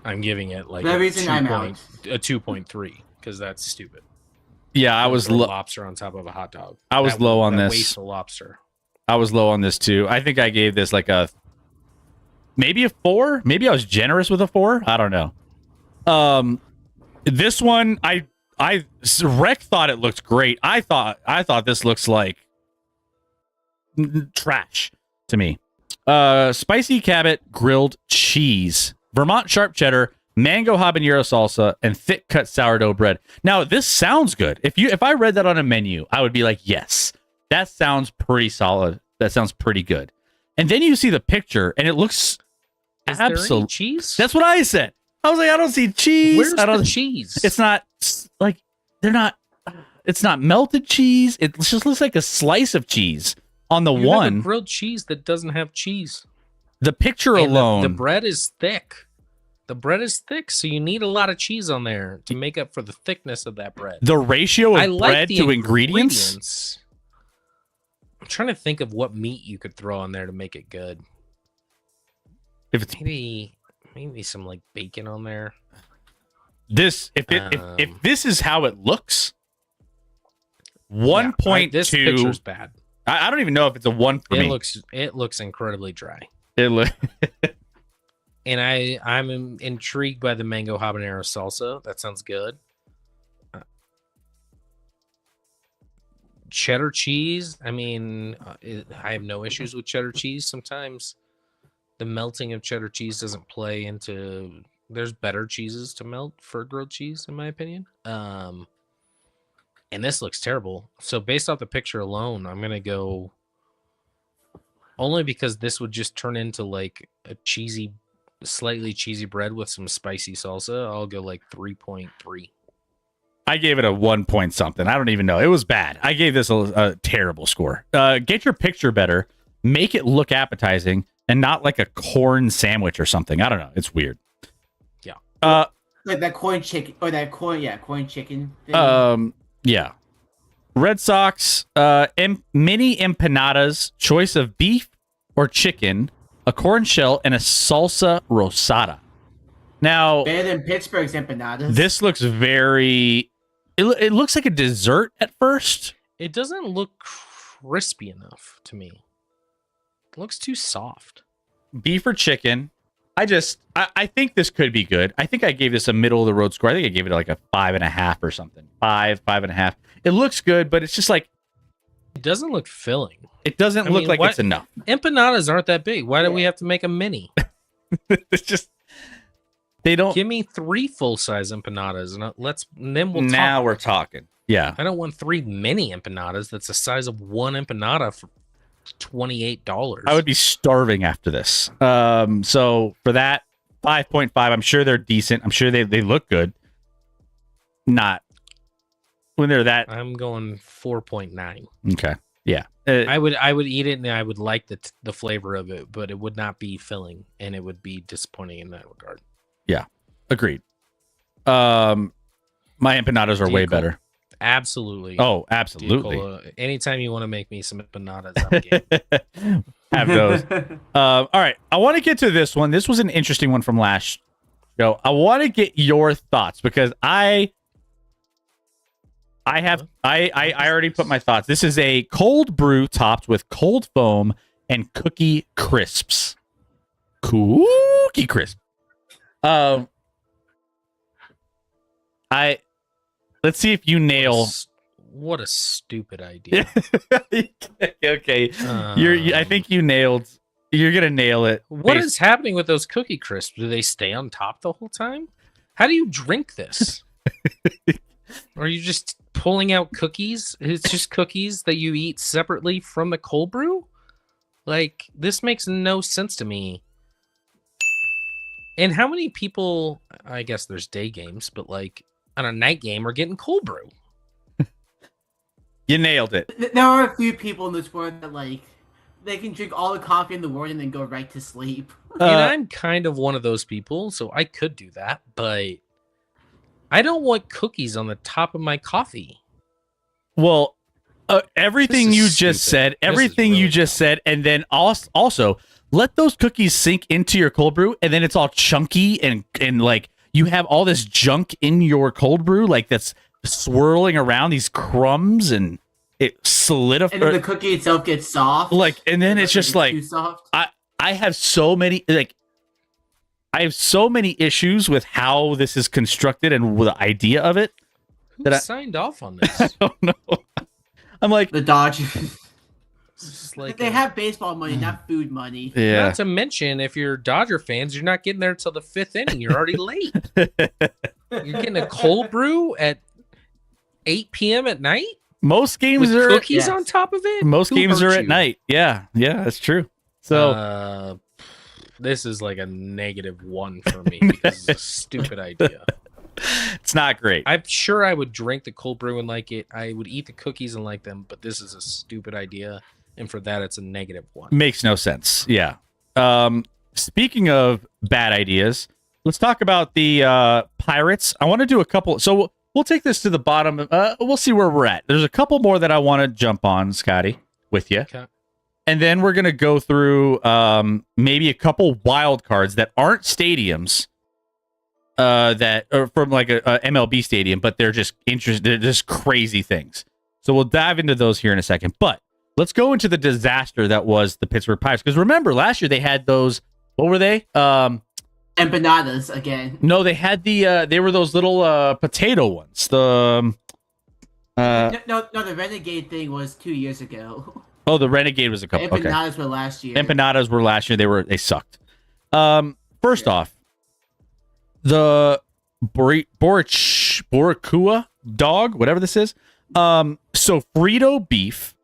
I'm giving it like For that reason, I'm out. a 2.3 because that's stupid. Yeah, I was Throw low. lobster on top of a hot dog. I was low on this. Waste of lobster. I was low on this too. I think I gave this like maybe a 4. Maybe I was generous with a 4. I don't know. This one, Rec thought it looked great. I thought this looks like trash to me. Spicy Cabot grilled cheese, Vermont sharp cheddar, mango habanero salsa, and thick cut sourdough bread. Now this sounds good. If I read that on a menu, I would be like, yes, that sounds pretty solid. That sounds pretty good. And then you see the picture, and it looks Is there any absolutely. cheese? That's what I said. I was like, I don't see cheese. Where's I don't. the cheese? It's not like they're not. It's not melted cheese. It just looks like a slice of cheese on the You have one. a grilled cheese that doesn't have cheese. The picture And alone. the bread is thick. The bread is thick, so you need a lot of cheese on there to make up for the thickness of that bread. The ratio of I like bread the to ingredients. I'm trying to think of what meat you could throw on there to make it good. If it's Maybe some like bacon on there. this, if this is how it looks, 1.2. This picture's bad. I don't even know if it's a 1 for me. It looks incredibly dry. It And I'm intrigued by the mango habanero salsa. That sounds good. Cheddar cheese. I mean, I have no issues with cheddar cheese. Sometimes the melting of cheddar cheese doesn't play into. There's better cheeses to melt for grilled cheese, in my opinion. And this looks terrible. So based off the picture alone, I'm gonna go. Only because this would just turn into like a slightly cheesy bread with some spicy salsa. I'll go like 3.3. I gave it a 1 point something. I don't even know. It was bad. I gave this a terrible score. Get your picture better. Make it look appetizing and not like a corn sandwich or something. I don't know. It's weird. Yeah. Like that corn chicken or that corn chicken thing. Yeah. Red Sox, mini empanadas, choice of beef or chicken, a corn shell, and a salsa rosada. Now, Better than Pittsburgh's empanadas. this looks very. It looks like a dessert at first. It doesn't look crispy enough to me. It looks too soft. Beef or chicken. I think this could be good. I think I gave this a middle of the road score. I think I gave it like a 5.5 or something. 5.5. It looks good, but it's just like It doesn't look filling. it doesn't I look mean, like what- it's enough. Empanadas aren't that big. Why do we have to make a mini? It's just they don't. Give me 3 full-size empanadas, and then we'll Now talk. we're talking. Yeah. I don't want 3 mini empanadas. That's the size of one empanada for $28. I would be starving after this. So for that 5.5, I'm sure they're decent. I'm sure they look good. Not when they're that. I'm going 4.9. Okay. Yeah. I would eat it, and I would like the flavor of it, but it would not be filling, and it would be disappointing in that regard. Agreed. My empanadas are way Diacola. better. Absolutely. Oh, absolutely. Diacola. Anytime you want to make me some empanadas, I'm game. Have those. All right. I want to get to this one. This was an interesting one from last show. I want to get your thoughts because I already put my thoughts. This is a cold brew topped with cold foam and cookie crisps. Cookie crisp. Let's see if you nail. What a stupid idea. Okay, I think you nailed. You're gonna nail it. What is happening with those cookie crisps? Do they stay on top the whole time? How do you drink this? Are you just pulling out cookies? It's just cookies that you eat separately from the cold brew? Like, this makes no sense to me. And how many people, I guess there's day games, but like on a night game are getting cold brew? You nailed it. There are a few people in this world that like they can drink all the coffee in the world and then go right to sleep. And I'm kind of one of those people, so I could do that, but I don't want cookies on the top of my coffee. Well, everything you just said, and then also let those cookies sink into your cold brew, and then it's all chunky and like you have all this junk in your cold brew, like that's swirling around these crumbs, and it solidifies. And then the cookie itself gets soft. Like, and then it's just like too soft. I have so many issues with how this is constructed and with the idea of it. Who signed off on this? I don't know. I'm like the Dodgers. Like they have baseball money, not food money. Yeah. Not to mention, if you're Dodger fans, you're not getting there until the 5th inning. You're already late. You're getting a cold brew at 8 p.m. at night. Most games with are cookies on top of it. Most games are at night. Yeah, that's true. So this is like a -1 for me because it's a stupid idea. It's not great. I'm sure I would drink the cold brew and like it. I would eat the cookies and like them, but this is a stupid idea, and for that, it's a -1. Makes no sense. Yeah. Speaking of bad ideas, let's talk about the Pirates. I want to do a couple. So we'll take this to the bottom. We'll see where we're at. There's a couple more that I want to jump on, Scotty, with you. Okay. And then we're going to go through maybe a couple wild cards that aren't stadiums that are from like a MLB stadium, but they're just they're just crazy things. So we'll dive into those here in a second. But let's go into the disaster that was the Pittsburgh Pirates. Because remember, last year they had those, what were they? Empanadas again. No, they had they were those little potato ones. The the Renegade thing was 2 years ago. Oh, the Renegade was a couple. Empanadas were last year. Empanadas were last year. They sucked. First off, the Boricua dog, whatever this is. So Frito beef,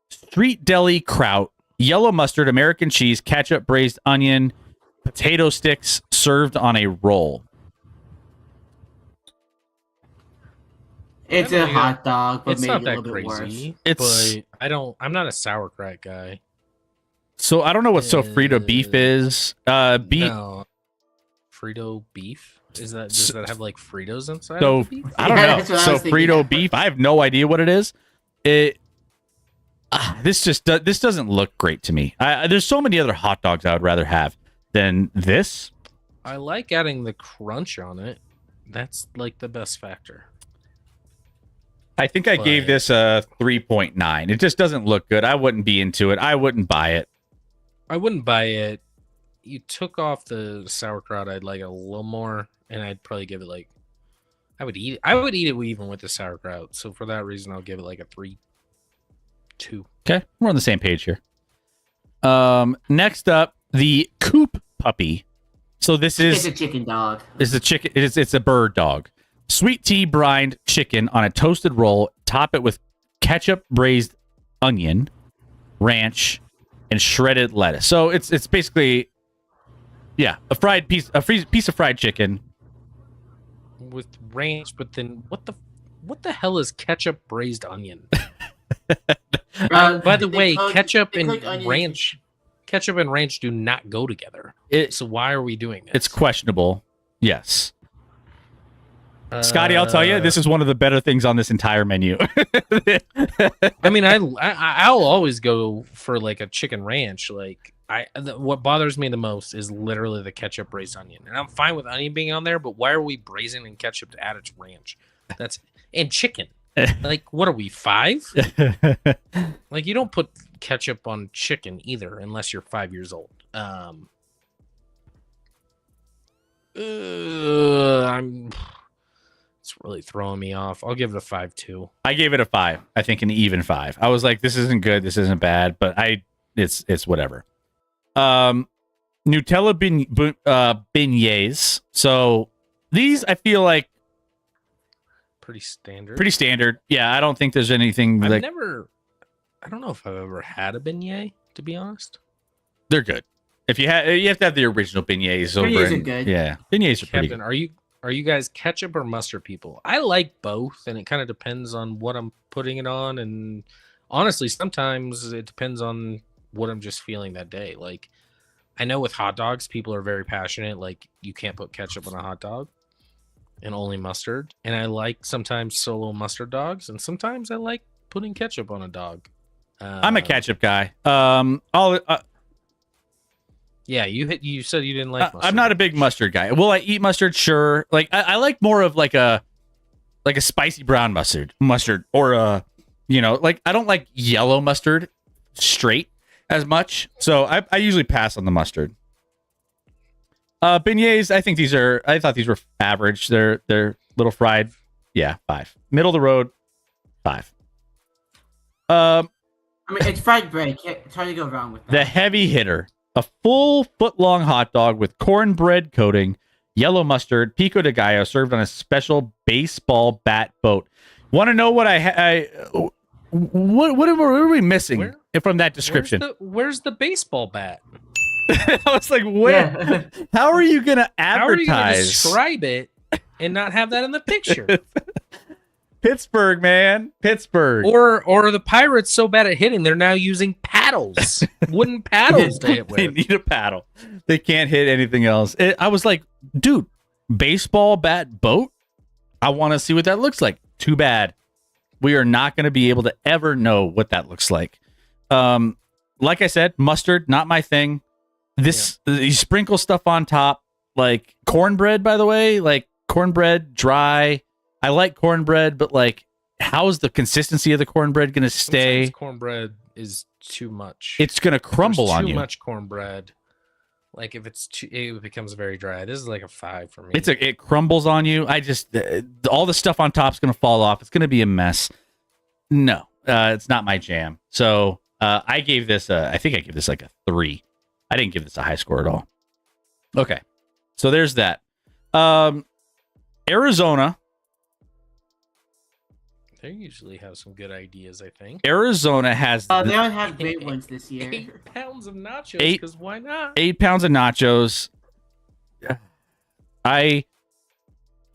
street deli kraut, yellow mustard, American cheese, ketchup, braised onion, potato sticks served on a roll. It's a hot dog, but it's maybe not a that little bit crazy. Worse. But I'm not a sauerkraut guy. So I don't know what Sofrito beef is. Beef. No. Frito beef? Does that have like Fritos inside? So of the beef? I don't know. So Frito beef. I have no idea what it is. This doesn't look great to me. There's so many other hot dogs I would rather have than this. I like adding the crunch on it. That's like the best factor. I think I gave this a 3.9. It just doesn't look good. I wouldn't be into it. I wouldn't buy it. I wouldn't buy it. You took off the sauerkraut. I'd like a little more, and I'd probably give it like. I would eat it. I would eat it even with the sauerkraut. So for that reason, I'll give it like a 3.2. Okay, we're on the same page here. Next up, the Coop puppy. So this is a chicken dog. It's a chicken. It's a bird dog. Sweet tea brined chicken on a toasted roll. Top it with ketchup, braised onion, ranch, and shredded lettuce. So it's basically, yeah, a piece of fried chicken with ranch. But then what the hell is ketchup, braised onion? By the way, ketchup and ranch do not go together. So why are we doing this? It's questionable. Yes. Scotty, I'll tell you, this is one of the better things on this entire menu. I mean, I'll always go for like a chicken ranch. Like what bothers me the most is literally the ketchup braised onion, and I'm fine with onion being on there. But why are we braising in ketchup to add it to ranch? And chicken. Like, what are we, 5? Like, you don't put ketchup on chicken either, unless you're 5 years old. It's really throwing me off. I'll give it a 5.2. I gave it a 5. I think an even 5. I was like, this isn't good. This isn't bad, but it's whatever. Nutella beignets. So these I feel like Pretty standard. pretty standard. Yeah, I don't think there's anything I like don't know if I've ever had a beignet, to be honest. they're good. If you have to have the original beignets over. Beignets are good. Yeah, beignets are pretty Kevin, good. are you guys ketchup or mustard people? I like both, and it kind of depends on what I'm putting it on, and honestly, sometimes it depends on what I'm just feeling that day. Like, I know with hot dogs, people are very passionate. Like, you can't put ketchup on a hot dog, and only mustard. And I like sometimes solo mustard dogs, and sometimes I like putting ketchup on a dog. I'm a ketchup guy. Yeah, you said you didn't like mustard. I'm not a big mustard guy. Will I eat mustard? Sure. Like I like more of like a spicy brown mustard, or like I don't like yellow mustard straight as much. So I usually pass on the mustard. Beignets, I thought these were average. They're little fried. Yeah, 5. Middle of the road, 5. I mean, it's fried bread. It's hard to go wrong with that. The heavy hitter. A full foot-long hot dog with cornbread coating, yellow mustard, pico de gallo, served on a special baseball bat boat. Want to know what what are we missing from that description? Where's the baseball bat? I was like, where? Yeah. How are you going to advertise? How are you going to describe it and not have that in the picture? Pittsburgh, man. Pittsburgh. Or the Pirates so bad at hitting, they're now using paddles. Wooden paddles to hit with. They need a paddle. They can't hit anything else. I was like, dude, baseball bat boat? I want to see what that looks like. Too bad. We are not going to be able to ever know what that looks like. Like I said, mustard, not my thing. You sprinkle stuff on top, like cornbread, by the way, like cornbread, dry. I like cornbread, but like, how's the consistency of the cornbread going to stay? Sometimes cornbread is too much. It's going to crumble on you. Too much cornbread. Like if it becomes very dry. This is like a 5 for me. It crumbles on you. I just all the stuff on top is going to fall off. It's going to be a mess. No, it's not my jam. So I gave this. I think I gave this like a 3. I didn't give this a high score at all. Okay, so there's that. Arizona. They usually have some good ideas, I think. Arizona has. They don't have great ones this year. 8 pounds of nachos, because why not? 8 pounds of nachos.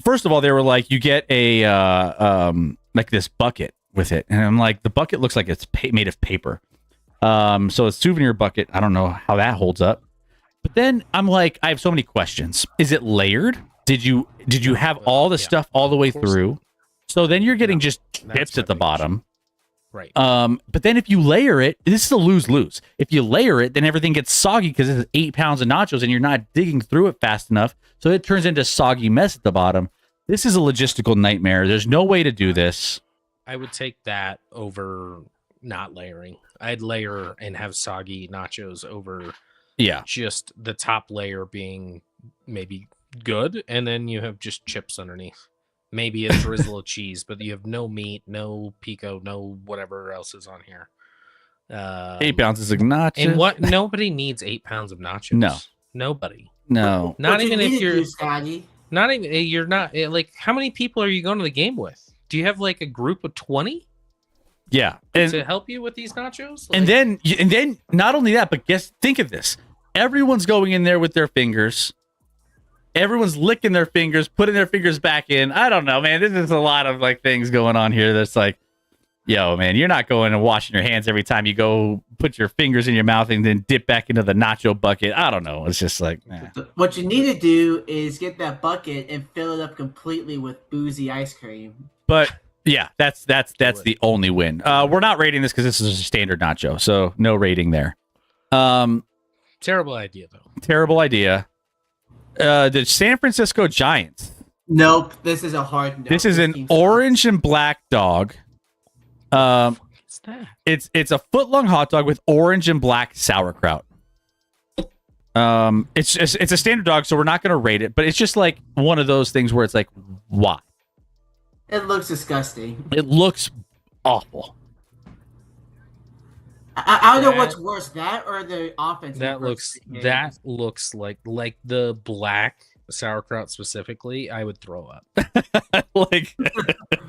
First of all, they were like, you get a like this bucket with it, and I'm like, the bucket looks like it's made of paper. So a souvenir bucket. I don't know how that holds up. But then I'm like, I have so many questions. Is it layered? Did you have all the stuff all the way through? So then you're getting just chips at the bottom. Right. But then if you layer it, this is a lose-lose. If you layer it, then everything gets soggy because it's 8 pounds of nachos and you're not digging through it fast enough. So it turns into a soggy mess at the bottom. This is a logistical nightmare. There's no way to do this. I would take that over not layering. I'd layer and have soggy nachos over just the top layer being maybe good, and then you have just chips underneath. Maybe a drizzle of cheese, but you have no meat, no pico, no whatever else is on here. 8 pounds of nachos. And what? Nobody needs 8 pounds of nachos. No. Nobody. No. Not even if you're... Scotty. Not even... You're not... Like, how many people are you going to the game with? Do you have, like, a group of 20? Yeah. To help you with these nachos? Like, and then not only that, but think of this. Everyone's going in there with their fingers. Everyone's licking their fingers, putting their fingers back in. I don't know, man. This is a lot of like things going on here. That's like, yo, man, you're not going and washing your hands every time you go put your fingers in your mouth and then dip back into the nacho bucket. I don't know. It's just like, What you need to do is get that bucket and fill it up completely with boozy ice cream. But yeah, that's the only win. We're not rating this because this is a standard nacho, so no rating there. Terrible idea, though. Terrible idea. The San Francisco Giants. Nope, this is a hard no. This is an orange and black dog. What's that? It's a foot-long hot dog with orange and black sauerkraut. It's a standard dog, so we're not going to rate it, but it's just like one of those things where it's like, why? It looks disgusting. It looks awful. I don't know what's worse, that or the offense. That looks like the black sauerkraut specifically. I would throw up. Like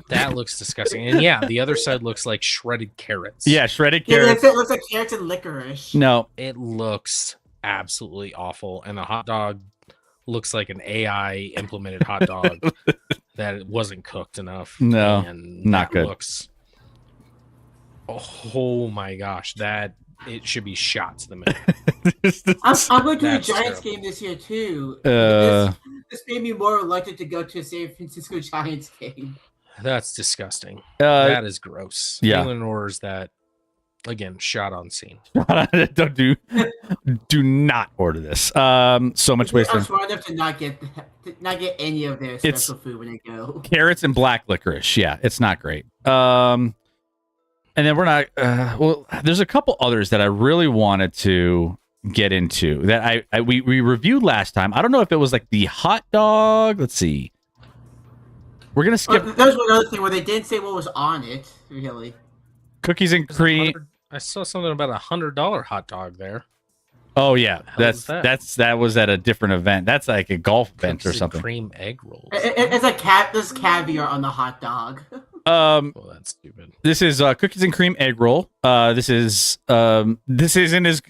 That looks disgusting. And yeah, the other side looks like shredded carrots. yeah, shredded Yeah, carrots. it looks like carrots and licorice. No, It looks absolutely awful. And the hot dog looks like an AI implemented hot dog that it wasn't cooked enough. No, and not that good. Looks, oh my gosh, that it should be shot to the middle. I'm going to the That's Giants terrible. game this year too. Uh, This made me more reluctant to go to a San Francisco Giants game. That's disgusting. uh, That is gross. yeah. Anyone orders that, again, shot on scene. don't do not order this. So much waste. I'm smart enough to not get any of their It's- special food when I go. Carrots and black licorice. Yeah, it's not great. And then we're not. Well, there's a couple others that I really wanted to get into that we reviewed last time. I don't know if it was like the hot dog. Let's see. We're gonna skip There's one other thing where they didn't say what was on it. Really, cookies and cream. I saw something about $100 hot dog there. Oh yeah, hell is that? that was at a different event. That's like a golf event Cookies or and something. cream egg rolls. it's a there's caviar on the hot dog. Well, that's stupid. This is cookies and cream egg roll. This isn't as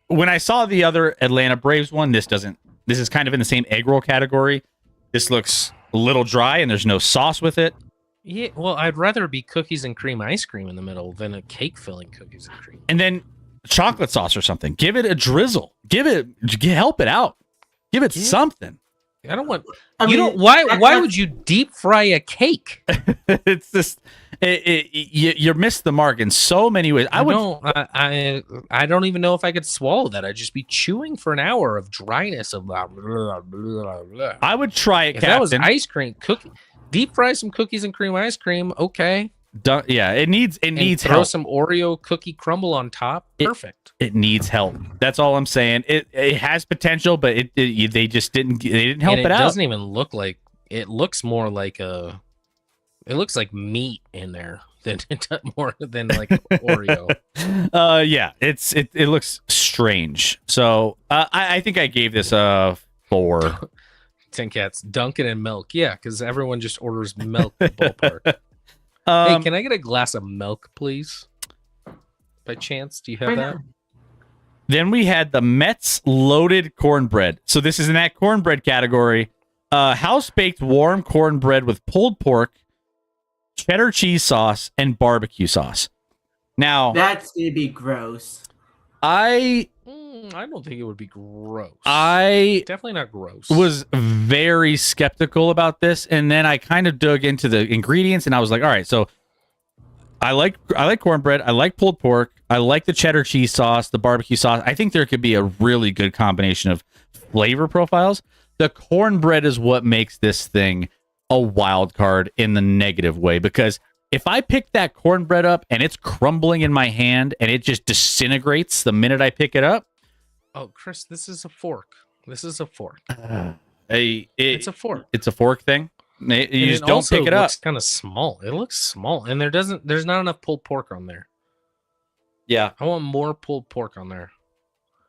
when I saw the other Atlanta Braves one. This is kind of in the same egg roll category. This looks a little dry and there's no sauce with it. Yeah, well, I'd rather it be cookies and cream ice cream in the middle than a cake filling cookies and cream. And then chocolate sauce or something. Give it a drizzle. Help it out. Give it something. I don't want. I you mean, don't. Why that's- would you deep fry a cake? It's just you missed the mark in so many ways. I don't even know if I could swallow that. I'd just be chewing for an hour of dryness of blah, blah, blah, blah. I would try it, If that was Captain. ice cream, deep fry some cookies and cream ice cream. Okay, Yeah, it needs and throw help. some Oreo cookie crumble on top. Perfect. It needs help. That's all I'm saying. It has potential, but they just didn't help And it out. doesn't even look like. It looks more like a. It looks like meat in there than more than like Oreo. Yeah, it looks strange. So I think I gave this a 4. 10 cats, Dunkin' and milk. Yeah, because everyone just orders milk at the ballpark. Hey, can I get a glass of milk, please? By chance, do you have that? Then we had the Mets loaded cornbread. So this is in that cornbread category. House baked warm cornbread with pulled pork, cheddar cheese sauce, and barbecue sauce. Now That's gonna be gross. I I don't think it would be gross. Definitely not gross. was very skeptical about this, and then I kind of dug into the ingredients, and I was like, all right, so I like cornbread, I like pulled pork, I like the cheddar cheese sauce, the barbecue sauce. I think there could be a really good combination of flavor profiles. The cornbread is what makes this thing a wild card in the negative way, because if I pick that cornbread up and it's crumbling in my hand and it just disintegrates the minute I pick it up. Oh, Chris, this is a fork. This is a fork. It's a fork. It's a fork thing. You And just don't also pick it up. looks kind of small. It looks small, and there's not enough pulled pork on there. Yeah, I want more pulled pork on there.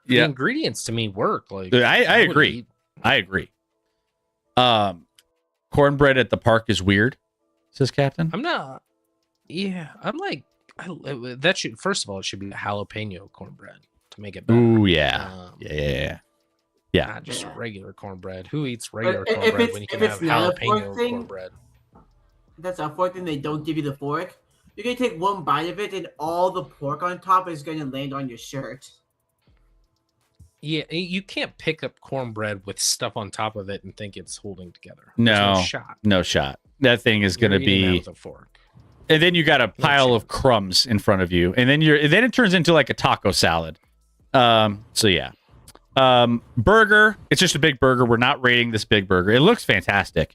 The yeah. ingredients to me work. Like I would agree. eat- I agree. Cornbread at the park is weird, says Captain. I'm not. Yeah, I'm like that should first of all it should be jalapeno cornbread to make it better. Ooh, yeah. Um, Yeah. Not just regular cornbread. Who eats regular if cornbread it's- when you if can it's have not a pork jalapeno thing- cornbread? That's a fork thing. They don't give you the fork. You're gonna take one bite of it, and all the pork on top is gonna land on your shirt. Yeah, you can't pick up cornbread with stuff on top of it and think it's holding together. No. There's no shot. No shot. That thing is going to You're eating that be, with a fork. and then you got a pile of chance. crumbs in front of you, and then it turns into like a taco salad. So yeah. Burger. It's just a big burger. We're not rating this big burger. It looks fantastic,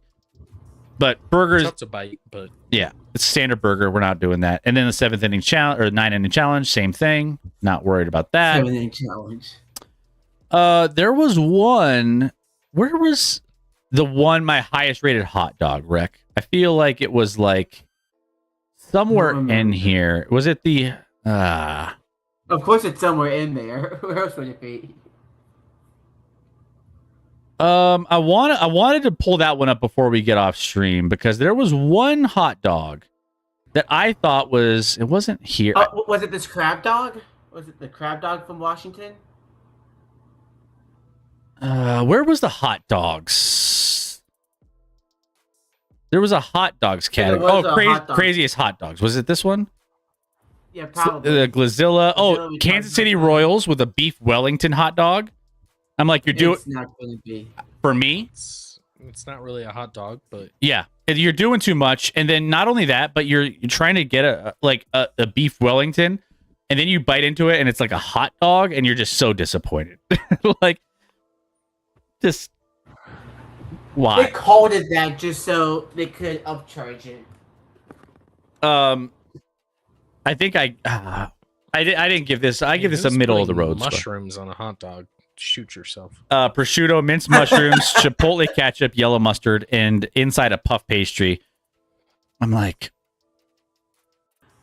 but burgers. It's up to bite, but Yeah, it's a standard burger. We're not doing that. And then the 7th inning challenge or 9th inning challenge, same thing. Not worried about that. 7-inch challenge. There was one. Where was my highest rated hot dog, Rick. I feel like it was like somewhere in here. Was it the Of course, it's somewhere in there. Where else would it be? I wanted to pull that one up before we get off stream because there was one hot dog that I thought it wasn't here. Was it this crab dog? Was it the crab dog from Washington? Where was the hot dogs? There was a hot dogs category. Craziest hot dogs. Was it this one? Yeah, probably. The Glazilla. Oh, Kansas City Royals with a beef Wellington hot dog. I'm like, you're doing. It's not going to be. For me, It's not really a hot dog, but yeah, you're doing too much. And then not only that, but you're trying to get a beef Wellington, and then you bite into it, and it's like a hot dog, and you're just so disappointed. Like, just why? They called it that just so they could upcharge it. I think I didn't give this. I give this a middle of the road. Mushrooms on a hot dog. Shoot yourself. Prosciutto, minced mushrooms, chipotle ketchup, yellow mustard, and inside a puff pastry. I'm like,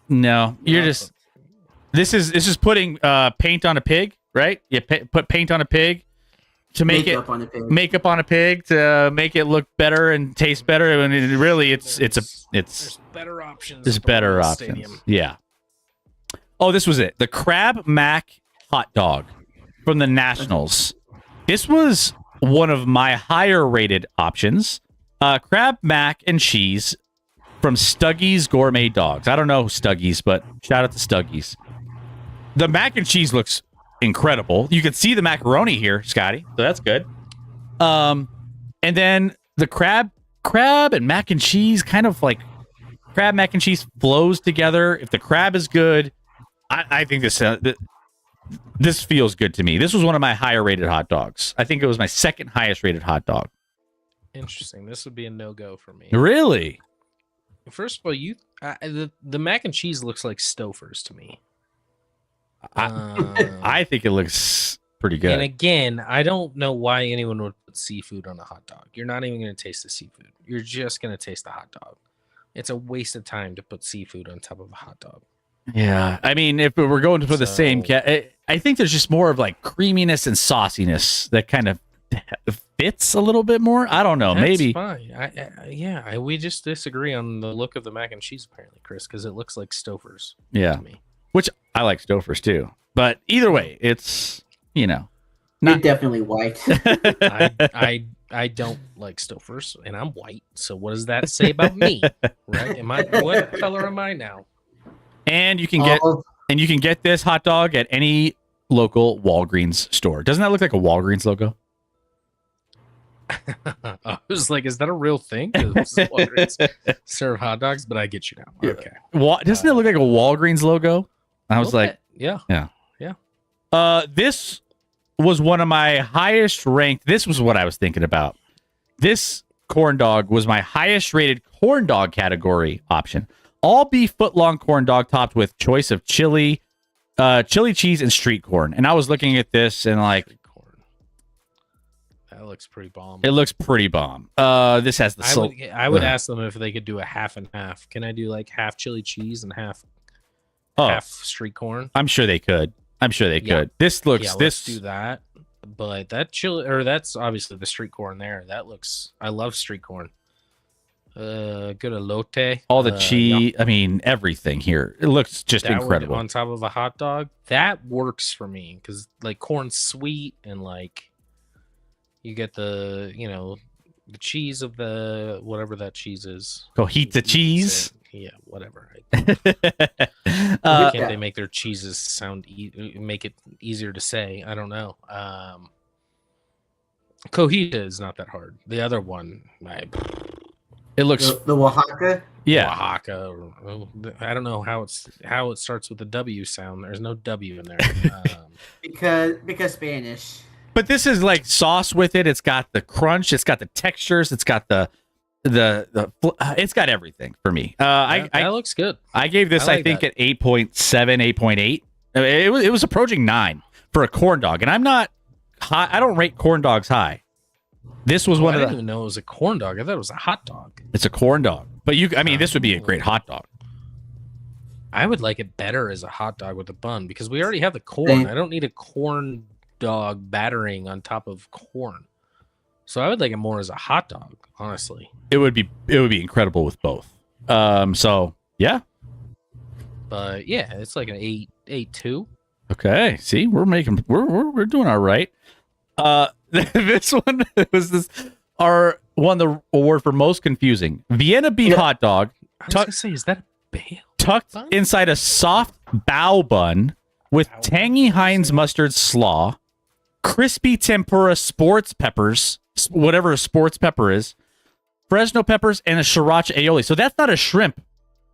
no, you're just. This is putting paint on a pig, right? You put paint on a pig to make makeup on a pig to make it look better and taste better. And there's better options. There's better options. Stadium. Yeah. Oh, this was it. The Crab Mac hot dog from the Nationals. This was one of my higher rated options. Crab Mac and cheese from Stuggy's Gourmet Dogs. I don't know Stuggy's, but shout out to Stuggy's. The mac and cheese looks incredible. You can see the macaroni here, Scotty. So that's good. And then the crab and mac and cheese kind of like crab mac and cheese flows together. If the crab is good, I think this feels good to me. This was one of my higher rated hot dogs. I think it was my second highest rated hot dog. Interesting. This would be a no-go for me. Really? First of all, the mac and cheese looks like Stouffer's to me. I think it looks pretty good. And again, I don't know why anyone would put seafood on a hot dog. You're not even going to taste the seafood. You're just going to taste the hot dog. It's a waste of time to put seafood on top of a hot dog. Yeah, I mean, if we're going for the same I think there's just more of like creaminess and sauciness that kind of fits a little bit more. I don't know. That's maybe. Fine. We just disagree on the look of the mac and cheese, apparently, Chris, because it looks like Stouffer's. Yeah. To me. Which I like Stouffer's too. But either way, it's, You're definitely white. I don't like Stouffer's, and I'm white. So what does that say about me? Right? What color am I now? And you can get this hot dog at any local Walgreens store. Doesn't that look like a Walgreens logo? I was like, is that a real thing? Walgreens serve hot dogs, but I get you now. Okay. Doesn't it look like a Walgreens logo? I was like, yeah. This was one of my highest ranked. This was what I was thinking about. This corn dog was my highest rated corn dog category option. All beef foot-long corn dog topped with choice of chili cheese, and street corn. And I was looking at this and like, that looks pretty bomb. It looks pretty bomb. This has the. I would ask them if they could do a half and half. Can I do like half chili cheese and half street corn? I'm sure they could. This looks. Yeah, let's do that. But that's obviously the street corn there. I love street corn. Good elote. All the cheese. I mean, everything here. It looks just incredible. On top of a hot dog, that works for me because like corn's sweet and like you get the the cheese of the whatever that cheese is. Cojita cheese. Yeah, whatever. Can't they make their cheeses make it easier to say? I don't know. Cojita is not that hard. The other one, it looks the Oaxaca. Yeah, Oaxaca. I don't know how it starts with the W sound. There's no W in there. Because Spanish. But this is like sauce with it. It's got the crunch. It's got the textures. It's got the it's got everything for me. That looks good. I gave this, I think, at 8.7, 8.8. It was approaching 9 for a corn dog, and I'm not high. I don't rate corn dogs high. This was Oh, one I of didn't the. even know it was a corn dog. I thought it was a hot dog. It's a corn dog, but I mean, this would be a great hot dog. I would like it better as a hot dog with a bun because we already have the corn. Same. I don't need a corn dog battering on top of corn. So I would like it more as a hot dog, honestly. It would be incredible with both. So yeah. But yeah, it's like an 8.2. Okay. See, we're doing all right. This one was won the award for most confusing Vienna beef hot dog I was gonna say, is that a bale? tucked bun? inside a soft bao bun with tangy Heinz mustard slaw, crispy tempura sports peppers, whatever a sports pepper is, Fresno peppers, and a sriracha aioli. So that's not a shrimp,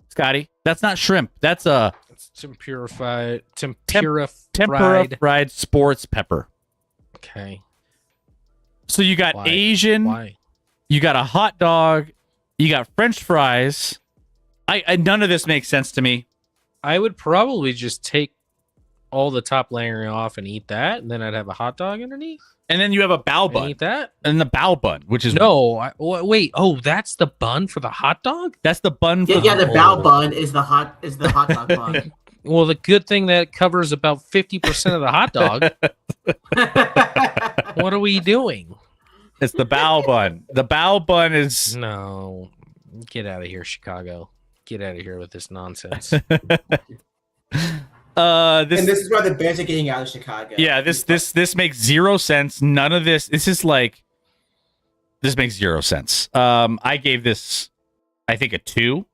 Scotty. That's not shrimp. That's a It's tempura fried. tempura fried sports pepper. Okay. So you got Why? Asian, Why? you got a hot dog, you got French fries. I none of this makes sense to me. I would probably just take all the top layering off and eat that, and then I'd have a hot dog underneath. And then you have a bao And bun eat that? and the bao bun, which is Wait. Oh, that's the bun for the hot dog? that's the bun for Yeah, the bao Oh. bun is the hot dog bun. Well, the good thing that covers about 50% of the hot dog. What are we doing? it's the bao bun. The bao bun is No. Get out of here, Chicago. Get out of here with this nonsense. this And this is why the Bears are getting out of Chicago. yeah, this makes zero sense. None of this is like this makes zero sense. I gave this I think a 2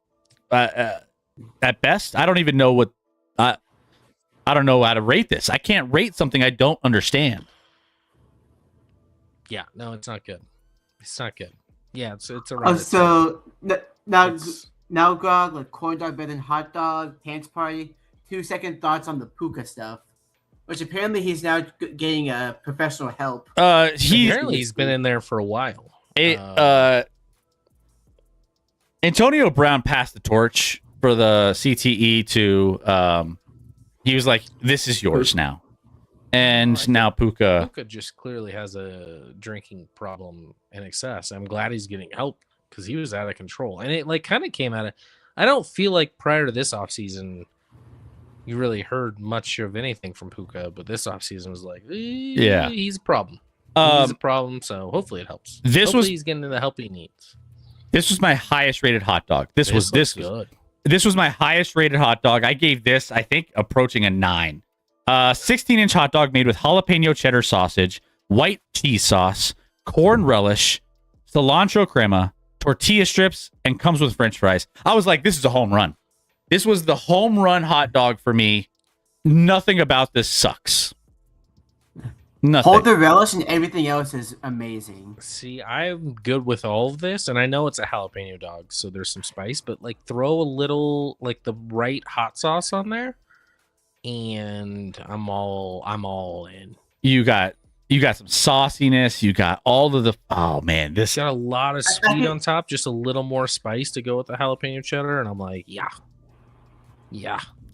at best. I don't even know what I don't know how to rate this. I can't rate something I don't understand. Yeah, no, it's not good. It's not good. Yeah, it's a Oh, so now It's- now Grog, like corn dog better than hot dog, pants party. 2-second thoughts on the Puka stuff, which apparently he's now getting professional help. apparently he's been in there for a while. Antonio Brown passed the torch for the CTE to he was like, this is yours now. And now Puka. Puka just clearly has a drinking problem in excess. I'm glad he's getting help because he was out of control. And it like kind of came out of I don't feel like prior to this offseason you really heard much of anything from Puka, but this offseason was like, Yeah. he's a problem. He's a problem, so hopefully it helps. Hopefully he's getting the help he needs. This was my highest rated hot dog. This was good. This was my highest rated hot dog. I gave this, I think, approaching a 9. 16-inch hot dog made with jalapeno cheddar sausage, white cheese sauce, corn relish, cilantro crema, tortilla strips, and comes with French fries. I was like, this is a home run. This was the home run hot dog for me. Nothing about this sucks. Nothing. Hold the relish and everything else is amazing. See, I'm good with all of this, and I know it's a jalapeno dog, so there's some spice, but like throw a little like the right hot sauce on there, and I'm all in. You got some sauciness. You got all of the. Oh man, this. It's got a lot of sweet on top, just a little more spice to go with the jalapeno cheddar, and I'm like, yeah.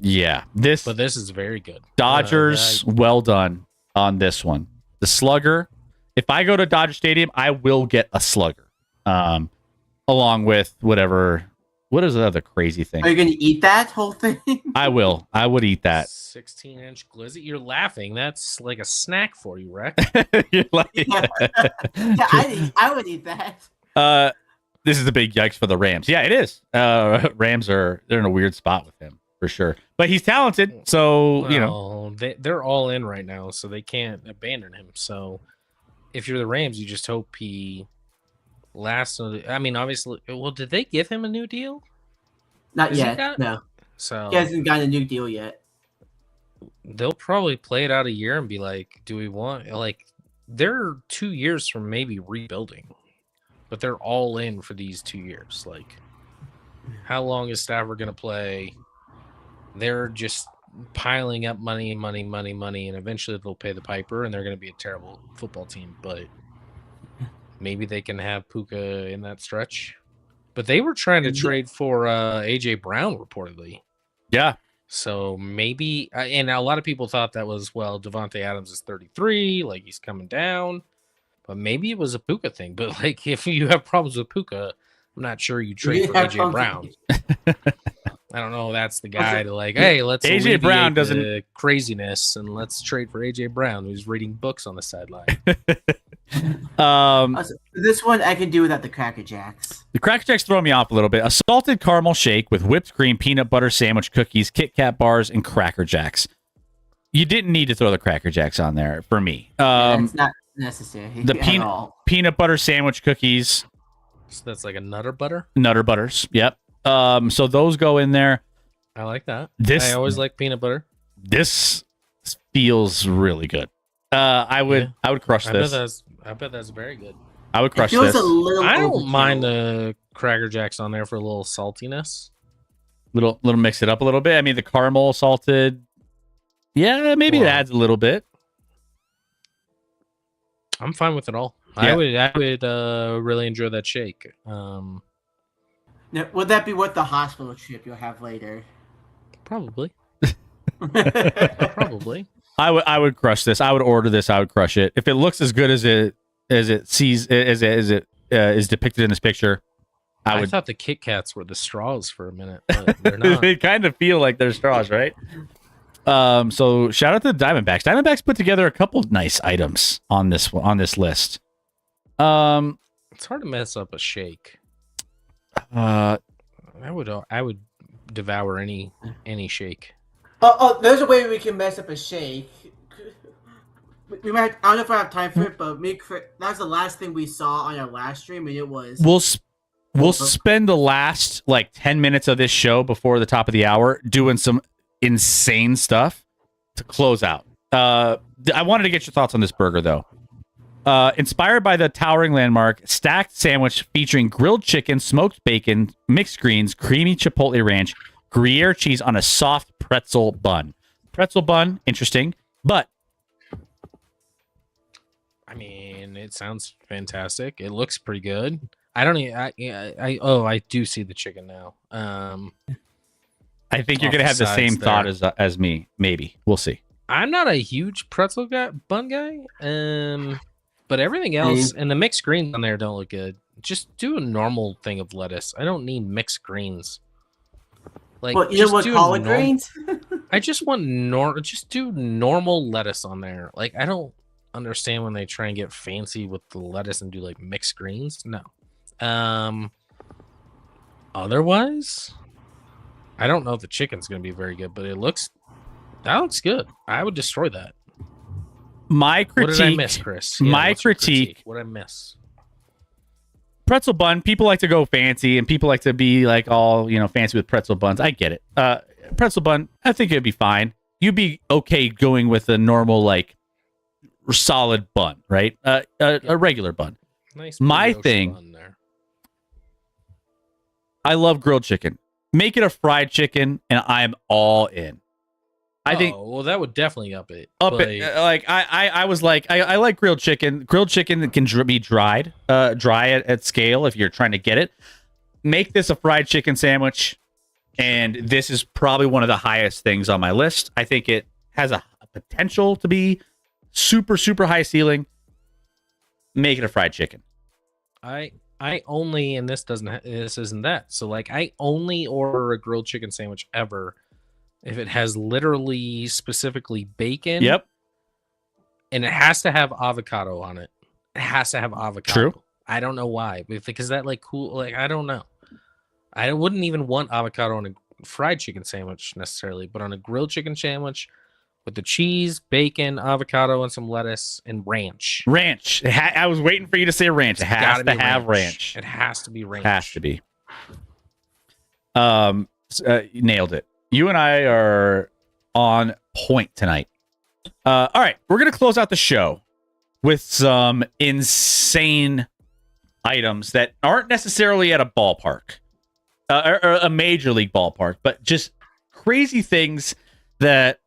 Yeah, this. But this is very good. Dodgers, well done on this one. The slugger. If I go to Dodger Stadium, I will get a slugger, along with whatever. What is the other crazy thing? Are you going to eat that whole thing? I will. I would eat that. 16-inch glizzy. You're laughing. That's like a snack for you, Rex. You're like, Yeah, I would eat that. this is a big yikes for the Rams. Yeah, it is. Rams they're in a weird spot with him for sure. But he's talented, so you know. They're all in right now, so they can't abandon him. So if you're the Rams, you just hope he lasts. I mean, obviously, well, did they give him a new deal? Not Has he yet. got- No, So he hasn't gotten a new deal yet. they'll probably play it out a year and be like, do we want like they're 2 years from maybe rebuilding, but they're all in for these 2 years. Like, how long is Stafford gonna play? They're just piling up money, and eventually they'll pay the piper, and they're gonna be a terrible football team. But maybe they can have Puka in that stretch. But they were trying to trade for AJ Brown reportedly. Yeah. So maybe, and a lot of people thought that was, well, Devontae Adams is 33, like he's coming down. But maybe it was a Puka thing. But like, if you have problems with Puka, I'm not sure you trade for have AJ problems Brown. I don't know. That's the guy to like, hey, let's AJ Brown doesn't the craziness and let's trade for AJ Brown, who's reading books on the sideline. Also, this one I can do without the Cracker Jacks. The Cracker Jacks throw me off a little bit. A salted caramel shake with whipped cream, peanut butter sandwich, cookies, Kit Kat bars, and Cracker Jacks. You didn't need to throw the Cracker Jacks on there for me. It's not necessary. The at all. peanut butter sandwich cookies. So that's like a Nutter Butter. Nutter Butters. Yep. So those go in there. I like that. This I always like peanut butter. This feels really good. I would crush this. I bet that's very good. I would crush It feels this. a little I don't overkill. mind the Cracker Jacks on there for a little saltiness. Little mix it up a little bit. I mean, the caramel salted. Yeah, maybe it adds a little bit. I'm fine with it all. Yeah. I would really enjoy that shake. Now, would that be worth the hospital trip you'll have later? Probably. Probably. I would crush this. I would order this. I would crush it. If it looks as good as it is depicted in this picture, I would. thought the Kit Kats were the straws for a minute, but they're not. They kind of feel like they're straws, right? So shout out to the Diamondbacks. Diamondbacks put together a couple nice items on this list. It's hard to mess up a shake. I would devour any shake. Oh, there's a way we can mess up a shake. We might. I don't know if I have time for it, but that was the last thing we saw on our last stream, and it was. We'll spend the last like 10 minutes of this show before the top of the hour doing some insane stuff to close out. I wanted to get your thoughts on this burger though. Inspired by the towering landmark, stacked sandwich featuring grilled chicken, smoked bacon, mixed greens, creamy chipotle ranch, Gruyere cheese on a soft pretzel bun. Pretzel bun, interesting, but I mean, it sounds fantastic. It looks pretty good. I don't even. I do see the chicken now. I think you're Off gonna the have the same sides thought there. as me. Maybe we'll see. I'm not a huge pretzel bun guy. But everything else and the mixed greens on there don't look good. Just do a normal thing of lettuce. I don't need mixed greens. Like, Well, you just know what do collard greens? I just want just do normal lettuce on there. Like, I don't understand when they try and get fancy with the lettuce and do like mixed greens. No. Otherwise, I don't know if the chicken's gonna be very good, but that looks good. I would destroy that. My critique. What did I miss, Chris? My what's your critique. What did I miss? Pretzel bun. People like to go fancy, and people like to be like all fancy with pretzel buns. I get it. Pretzel bun. I think it'd be fine. You'd be okay going with a normal like solid bun, right? A regular bun. Nice. My brioche thing. bun there. I love grilled chicken. Make it a fried chicken, and I'm all in. I think well, that would definitely up it. like I was like I like grilled chicken. Grilled chicken that can be dried, dry at scale if you're trying to get it. Make this a fried chicken sandwich, and this is probably one of the highest things on my list. I think it has a potential to be super high ceiling. Make it a fried chicken. I only, and this isn't that. So like I only order a grilled chicken sandwich ever if it has literally specifically bacon. Yep. And it has to have avocado on it. It has to have avocado. True. I don't know why. Because that like cool, like I don't know. I wouldn't even want avocado on a fried chicken sandwich necessarily, but on a grilled chicken sandwich with the cheese, bacon, avocado, and some lettuce and ranch. Ranch. I was waiting for you to say ranch. It has to have ranch. It has to be ranch. Has to be. Nailed it. You and I are on point tonight. All right, we're gonna close out the show with some insane items that aren't necessarily at a ballpark, or a major league ballpark, but just crazy things that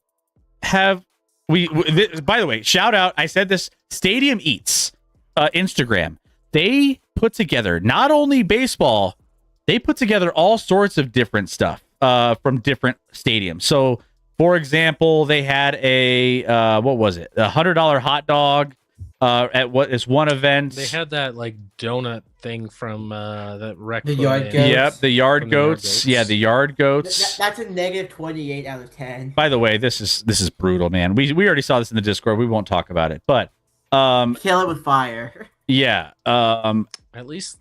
have by the way, shout out, I said this, Stadium Eats Instagram. They put together not only baseball, they put together all sorts of different stuff from different stadiums. So for example, they had a what was it, $100 hot dog at what is one event. They had that like donut thing from that wreck. The yard goats. Yep, the yard From the yard goats. goats. Yeah, the yard goats. That's a negative 28 out of 10. By the way, this is brutal, man. We already saw this in the Discord. We won't talk about it, but Kill it with fire. yeah, At least,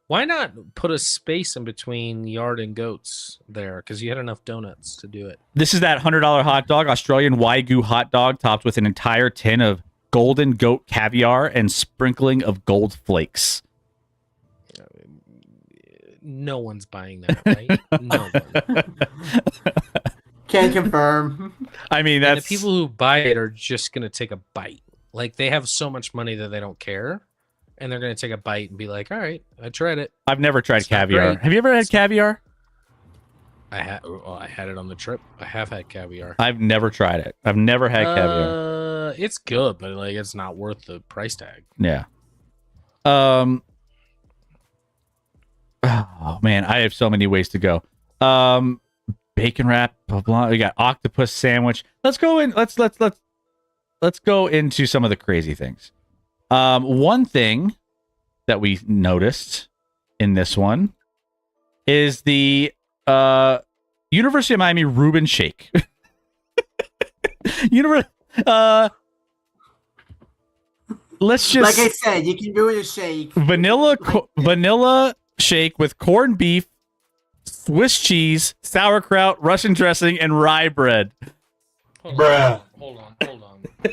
why not put a space in between yard and goats there? Because you had enough donuts to do it. this is that $100 hot dog, Australian Wagyu hot dog, topped with an entire tin of golden goat caviar and sprinkling of gold flakes. No one's buying that, right? No one. Can confirm. I mean, And that's the people who buy it are just gonna take a bite. Like they have so much money that they don't care, and they're gonna take a bite and be like, "All right, I tried it. I've never tried It's not caviar. great. Have you ever had caviar? I had it on the trip. I have had caviar. I've never tried it. I've never had caviar. It's good, but like it's not worth the price tag. Yeah. Oh man, I have so many ways to go. Bacon wrap, blah blah. We got octopus sandwich. Let's go in. Let's go into some of the crazy things. One thing that we noticed in this one is the University of Miami Reuben shake. Let's just Like I said, you can do it a shake. vanilla shake with corned beef, Swiss cheese, sauerkraut, Russian dressing, and rye bread. Hold Bruh. Hold on.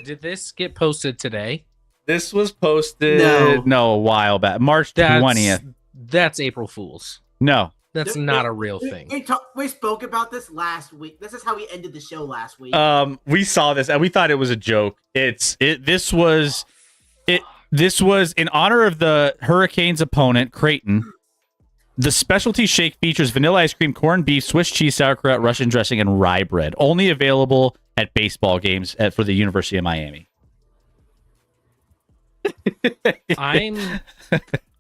Did this get posted today? This was posted No. a while back, March That's 20th. That's April Fools. No, That's not a real thing. We spoke about this last week. This is how we ended the show last week. we saw this and we thought it was a joke. This was in honor of the Hurricanes opponent, Creighton. The specialty shake features vanilla ice cream, corned beef, Swiss cheese, sauerkraut, Russian dressing, and rye bread. Only available at baseball games for the University of Miami.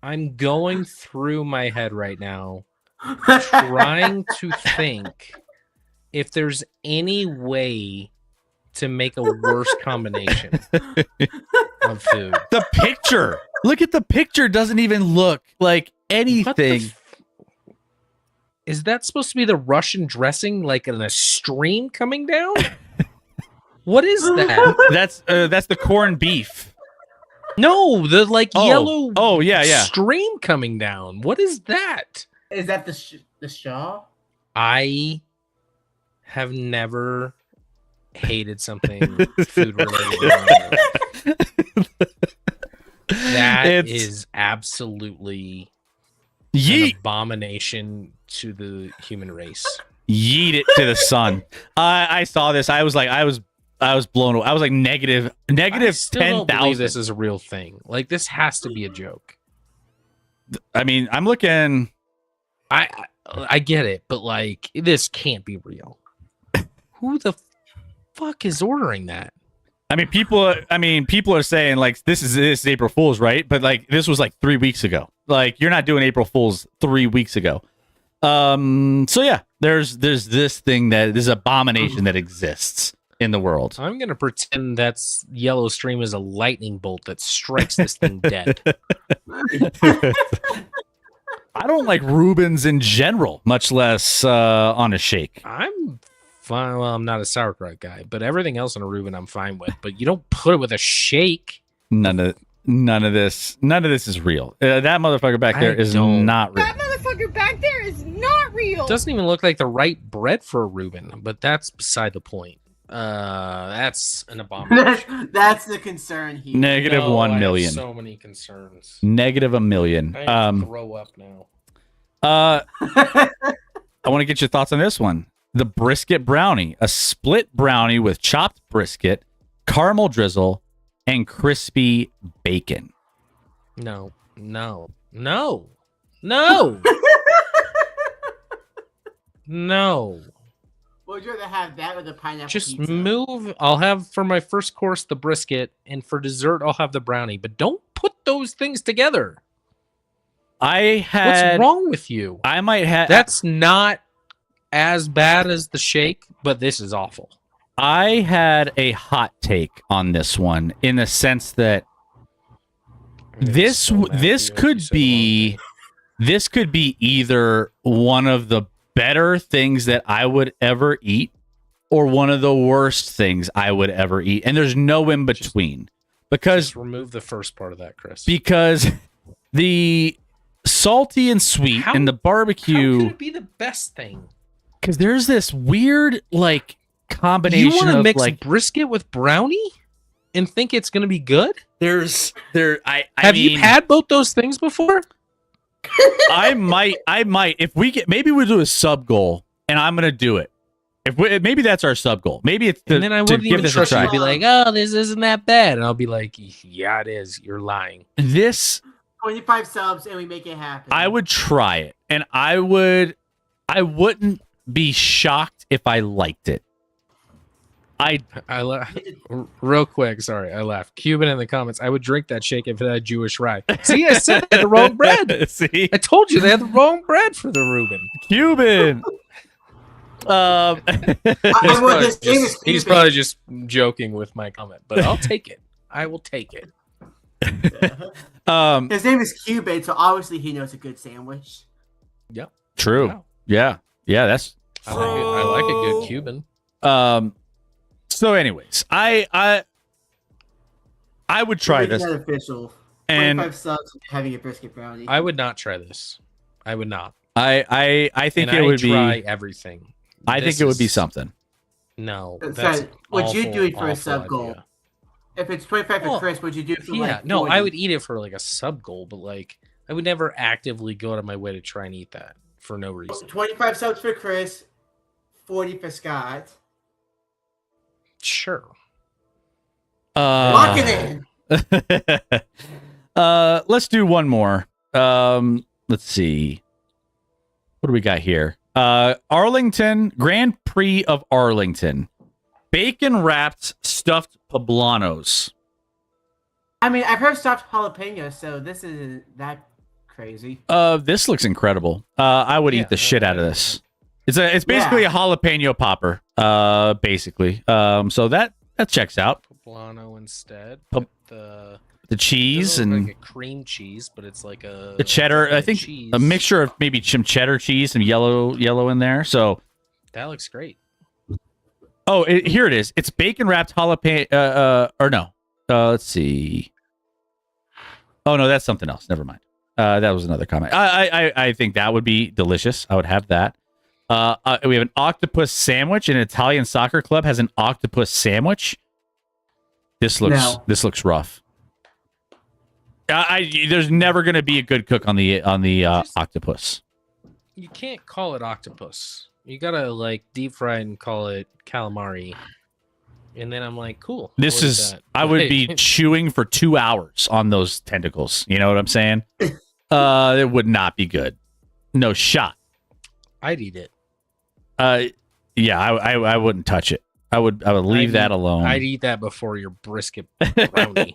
I'm going through my head right now, trying to think if there's any way to make a worse combination of food. The picture. Look at the picture. Doesn't even look like What the anything. Is that supposed to be the Russian dressing, like in a stream coming down? What is that? That's the corned beef. No, the like yellow Oh, yeah. stream coming down. What is that? Is that the Shaw? I have never hated something food related. That is absolutely an Yeet. abomination to the human race. Yeet it to the sun. I saw this. I was blown away. I was like negative I still don't believe 10,000. this is a real thing. Like this has to be a joke. I mean, I'm looking. I get it, but like this can't be real. Who the fuck is ordering that? I mean, people are saying like this is April Fool's, right? But like this was like 3 weeks ago. Like you're not doing April Fool's 3 weeks ago. So yeah, there's this thing this abomination that exists in the world. I'm gonna pretend that's yellow stream is a lightning bolt that strikes this thing dead. I don't like Reubens in general, much less on a shake. I'm fine. Well, I'm not a sauerkraut guy, but everything else on a Reuben I'm fine with. But you don't put it with a shake. None of this is real. That motherfucker back there is don't- not real. That motherfucker back there is not real. It doesn't even look like the right bread for a Reuben, but that's beside the point. That's an abomination. That's the concern here. Negative No, 1 I have million. so many concerns. Negative $1 million. I have to throw up now. I want to get your thoughts on this one. The brisket brownie, a split brownie with chopped brisket, caramel drizzle, and crispy bacon. No. No. Would you rather have that or the pineapple Just pizza? move. I'll have for my first course the brisket, and for dessert I'll have the brownie. But don't put those things together. What's wrong with you? I might have. That's not as bad as the shake, but this is awful. I had a hot take on this one in the sense that This could be either one of the better things that I would ever eat or one of the worst things I would ever eat. And there's no in between. Just remove the first part of that, Chris. Because the salty and sweet and the barbecue. How could it be the best thing? Because there's this weird like combination. You want to mix like brisket with brownie and think it's going to be good? Have you had both those things before? I might. If we get, maybe we'll do a sub goal, and I'm gonna do it. Maybe that's our sub goal. Maybe it's and then I wouldn't give even this a trust you try. to be like, oh, this isn't that bad, and I'll be like, yeah, it is. You're lying. This 25 subs and we make it happen. I would try it, and I wouldn't be shocked if I liked it. Real quick, sorry, I laughed. Cuban in the comments. I would drink that shake if it had Jewish rye. See, I said they had the wrong bread. See, I told you they had the wrong bread for the Reuben. Cuban. He's probably just joking with my comment, but I'll take it. I will take it. His name is Cuban, so obviously he knows a good sandwich. Yep. True. Yeah. That's. I like a good Cuban. So, anyways, I would try this. Official. And 25 subs and having a brisket brownie. I would not try this. I would not. I think it would try be everything. I think it would be something. No. So, would you do it for a sub goal? If it's 25 for Chris, would you do it for like 40? No, I would eat it for like a sub goal, but like I would never actively go out of my way to try and eat that for no reason. 25 subs for Chris, 40 for Scott. Sure. Lock it in. Let's do one more. Let's see. What do we got here? Arlington, Grand Prix of Arlington. Bacon wrapped stuffed poblanos. I mean, I've heard stuffed jalapeno, so this isn't that crazy. This looks incredible. I would eat the shit out of this. It's basically a jalapeno popper. Basically. So that checks out. Poblano instead. The cheese and like a cream cheese, but it's like the cheddar. I think cheese. a mixture of maybe some cheddar cheese, some yellow in there. So that looks great. Oh, here it is. It's bacon wrapped jalapeno. Or no. Let's see. Oh no, that's something else. Never mind. That was another comment. I think that would be delicious. I would have that. We have an octopus sandwich. An Italian soccer club has an octopus sandwich. This looks rough. There's never going to be a good cook on the octopus. You can't call it octopus. You gotta like deep fry it and call it calamari. And then I'm like, cool. I would be chewing for 2 hours on those tentacles. You know what I'm saying? It would not be good. No shot. I'd eat it. Yeah, I wouldn't touch it. I would leave that alone. I'd eat that before your brisket brownie.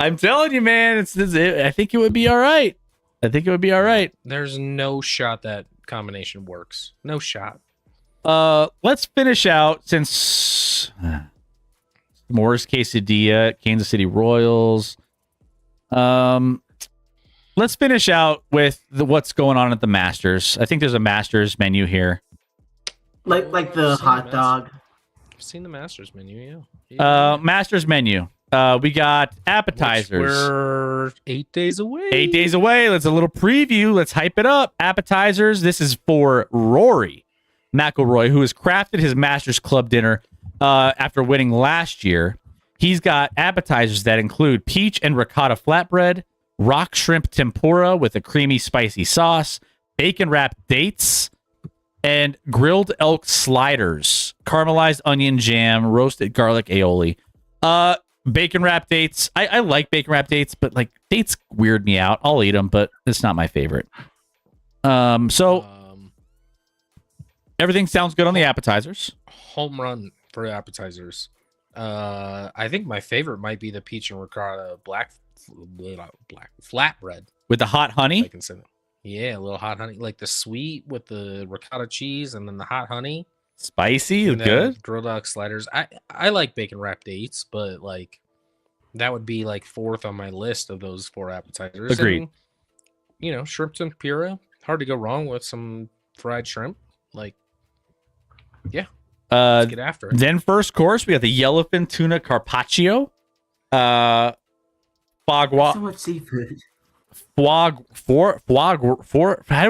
I'm telling you, man, I think it would be all right. There's no shot that combination works. No shot. Let's finish out since Moore's Quesadilla, Kansas City Royals. Let's finish out with what's going on at the Masters. I think there's a Masters menu here. Like the hot dog. I've seen the Masters menu, yeah. Masters menu. We got appetizers. We're 8 days away. 8 days away. Let's a little preview. Let's hype it up. Appetizers. This is for Rory McIlroy, who has crafted his Masters Club dinner after winning last year. He's got appetizers that include peach and ricotta flatbread, rock shrimp tempura with a creamy, spicy sauce, bacon-wrapped dates, and grilled elk sliders, caramelized onion jam, roasted garlic aioli. Bacon wrapped dates. I like bacon wrapped dates, but like dates weird me out. I'll eat them, but it's not my favorite. So everything sounds good on the appetizers. Home run for the appetizers. I think my favorite might be the peach and ricotta black flatbread With the hot honey? I can say that. Yeah, a little hot honey. Like the sweet with the ricotta cheese and then the hot honey. Spicy is And then good. Grilled elk sliders. I like bacon wrapped dates, but like that would be like fourth on my list of those 4 appetizers. Agreed. And, you know, shrimp tempura, hard to go wrong with some fried shrimp. Like, yeah, let's get after it. Then first course, we got the yellowfin tuna carpaccio. Foie gras. So much seafood. How do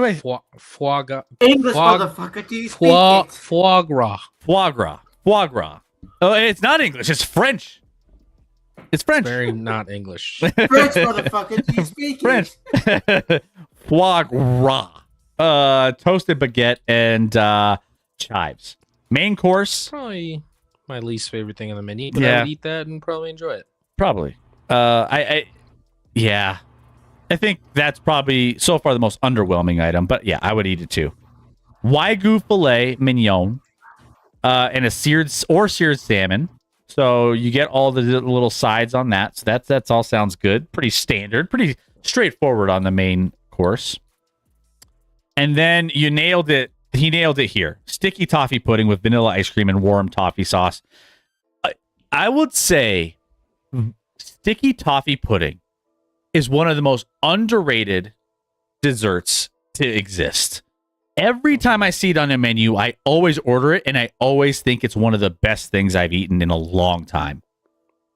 I Foie gras. English Foie- motherfucker, do you speak Foie, it? foie gras. foie gras? Oh, it's not English. It's French. It's French. Very not English. French motherfucker, do you speak French. it? Foie gras. Toasted baguette and chives. Main course, Probably my least favorite thing on the menu, but I Yeah. would eat that and probably enjoy it. probably. Yeah. I think that's probably so far the most underwhelming item, but yeah, I would eat it too. Wagyu filet mignon, and a seared salmon. So you get all the little sides on that. So that's all sounds good. Pretty standard, pretty straightforward on the main course. And then you nailed it. He nailed it here. Sticky toffee pudding with vanilla ice cream and warm toffee sauce. I would say sticky toffee pudding is one of the most underrated desserts to exist. Every time I see it on a menu, I always order it, and I always think it's one of the best things I've eaten in a long time.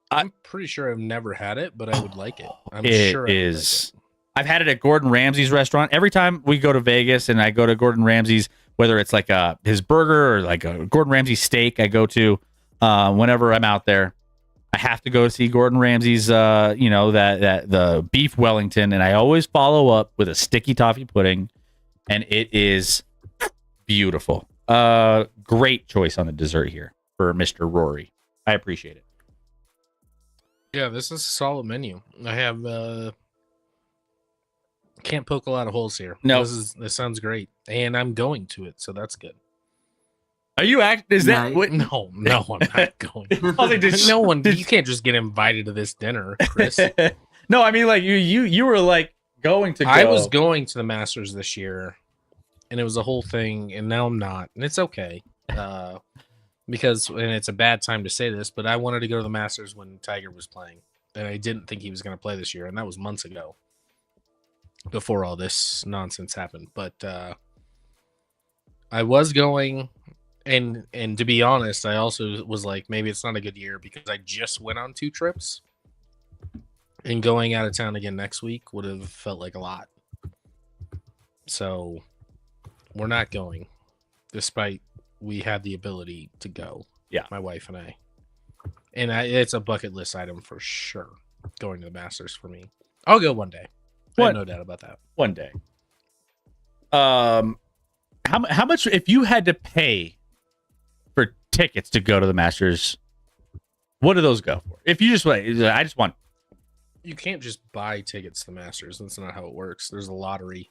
I'm pretty sure I've never had it, but I would like it. I'm It sure I would is. I've had it at Gordon Ramsay's restaurant. Every time we go to Vegas and I go to Gordon Ramsay's, whether it's like his burger or like a Gordon Ramsay steak, I go to whenever I'm out there. I have to go see Gordon Ramsay's, that the beef Wellington, and I always follow up with a sticky toffee pudding, and it is beautiful. Great choice on the dessert here for Mr. Rory. I appreciate it. Yeah, this is a solid menu. I have can't poke a lot of holes here. No. This sounds great, and I'm going to it, so that's good. Are you is that Nice. what? No, I'm not going. Oh, they did- No one. did- You can't just get invited to this dinner, Chris. No, I mean like you were like going to go. I was going to the Masters this year, and it was a whole thing, and now I'm not, and it's okay. Because and it's a bad time to say this, but I wanted to go to the Masters when Tiger was playing, and I didn't think he was going to play this year, and that was months ago, before all this nonsense happened. But I was going, and to be honest, I also was like, maybe it's not a good year because I just went on 2 trips, and going out of town again next week would have felt like a lot. So we're not going, despite we had the ability to go. Yeah. My wife and I. And it's a bucket list item for sure, going to the Masters for me. I'll go one day. I What? have no doubt about that. One day. How much if you had to pay for tickets to go to the Masters? What do those go for? If you just wait, I just want. You can't just buy tickets to the Masters. That's not how it works. There's a lottery.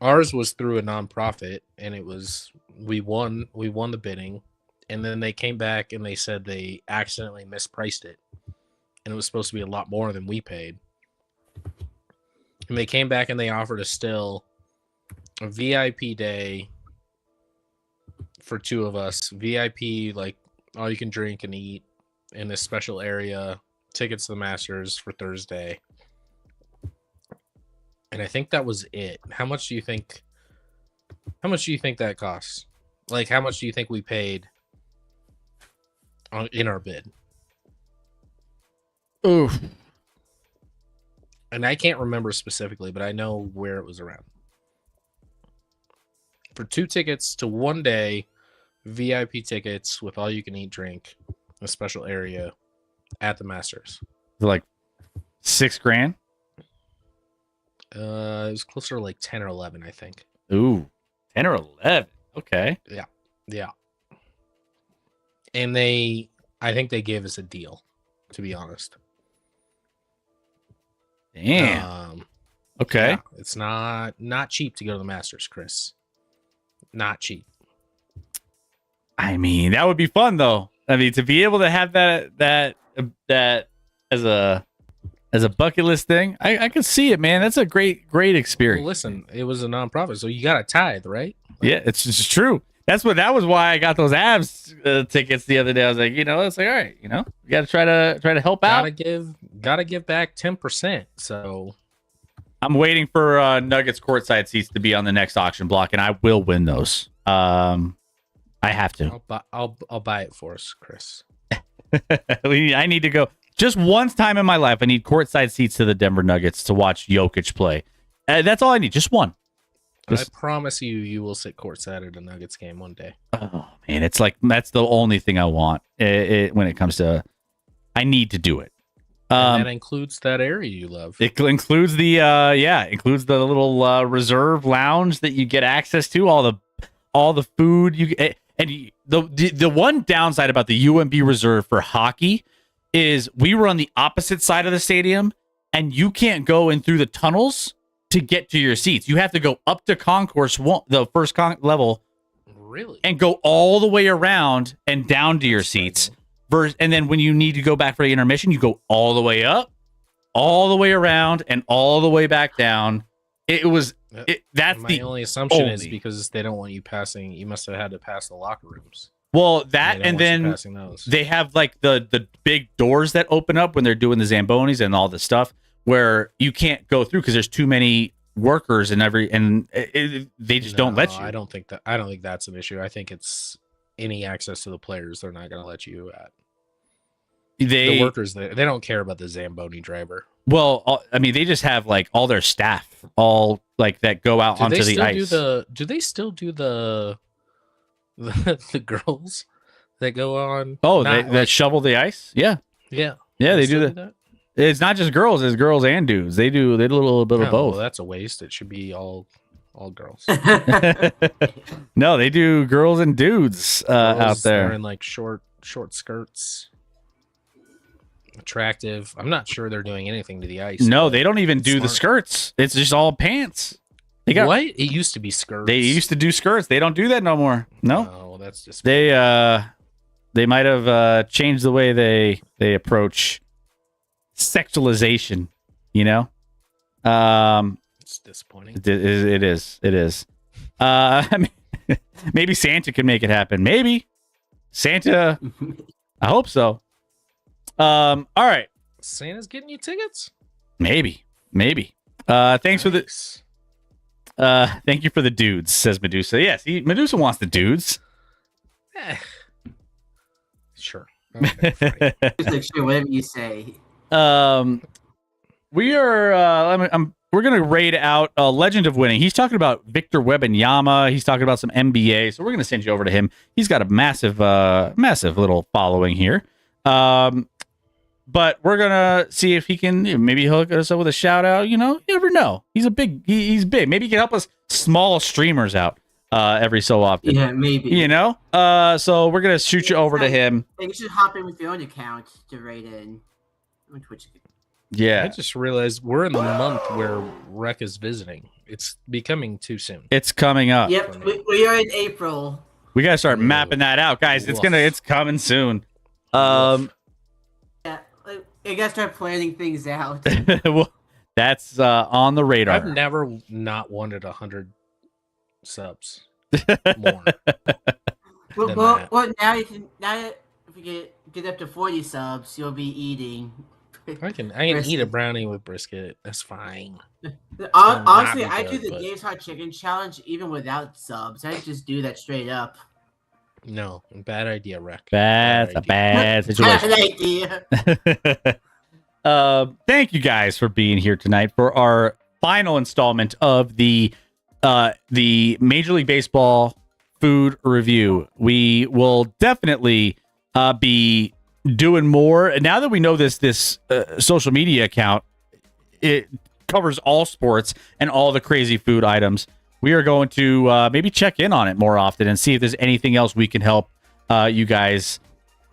Ours was through a nonprofit, and it was we won the bidding, and then they came back and they said they accidentally mispriced it, and it was supposed to be a lot more than we paid. And they came back and they offered us still a VIP day for 2 of us, VIP like all you can drink and eat in this special area, tickets to the Masters for Thursday. And I think that was it. How much do you think that costs? Like, how much do you think we paid in our bid? Oof. And I can't remember specifically, but I know where it was around. For 2 tickets to 1 day, VIP tickets with all you can eat drink, a special area at the Masters. Like $6,000. It was closer to like 10 or 11, I think. Ooh, 10 or 11. Okay. Yeah. And I think they gave us a deal, to be honest. Damn. Okay. Yeah, it's not cheap to go to the Masters, Chris. Not cheap. I mean, that would be fun though. I mean, to be able to have that as a bucket list thing, I could see it, man. That's a great Well, experience. listen, it was a nonprofit, so you got to tithe, right? Yeah, it's true. That was why I got those abs tickets the other day. I was like, it's like, all right, we got to try to help out. Gotta give back 10%. So I'm waiting for Nuggets courtside seats to be on the next auction block, and I will win those. I have to. I'll buy it for us, Chris. I need to go just one time in my life. I need courtside seats to the Denver Nuggets to watch Jokic play. That's all I need. Just one. I promise you will sit courtside at a Nuggets game one day. Oh man, it's like that's the only thing I want. When it comes to, I need to do it. And that includes that area you love. It includes includes the little reserve lounge that you get access to. All the food the one downside about the UMB reserve for hockey is we were on the opposite side of the stadium, and you can't go in through the tunnels to get to your seats. You have to go up to concourse one, the first level, really, and go all the way around and down to your seats. And then when you need to go back for the intermission, you go all the way up, all the way around, and all the way back down. That's my the only assumption is because they don't want you passing. You must have had to pass the locker rooms. Well, that and then they have like the big doors that open up when they're doing the Zambonis and all this stuff, where you can't go through because there's too many workers and they just don't let you. I don't think that's an issue. I think it's any access to the players they're not going to let you at. The workers, they don't care about the Zamboni driver. Well, I mean, they just have like all their staff, all like that go out onto the ice. Do they still do the girls that go on? Oh, that shovel the ice? Yeah. They do that. It's not just girls; it's girls and dudes. They do a little bit of both. Well, that's a waste. It should be all girls. No, they do girls and dudes out there. They're in like short skirts. Attractive. I'm not sure they're doing anything to the ice. No, they don't even do the skirts. It's just all pants. What? It used to be skirts. They used to do skirts. They don't do that no more. No. Oh, that's just they might have changed the way they approach sexualization. It's disappointing. It is. I mean, maybe Santa can make it happen. Maybe Santa. I hope so. All right. Santa's getting you tickets? Maybe. Thanks for the thank you for the dudes, says Medusa. Yes, Medusa wants the dudes. Sure. Okay, sure, whatever you say. We are we're gonna raid out Legend of Winning. He's talking about Victor Wembanyama. He's talking about some NBA. So we're gonna send you over to him. He's got a massive little following here. But we're gonna see if he can maybe hook us up with a shout out. You never know. He's big. Maybe he can help us small streamers out every so often. Yeah, maybe. So we're gonna shoot you over to him. You should hop in with your own account to raid in on Twitch. Yeah. I just realized we're in the month where Rec is visiting. It's becoming too soon. It's coming up. Yep, we are in April. We gotta start mapping that out, guys. It's coming soon. You gotta start planning things out. Well, that's on the radar. I've never not wanted 100 subs more. well, now you can. Now, if you get up to 40 subs, you'll be eating. I can eat a brownie with brisket. That's fine. Honestly, I do the Dave's Hot Chicken Challenge even without subs. I just do that straight up. No, bad idea, Rec. That's a bad situation. Bad idea. Thank you guys for being here tonight for our final installment of the Major League Baseball food review. We will definitely be doing more. Now that we know this social media account, it covers all sports and all the crazy food items. We are going to maybe check in on it more often and see if there's anything else we can help you guys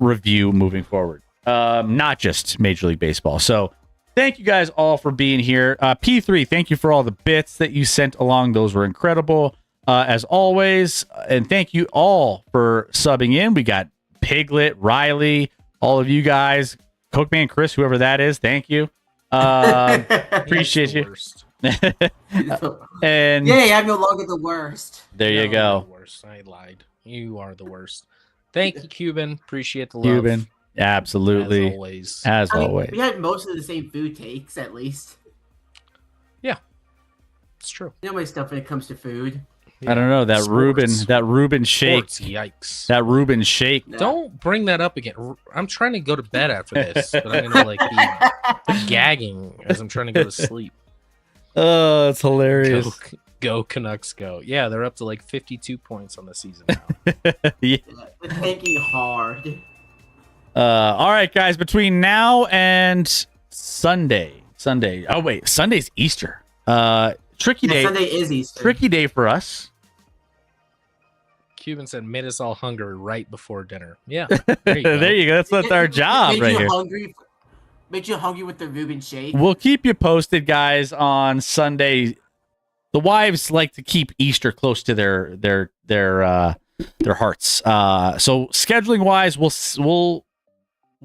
review moving forward. Not just Major League Baseball. So thank you guys all for being here. P3, thank you for all the bits that you sent along. Those were incredible, as always. And thank you all for subbing in. We got Piglet, Riley, all of you guys, Cokeman, Chris, whoever that is. Thank you. Appreciate you. And Yay, I'm no longer the worst. there you No, go. you're the worst. I lied. You are the worst. Thank you, Cuban. Appreciate the love. Cuban. Absolutely. As always. As I mean, always. we had most of the same food takes, at least. It's true. You know my stuff when it comes to food. I don't know. That Sports. Reuben shake. Sports, yikes. That Reuben shake. Yeah. Don't bring that up again. I'm trying to go to bed after this, but I'm gonna like be gagging as I'm trying to go to sleep. Oh, it's hilarious. Go Canucks, go! Yeah, they're up to like 52 points on the season now. Yeah. They're tanking hard. All right, guys. Between now and Sunday. Oh wait, Sunday's Easter. Tricky Yeah, day. Sunday is Easter. Tricky day for us. Cuban said, "Made us all hungry right before dinner." Yeah, there you go. There you go. That's our job Made right you here. hungry. Made you hungry with the Reuben shake. We'll keep you posted, guys, on Sunday. The wives like to keep Easter close to their hearts. So scheduling wise, we'll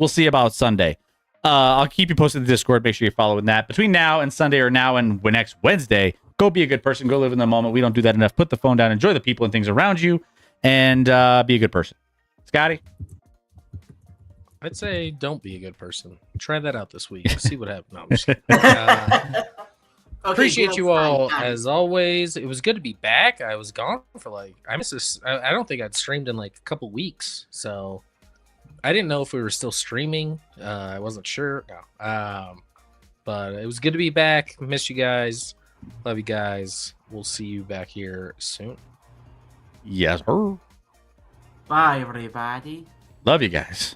see about Sunday. I'll keep you posted in the Discord. Make sure you're following that. Between now and Sunday, or now and next Wednesday, go be a good person. Go live in the moment. We don't do that enough. Put the phone down. Enjoy the people and things around you, and be a good person. Scotty? I'd say don't be a good person. Try that out this week. See what happens. No, I'm just kidding. Okay, Appreciate Gil, you all fine. as always. It was good to be back. I was gone for like I missed this. I don't think I'd streamed in like a couple weeks, so I didn't know if we were still streaming. I wasn't sure. No. But it was good to be back. Miss you guys. Love you guys. We'll see you back here soon. Yes, sir. Bye, everybody. Love you guys.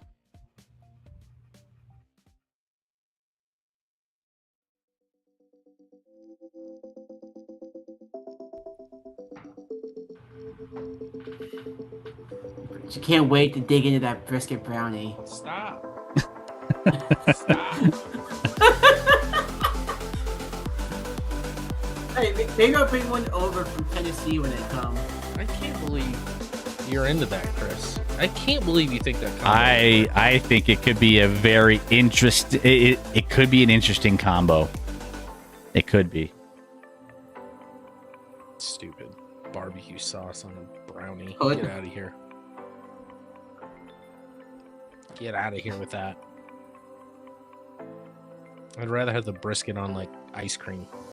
You can't wait to dig into that brisket brownie. Stop. Hey, maybe I'll bring one over from Tennessee when they come. I can't believe you're into that, Chris. I can't believe you think that. I think it could be a very interesting. It could be an interesting combo. It could be. Stupid barbecue sauce on a brownie. Oh, Get out of here. Get out of here with that. I'd rather have the brisket on like ice cream.